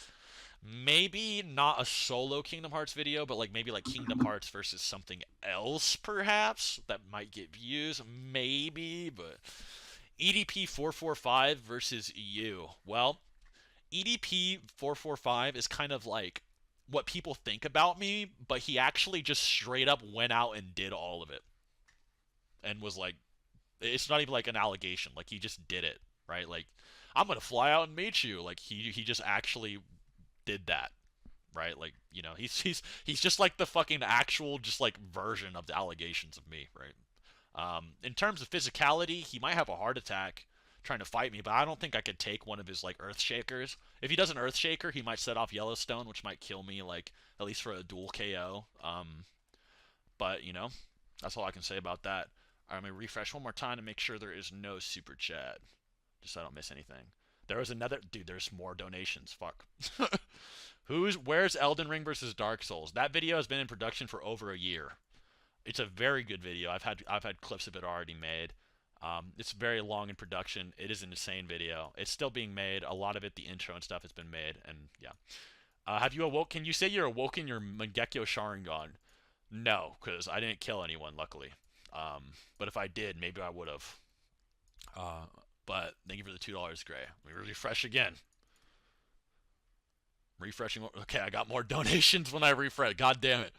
Maybe not a solo Kingdom Hearts video, but like maybe like Kingdom Hearts versus something else, perhaps, that might get views. Maybe, but EDP 445 versus you. Well, EDP 445 is kind of like what people think about me, but he actually just straight up went out and did all of it. And was like, it's not even like an allegation. Like, he just did it, right? Like, I'm going to fly out and meet you. Like, he just actually did that, right? Like, you know, he's just like the fucking actual just like version of the allegations of me, right? In terms of physicality, he might have a heart attack trying to fight me, but I don't think I could take one of his like earth shakers. If he does an earth shaker, he might set off Yellowstone, which might kill me, like at least for a dual KO. But you know, that's all I can say about that. I'm gonna refresh one more time to make sure there is no super chat, just so I don't miss anything. There was another dude. There's more donations. Fuck. Where's Elden Ring versus Dark Souls? That video has been in production for over a year. It's a very good video. I've had clips of it already made. It's very long in production. It is an insane video. It's still being made. A lot of it, the intro and stuff, has been made. And yeah, have you awoke? Can you say you're awoken your Mangekyo Sharingan? No, because I didn't kill anyone, luckily. But if I did, maybe I would have. But thank you for the $2, Gray. Let me refresh again. Refreshing. Okay, I got more donations when I refresh. God damn it.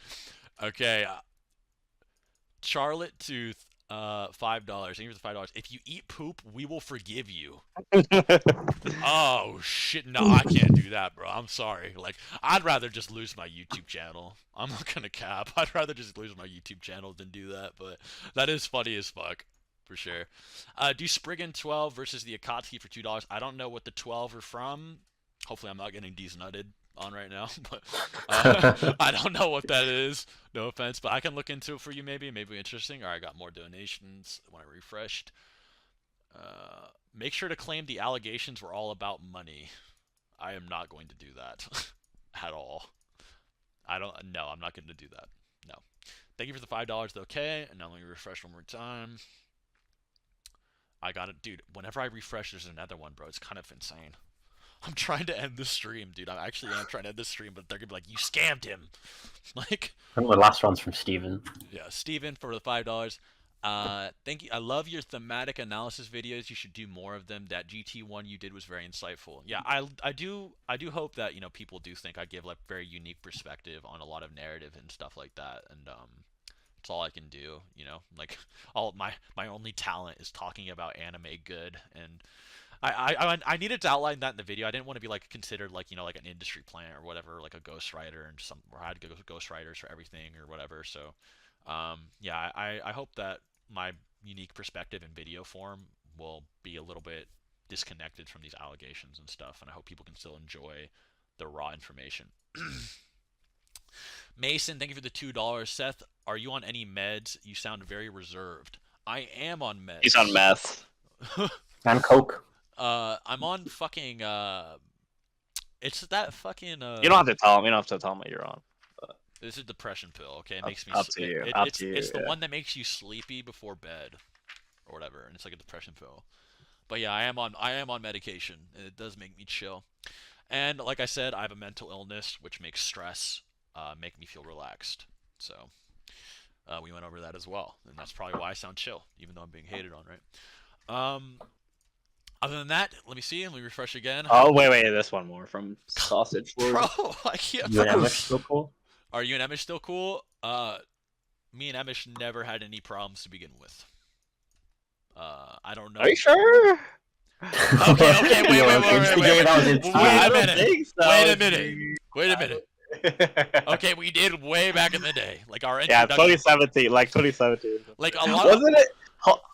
Okay. Charlotte Tooth, $5. Thank you for the $5. If you eat poop, we will forgive you. Oh shit, no, I can't do that, bro. I'm sorry. Like, I'd rather just lose my YouTube channel. I'm not gonna cap. I'd rather just lose my YouTube channel than do that, but that is funny as fuck. For sure. Do Spriggan 12 versus the Akatsuki for $2. I don't know what the 12 are from. Hopefully I'm not getting desnutted on right now, but I don't know what that is. No offense, but I can look into it for you maybe. Maybe interesting. Alright, I got more donations when I refreshed. Make sure to claim the allegations were all about money. I am not going to do that at all. No, I'm not going to do that. No. Thank you for the $5, okay? And now let me refresh one more time. I got it, dude. Whenever I refresh, there's another one, bro. It's kind of insane. I'm trying to end the stream, dude. I actually am trying to end the stream, but they're gonna be like, "You scammed him." Like, I think the last one's from Steven. yeah, Steven for the $5. Thank you. I love your thematic analysis videos. You should do more of them. That GT one you did was very insightful. Yeah, I do hope that, you know, people do think I give like very unique perspective on a lot of narrative and stuff like that. And it's all I can do, you know. Like, all my only talent is talking about anime good, and I needed to outline that in the video. I didn't want to be like considered like, you know, like an industry plant or whatever, like a ghostwriter and some, or I had to go ghostwriters for everything or whatever. So, yeah, I hope that my unique perspective in video form will be a little bit disconnected from these allegations and stuff, and I hope people can still enjoy the raw information. Mason, thank you for the $2. Seth, are you on any meds? You sound very reserved. I am on meds. He's on meth. And Coke. I'm on fucking it's that fucking You don't have to tell him. You don't have to tell him what you're on. This is a depression pill, okay? It makes me Up to you. it's the one that makes you sleepy before bed or whatever, and it's like a depression pill. But yeah, I am on medication, and it does make me chill. And like I said, I have a mental illness which makes stress make me feel relaxed. So we went over that as well, and that's probably why I sound chill, even though I'm being hated on, right? Other than that, let me see. Let me refresh again. Oh wait, this one more from Sausage Lord. Bro, I can't. You and Emish still cool? Are you and Emish still cool? Me and Emish never had any problems to begin with. I don't know. Are you sure? Okay, wait I don't a minute. think so. Wait a minute. Okay, we did way back in the day, like our Yeah, introduction. 2017, like 2017. Like a lot. Wasn't it?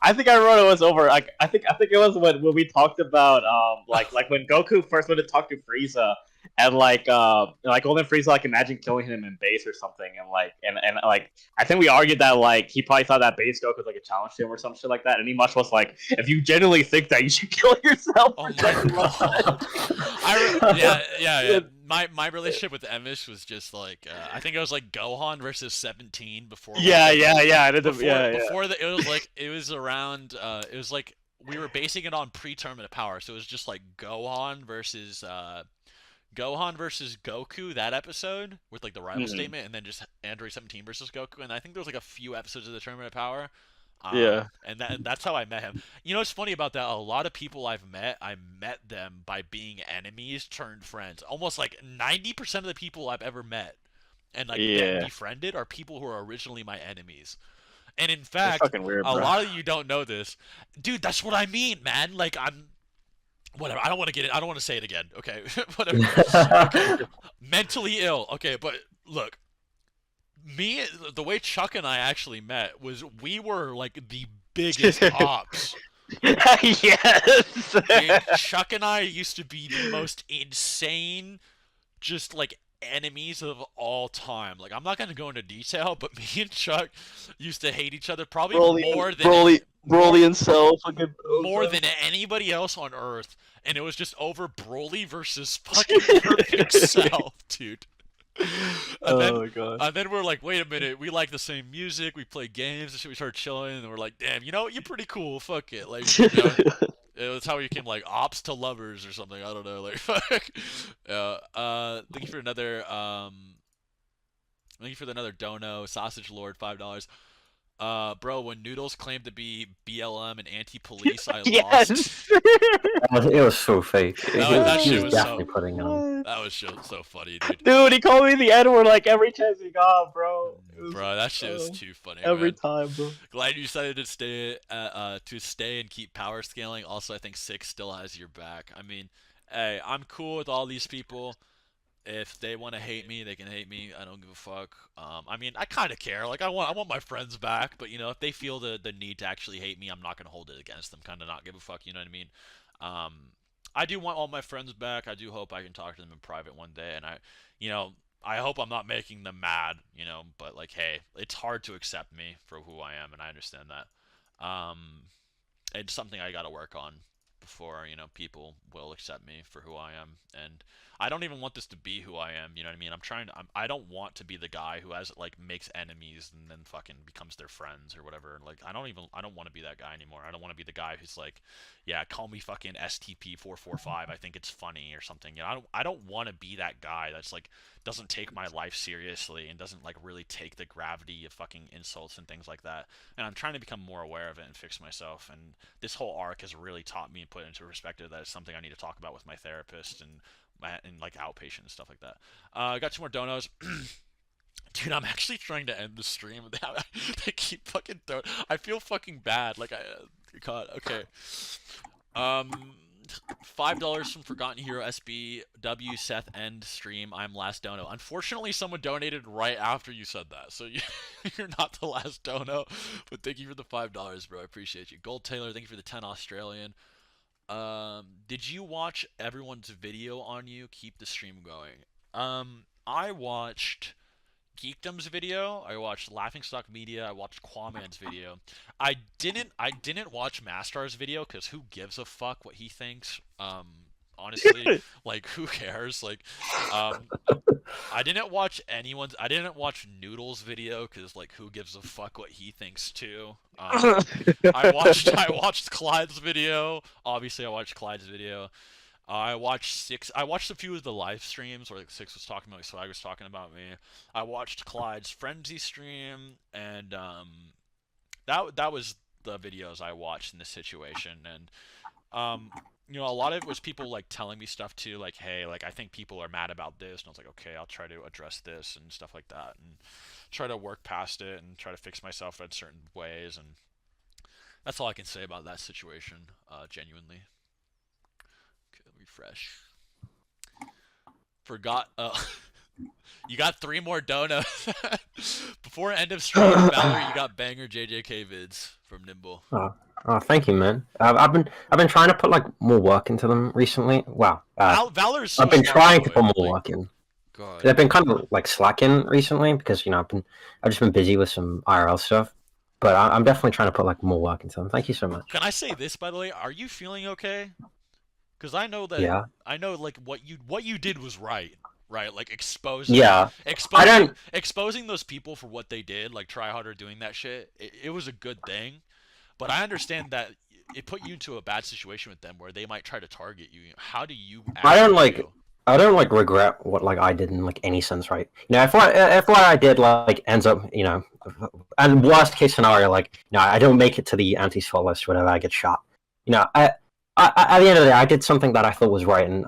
I think I wrote it was over. Like I think it was when we talked about like when Goku first went to talk to Frieza, and like Golden Frieza like imagined killing him in base or something, and like I think we argued that like he probably thought that base Goku was like a challenge to him or some shit like that, and he much was like, if you genuinely think that, you should kill yourself. Oh my god. Yeah. My relationship with Emish was just like I think it was like Gohan versus 17 before. Yeah. Before it was around. It was like we were basing it on pre-tournament of power, so it was just like Gohan versus Goku, that episode with like the rival statement, and then just Android 17 versus Goku, and I think there was like a few episodes of the Tournament of Power. And that's how I met him. You know what's funny about that? A lot of people I met them by being enemies turned friends. Almost like 90% of the people I've ever met and like been befriended are people who are originally my enemies. And in fact, weird, a lot of you don't know this, dude. That's what I mean, man. Like whatever. I don't want to get it. I don't want to say it again. Okay, whatever. Okay. Mentally ill. Okay, but look. The way Chuck and I actually met was we were like the biggest ops. Yes. Dude, Chuck and I used to be the most insane, just like enemies of all time. Like I'm not gonna go into detail, but me and Chuck used to hate each other probably more than anybody else on Earth, and it was just over Broly versus fucking Perfect Cell, dude. And then we're like, wait a minute, we like the same music, we play games, and shit. We started chilling, and we're like, damn, you know, you're pretty cool. Fuck it, like, you know, that's how we became like ops to lovers or something. I don't know, like, fuck. Thank you for another dono, Sausage Lord, $5. Bro, when Noodles claimed to be BLM and anti-police, I lost. It was so fake. That shit was definitely putting on. That was so funny, dude. Dude, he called me the N-word like every chance he got, bro. Bro, that shit was too funny. Every man. time, bro. Glad you decided to stay and keep power scaling. Also, I think Six still has your back. I mean, hey, I'm cool with all these people. If they want to hate me, they can hate me. I don't give a fuck. I mean, I kind of care. Like, I want my friends back. But you know, if they feel the need to actually hate me, I'm not gonna hold it against them. Kind of not give a fuck. You know what I mean? I do want all my friends back. I do hope I can talk to them in private one day. And I hope I'm not making them mad. You know, but like, hey, it's hard to accept me for who I am, and I understand that. It's something I gotta work on before, you know, people will accept me for who I am. And I don't even want this to be who I am, you know what I mean? I don't want to be the guy who makes enemies and then fucking becomes their friends or whatever. Like, I don't want to be that guy anymore. I don't want to be the guy who's like, yeah, call me fucking STP445. I think it's funny or something. You know, I don't want to be that guy that's like, doesn't take my life seriously and doesn't like really take the gravity of fucking insults and things like that. And I'm trying to become more aware of it and fix myself. And this whole arc has really taught me and put into perspective that it's something I need to talk about with my therapist and like outpatient and stuff like that. I got 2 more donos. Dude, I'm actually trying to end the stream. They keep fucking I feel fucking bad. Like God. Okay. $5 from Forgotten Hero SBW Seth end stream. I'm last dono. Unfortunately, someone donated right after you said that, so you're not the last dono. But thank you for the $5, bro. I appreciate you. Gold Taylor, thank you for the 10 Australian. Did you watch everyone's video on you? Keep the stream going. I watched Geekdom's video. I watched Laughingstock Media. I watched Quaman's video. I didn't watch Mastar's video because who gives a fuck what he thinks? Honestly, like who cares? Like, I didn't watch Noodle's video because like who gives a fuck what he thinks too. I watched Clyde's video. Obviously, I watched Clyde's video. I watched a few of the live streams where like Six was talking about, like Swag was talking about me. I watched Clyde's Frenzy stream, and that was the videos I watched in this situation. And you know, a lot of it was people like telling me stuff too, like, hey, like I think people are mad about this, and I was like, okay, I'll try to address this and stuff like that, and try to work past it and try to fix myself in certain ways, and that's all I can say about that situation. Genuinely. Okay, refresh. Forgot. You got 3 more donuts before end of stream. Valor, you got banger JJK vids from Nimble. Oh, thank you, man. I've been trying to put like more work into them recently. Wow. Valor's so I've been smart, trying by to the way. put more Like, work in. God. I've been kind of like slacking recently because I've just been busy with some IRL stuff. But I'm definitely trying to put like more work into them. Thank you so much. Can I say this, by the way? Are you feeling okay? Because I know that Yeah. I know like what you did was right. Right, like exposing Yeah. exposing those people for what they did, like try harder doing that shit. It was a good thing, but I understand that it put you into a bad situation with them where they might try to target you. How do you I don't actually like. feel? I don't like regret what like I did in like any sense, right? You know, if what I did like ends up, you know, and worst case scenario, like, you know, I don't make it to the anti-swell list, whatever, I get shot. You know, at the end of the day, I did something that I thought was right, and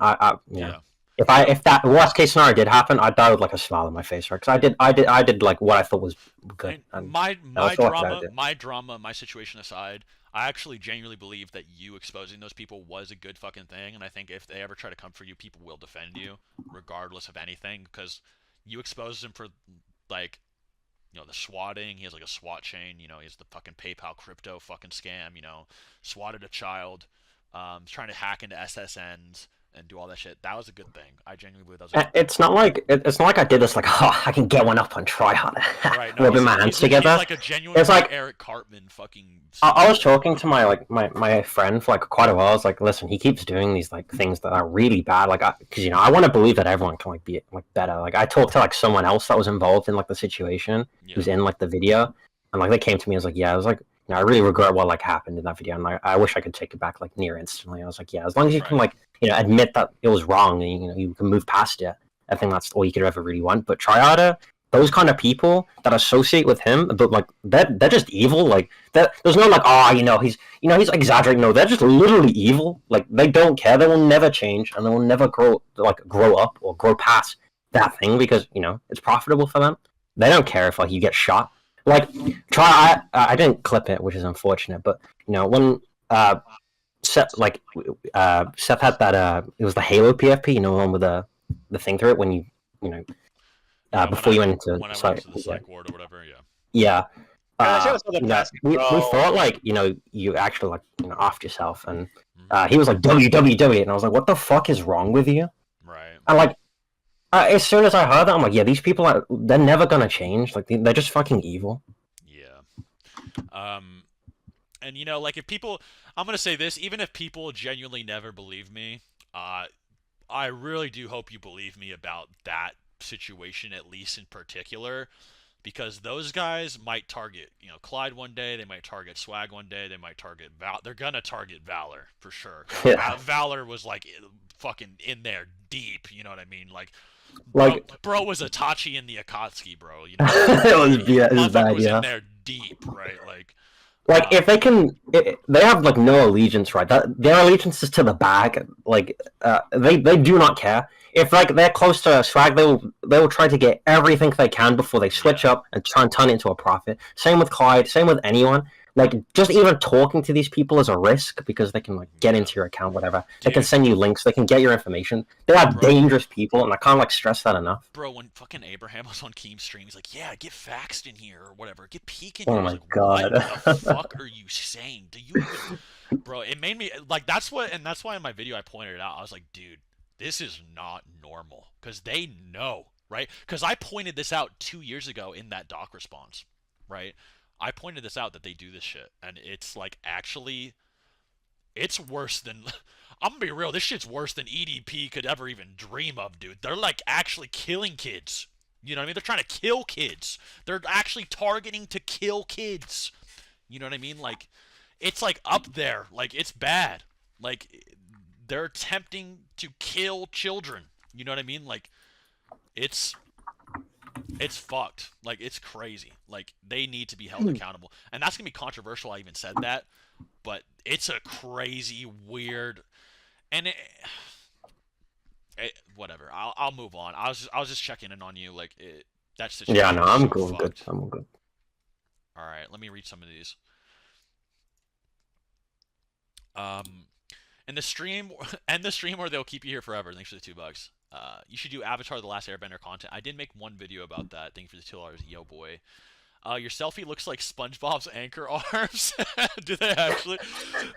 you know, Yeah. if that worst case scenario did happen, I'd die with like a smile on my face, right? Because I did like what I thought was good, and My that's all I did. my situation aside, I actually genuinely believe that you exposing those people was a good fucking thing, and I think if they ever try to come for you, people will defend you, regardless of anything, because you exposed him for, like, you know, the swatting. He has like a SWAT chain. You know, he has the fucking PayPal crypto fucking scam. You know, swatted a child, trying to hack into SSNs and do all that shit. That was a good thing. I genuinely believe that was a good thing. It's not like I did this like, oh, I can get one up on tryhard. Right? No, Rubbing my hands together. He's like a genuine It's like Eric Cartman fucking. I was talking to my friend for like quite a while. I was like, listen, he keeps doing these like things that are really bad. Like, because you know, I want to believe that everyone can like be like better. Like, I talked to like someone else that was involved in like the situation, who's in like the video, and like they came to me. I was like, yeah, I was like, you know, I really regret what like happened in that video, and I wish I could take it back like near instantly. I was like, yeah, as long as you can like, you know, admit that it was wrong, and you know, you can move past it. I think that's all you could ever really want. But Triada, those kind of people that associate with him, but like they're just evil. Like that, there's no like, oh, you know, he's exaggerating. No, they're just literally evil. Like they don't care. They will never change, and they will never grow up or grow past that thing because you know it's profitable for them. They don't care if like you get shot. Like I didn't clip it, which is unfortunate. But you know when Seth Seth had that it was the Halo PFP, you know, the one with the thing through it when you know. Before you went into the psych ward or whatever, yeah. We bro. thought like you know you actually like you know offed yourself, and he was like WWW, and I was like, what the fuck is wrong with you? Right. And like as soon as I heard that, I'm like, yeah, these people they're never gonna change. Like they're just fucking evil. Yeah. And you know, like if people, I'm gonna say this, even if people genuinely never believe me, I really do hope you believe me about that situation, at least in particular, because those guys might target, you know, Clyde one day, they might target Swag one day, they might target they're gonna target Valor for sure. Yeah. Valor was like fucking in there deep, you know what I mean? Like bro was Itachi in the Akatsuki, bro. You know, it was bad, was yeah. in there deep, right? Like if they can, they have like no allegiance, right? Their allegiance is to the bag. Like they do not care. If like they're close to Swag, they will try to get everything they can before they switch up and try and turn it into a profit. Same with Clyde. Same with anyone. Like just even talking to these people is a risk because they can like get into your account, whatever. They can send you links. They can get your information. They are dangerous people, and I can't like stress that enough. Bro, when fucking Abraham was on Keem's stream, he's like, "Yeah, get faxed in here or whatever. Get peek in here." Oh I was my like, god! What the fuck are you saying? Do you even... Bro, it made me like that's why in my video I pointed it out. I was like, dude, this is not normal because they know, right? Because I pointed this out 2 years ago in that doc response, right? I pointed this out that they do this shit, and it's like actually, it's worse than. I'm gonna be real. This shit's worse than EDP could ever even dream of, dude. They're like actually killing kids. You know what I mean? They're trying to kill kids. They're actually targeting to kill kids. You know what I mean? Like, it's like up there. Like, it's bad. Like, they're attempting to kill children. You know what I mean? Like, it's fucked. Like, it's crazy. Like, they need to be held accountable. And that's gonna be controversial. I even said that, but it's a crazy, weird. And whatever. I'll move on. I was just checking in on you. Like that situation. Yeah, no, Was I'm so good. fucked. I'm good. All right, let me read some of these. Um, and the stream, end the stream, or they'll keep you here forever. Thanks for the $2. You should do Avatar: The Last Airbender content. I did make one video about that. Thank you for the $2. Yo boy. Your selfie looks like SpongeBob's anchor arms. Do they actually?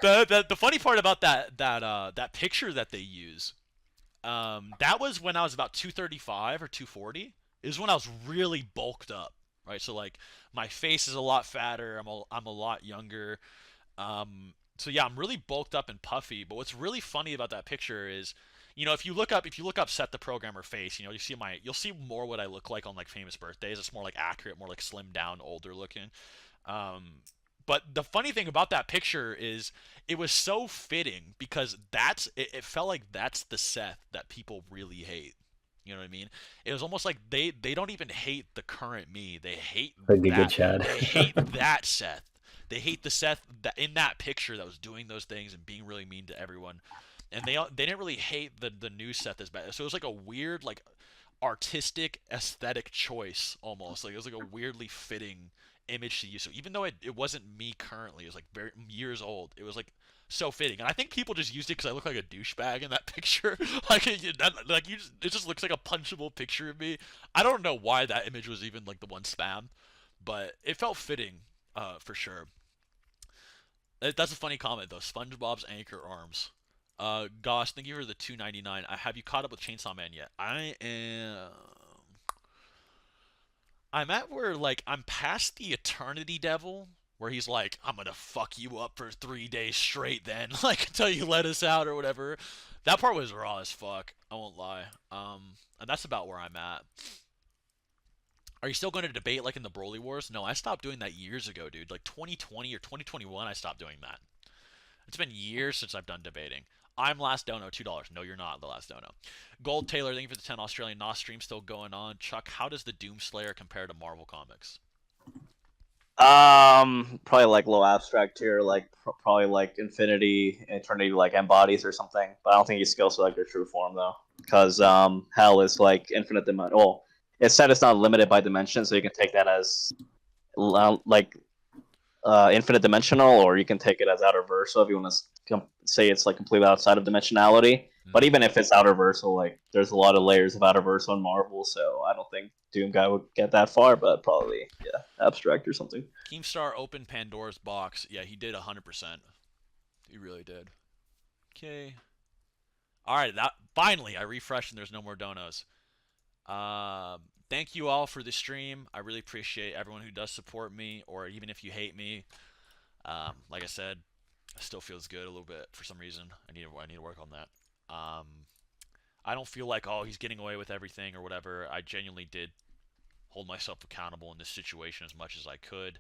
The funny part about that picture that they use, that was when I was about 235 or 240. It was when I was really bulked up, right? So like my face is a lot fatter. I'm a lot younger. So yeah, I'm really bulked up and puffy. But what's really funny about that picture is, if you look up Seth the Programmer face, you'll see more what I look like on like famous birthdays. It's more like accurate, more like slimmed down, older looking. Um, but the funny thing about that picture is it was so fitting because it felt like that's the Seth that people really hate. You know what I mean? It was almost like they don't even hate the current me. They hate Good that. Chad. They hate that Seth. They hate the Seth that in that picture that was doing those things and being really mean to everyone. And they didn't really hate the new Seth as bad. So it was like a weird like artistic aesthetic choice almost. Like it was like a weirdly fitting image to use. So even though it wasn't me currently, it was like very years old. It was like so fitting, and I think people just used it because I look like a douchebag in that picture. It just looks like a punchable picture of me. I don't know why that image was even like the one spam, but it felt fitting, for sure. That's a funny comment though. SpongeBob's anchor arms. Gosh, thank you for the 2.99. Have you caught up with Chainsaw Man yet? I am. I'm at where like I'm past the Eternity Devil, where he's like, I'm gonna fuck you up for 3 days straight, then like until you let us out or whatever. That part was raw as fuck. I won't lie. And that's about where I'm at. Are you still going to debate like in the Broly Wars? No, I stopped doing that years ago, dude. Like 2020 or 2021, I stopped doing that. It's been years since I've done debating. I'm Last Dono, $2. No, you're not the Last Dono. Gold Taylor, thank you for the 10 Australian NOS stream still going on. Chuck, how does the Doomslayer compare to Marvel Comics? Probably like low abstract tier, like probably like Infinity, Eternity, like embodies or something. But I don't think he scales to like their true form though, because Hell is like infinite dimension. Oh, it said it's not limited by dimension, so you can take that as like infinite dimensional, or you can take it as outer versal if you want to say it's like completely outside of dimensionality. But even if it's outer versal, like there's a lot of layers of outer versal in Marvel, so I don't think Doom guy would get that far, but probably abstract or something. Keemstar opened Pandora's box. Yeah, he did 100%. He really did. Okay. All right, finally I refreshed and there's no more donos. Thank you all for the stream. I really appreciate everyone who does support me, or even if you hate me. Like I said, it still feels good a little bit for some reason. I need to work on that. I don't feel like, oh, he's getting away with everything or whatever. I genuinely did hold myself accountable in this situation as much as I could.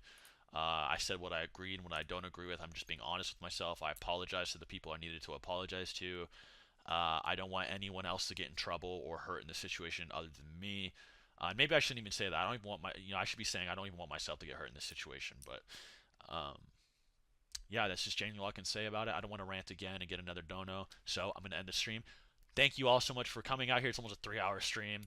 I said what I agreed and what I don't agree with. I'm just being honest with myself. I apologize to the people I needed to apologize to. I don't want anyone else to get in trouble or hurt in this situation other than me. Maybe I shouldn't even say that. I don't even want I should be saying I don't even want myself to get hurt in this situation. But, yeah, that's just genuinely all I can say about it. I don't want to rant again and get another dono. So I'm going to end the stream. Thank you all so much for coming out here. It's almost a 3-hour stream.